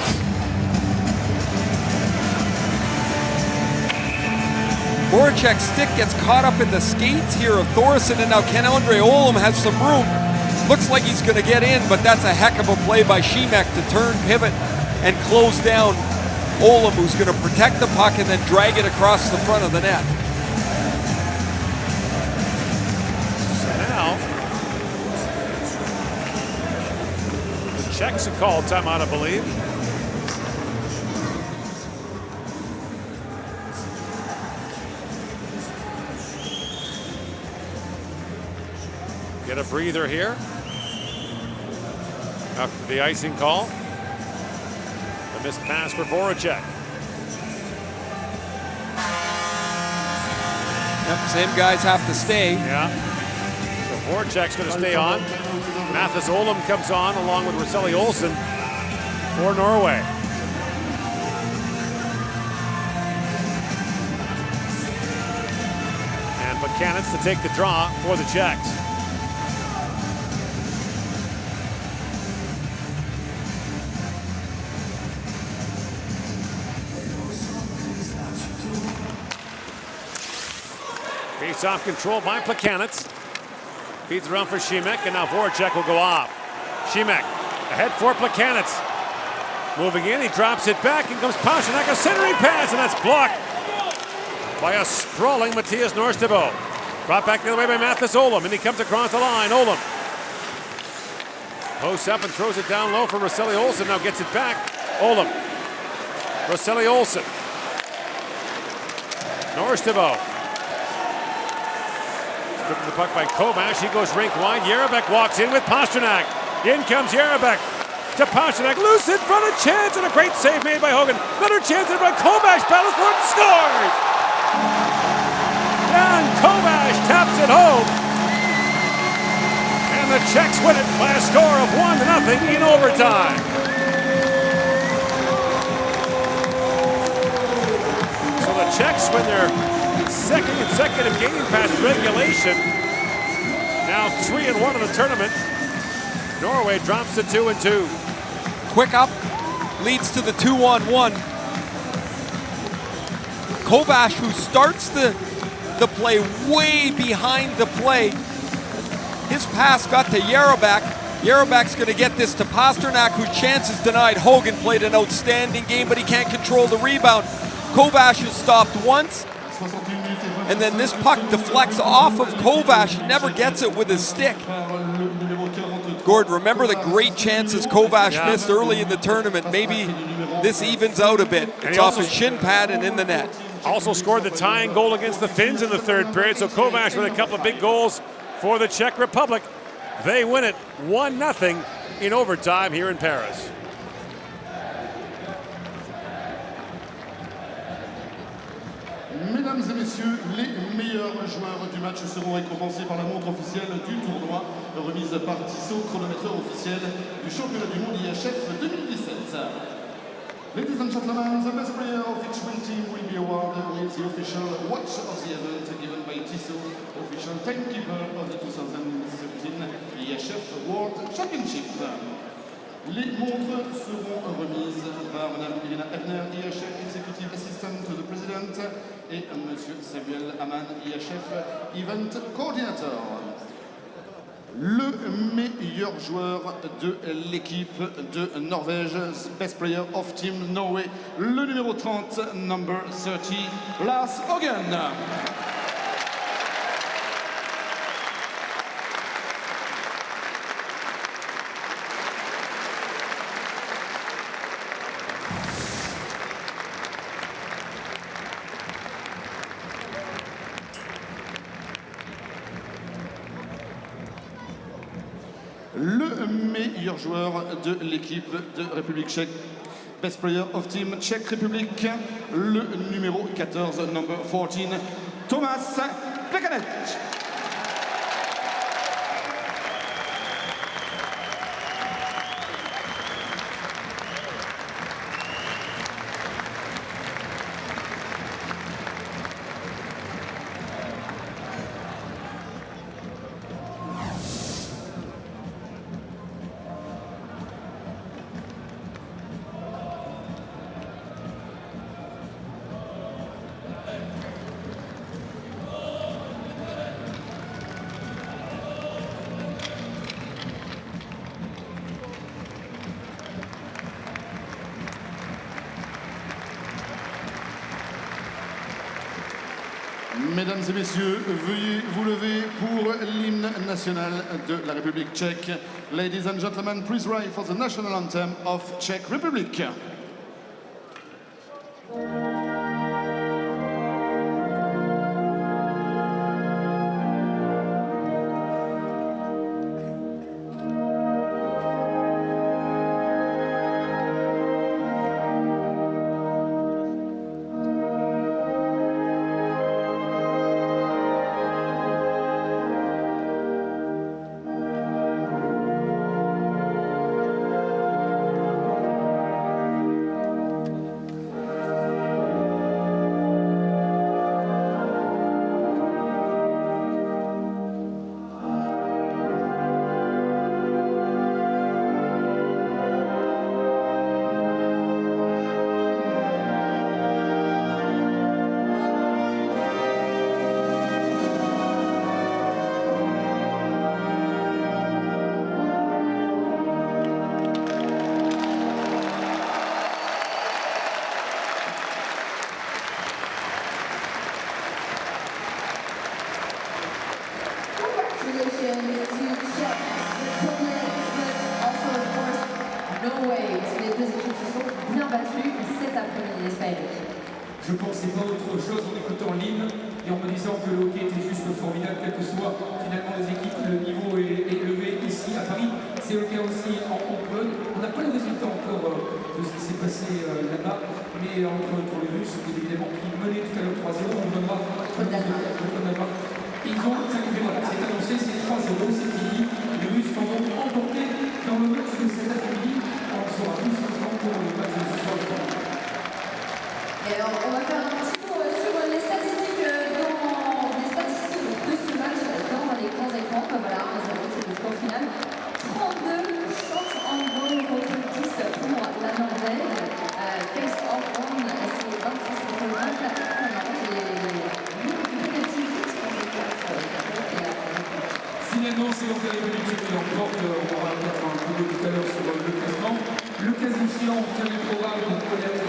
Voracek's stick gets caught up in the skates here of Thoresen, and now Ken-Andre Olam has some room. Looks like he's going to get in, but that's a heck of a play by Šimek to turn, pivot, and close down Olam, who's going to protect the puck and then drag it across the front of the net. So now, the Czechs have called timeout, I believe. Get a breather here after the icing call. A missed pass for Voracek. Yep, same guys have to stay. Yeah. So Voracek's going to stay on. Mathis Olam comes on along with Roseli Olsen for Norway. And Buchanan's to take the draw for the Czechs. Face-off control by Plekanec. Feeds around for Šimek, and now Voracek will go off. Šimek ahead for Plekanec. Moving in, he drops it back, and comes Pasternak, a centering pass, and that's blocked by a sprawling Matthias Norstebo. Brought back the other way by Mathis Olam, and he comes across the line. Olam posts up and throws it down low for Roseli Olsen. Now gets it back. Olam. Roseli Olsen. Norstebo. Stripping the puck by Kovash. He goes rink wide. Jarabek walks in with Pasternak. In comes Jarabek to Pasternak. Loose in front, a chance, and a great save made by Hogan. Another chance in front. Kovash battles for it and scores! And Kovash taps it home. And the Czechs win it by a score of 1-0 in overtime. So the Czechs win their second consecutive game past regulation. Now 3-1 in the tournament. Norway drops to 2-2. Quick up leads to the 2-on-1. Kovash, who starts the play way behind the play. His pass got to Jarabek. Jarabek's going to get this to Pasternak, who chance is denied. Hogan played an outstanding game, but he can't control the rebound. Kovash is stopped once, and then this puck deflects off of Kovash. He never gets it with his stick. Gord, remember the great chances Kovash missed early in the tournament. Maybe this evens out a bit. It's off his shin pad and in the net. Also scored the tying goal against the Finns in the third period. So Kovash with a couple of big goals for the Czech Republic. They win it 1-0 in overtime here in Paris. Mesdames et messieurs, les meilleurs joueurs du match seront récompensés par la montre officielle du tournoi, remise par Tissot, chronométreur officiel du championnat du monde IIHF 2017. Ladies and gentlemen, the best player of each win team will be awarded with the official watch of the event given by Tissot, official timekeeper of the 2017 IIHF World Championship. Les montres seront remises par Mme Irina Ebner, IIHF Executive Assistant to the President, et M. Samuel Aman, IIHF Event Coordinator. Le meilleur joueur de l'équipe de Norvège, Best Player of Team Norway, le numéro 30, number 30, Lars Hogan. Le meilleur joueur de l'équipe de République tchèque, Best Player of Team Czech Republic, le numéro 14, number 14, Tomáš Plekanec. Mesdames et messieurs, veuillez vous lever pour l'hymne national de la République tchèque. Ladies and gentlemen, please rise for the national anthem of Czech Republic. Congratulations to Czech Republic, but also of course Norway. Les deux équipes se sont bien battues cet après-midi, Espagne. Je pensais pas autre chose en écoutant l'hymne et en me disant que le hockey était juste formidable, quelles que soient finalement les équipes, le niveau est élevé ici à Paris. C'est le cas aussi en Pologne. On n'a pas le résultat encore de ce qui s'est passé là-bas, mais entre les Russes, évidemment, qui menaient tout à l'heure 3-0, on donnera le Danemark. Ils ont, c'est annoncé, c'est 3-0, c'est fini. Les Russes en ont emporté dans le match de cet après-midi. On sera tous contents pour le match de ce soir. Et alors, on va faire un petit tour sur les statistiques de ce match dans les grands écrans. Voilà, c'est le score final. 32 shots on goal contre 10 pour la Norvège. Face-off on, c'est 26 contre 24. Finalement, c'est donc la République qui l'emporte. On va mettre un coup tout à l'heure sur le classement. Le cas échéant, on tient les programmes de connaître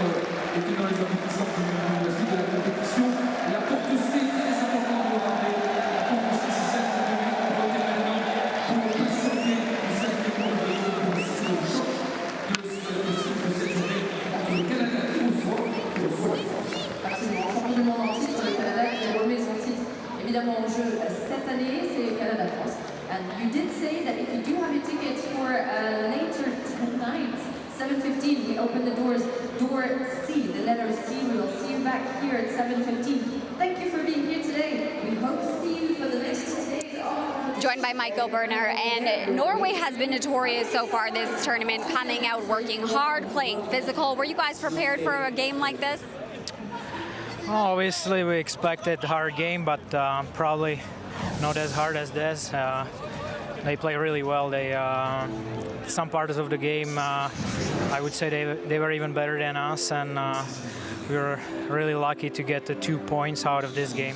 était dans les aboutissants de la suite de la compétition. La porte C, très important de regarder. La porte C, c'est celle qu'on va voter maintenant pour patienter le 5e mois pour assister au choc de cette journée entre le Canada qui reçoit la France. Absolument. Champion du monde en titre, le Canada qui remet son titre évidemment en jeu cette année, c'est Canada-France. And you did say that if you do have your tickets for later tonight, 7:15, we open the doors, door C, the letter C. We will see you back here at 7:15. Thank you for being here today. We hope to see you for the next 2 days. Joined by Michael Berner, and Norway has been notorious so far this tournament, coming out, working hard, playing physical. Were you guys prepared for a game like this? Obviously, we expected a hard game, but probably not as hard as this. They play really well. They some parts of the game, I would say they were even better than us, and we were really lucky to get the 2 points out of this game.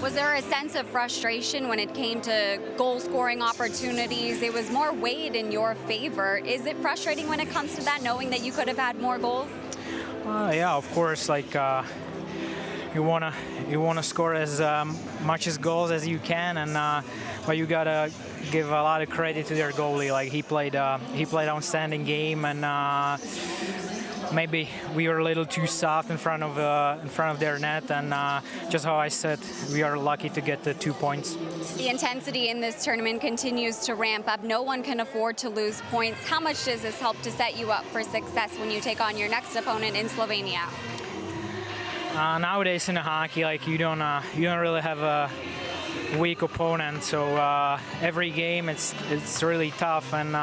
Was there a sense of frustration when it came to goal-scoring opportunities? It was more weighed in your favor. Is it frustrating when it comes to that, knowing that you could have had more goals? Yeah, of course. Like you wanna score as much as goals as you can, and but you gotta give a lot of credit to their goalie. Like he played outstanding game, and maybe we were a little too soft in front of their net, and just how I said, we are lucky to get the 2 points. The intensity in this tournament continues to ramp up. No one can afford to lose points. How much does this help to set you up for success when you take on your next opponent in Slovenia? Nowadays in hockey, like you don't really have a weak opponent, so every game it's really tough, and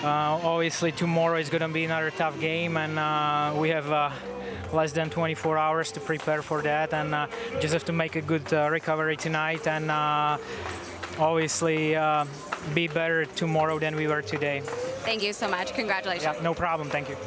obviously tomorrow is going to be another tough game, and we have less than 24 hours to prepare for that, and just have to make a good recovery tonight, and obviously be better tomorrow than we were today. Thank you so much. Congratulations. Yeah, no problem. Thank you.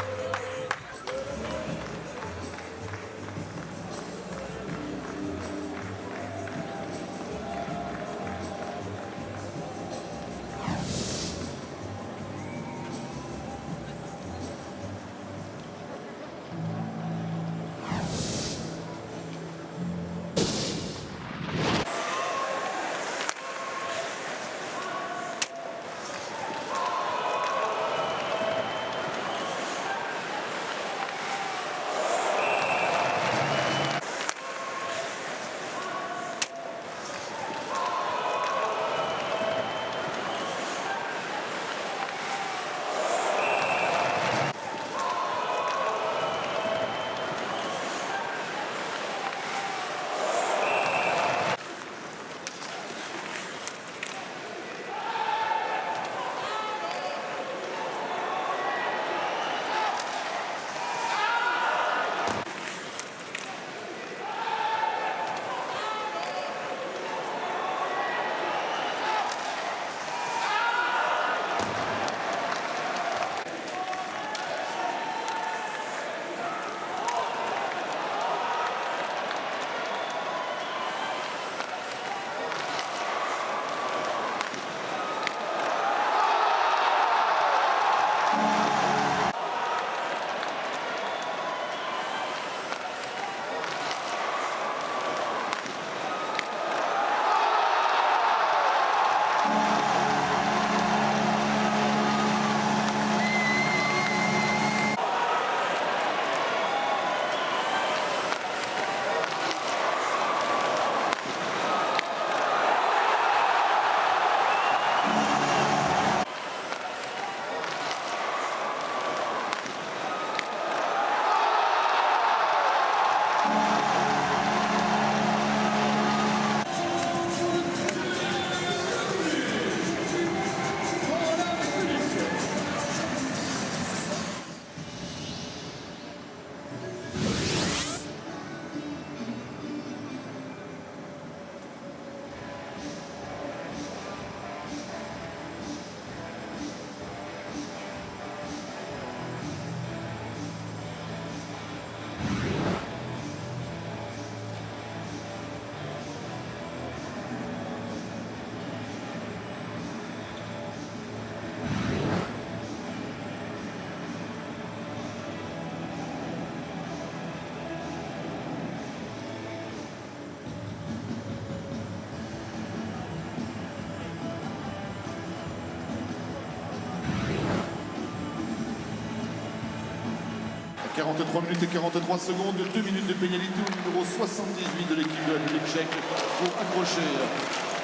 43 minutes et 43 secondes, 2 minutes de pénalité au numéro 78 de l'équipe de la République tchèque pour accrocher.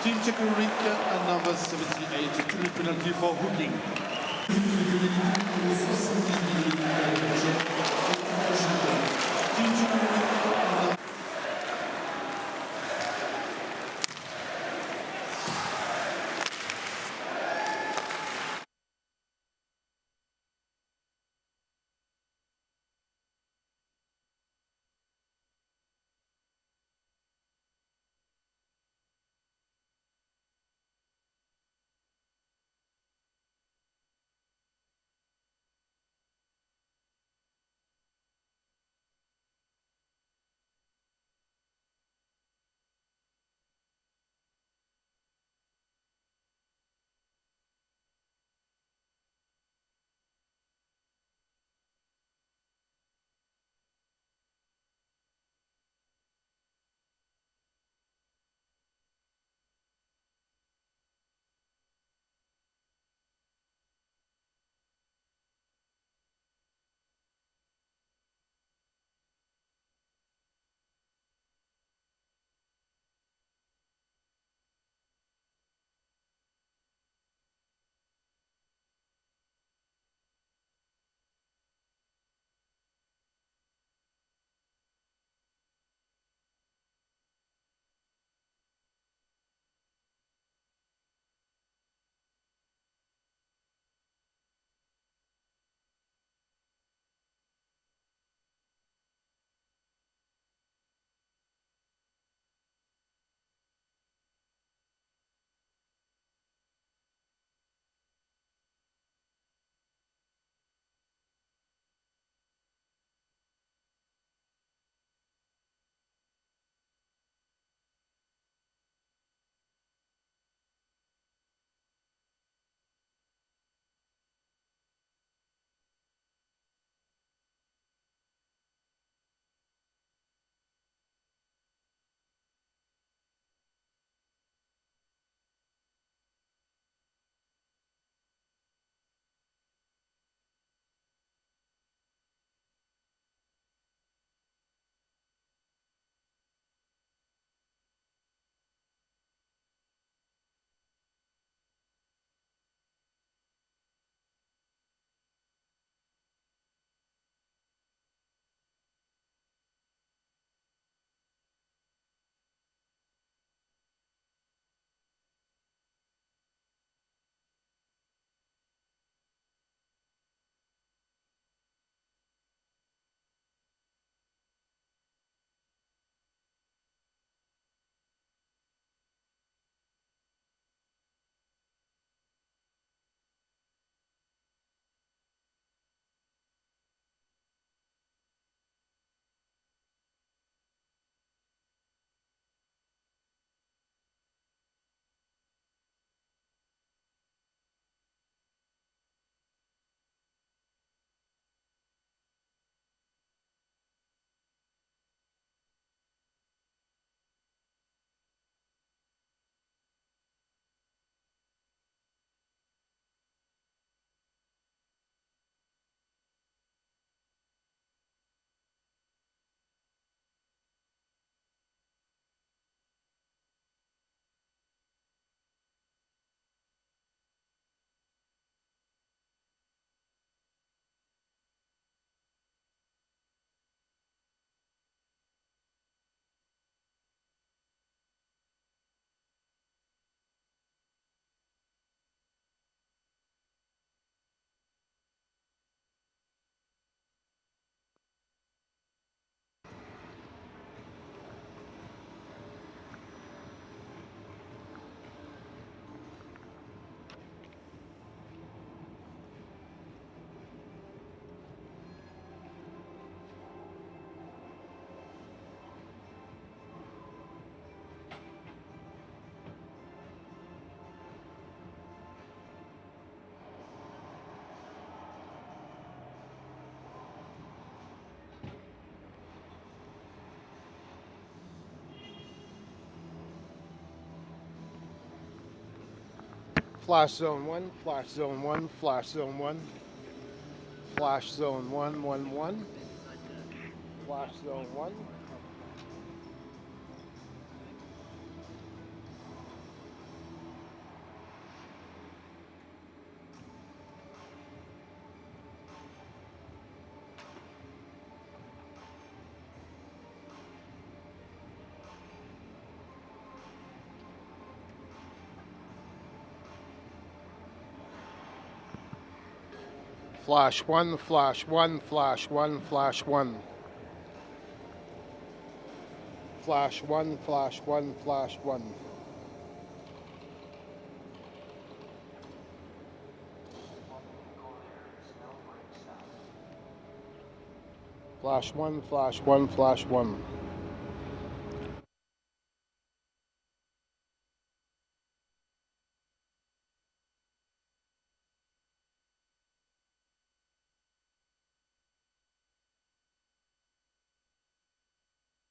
Team Czech Republic, number 78, to the penalty for hooking. Flash zone 1, flash zone 1, flash zone 1, flash zone 1, 1, 1. Flash zone 1. Flash 1, flash 1, flash 1, flash 1. Flash 1, flash 1, flash 1. Flash 1, flash 1, flash 1.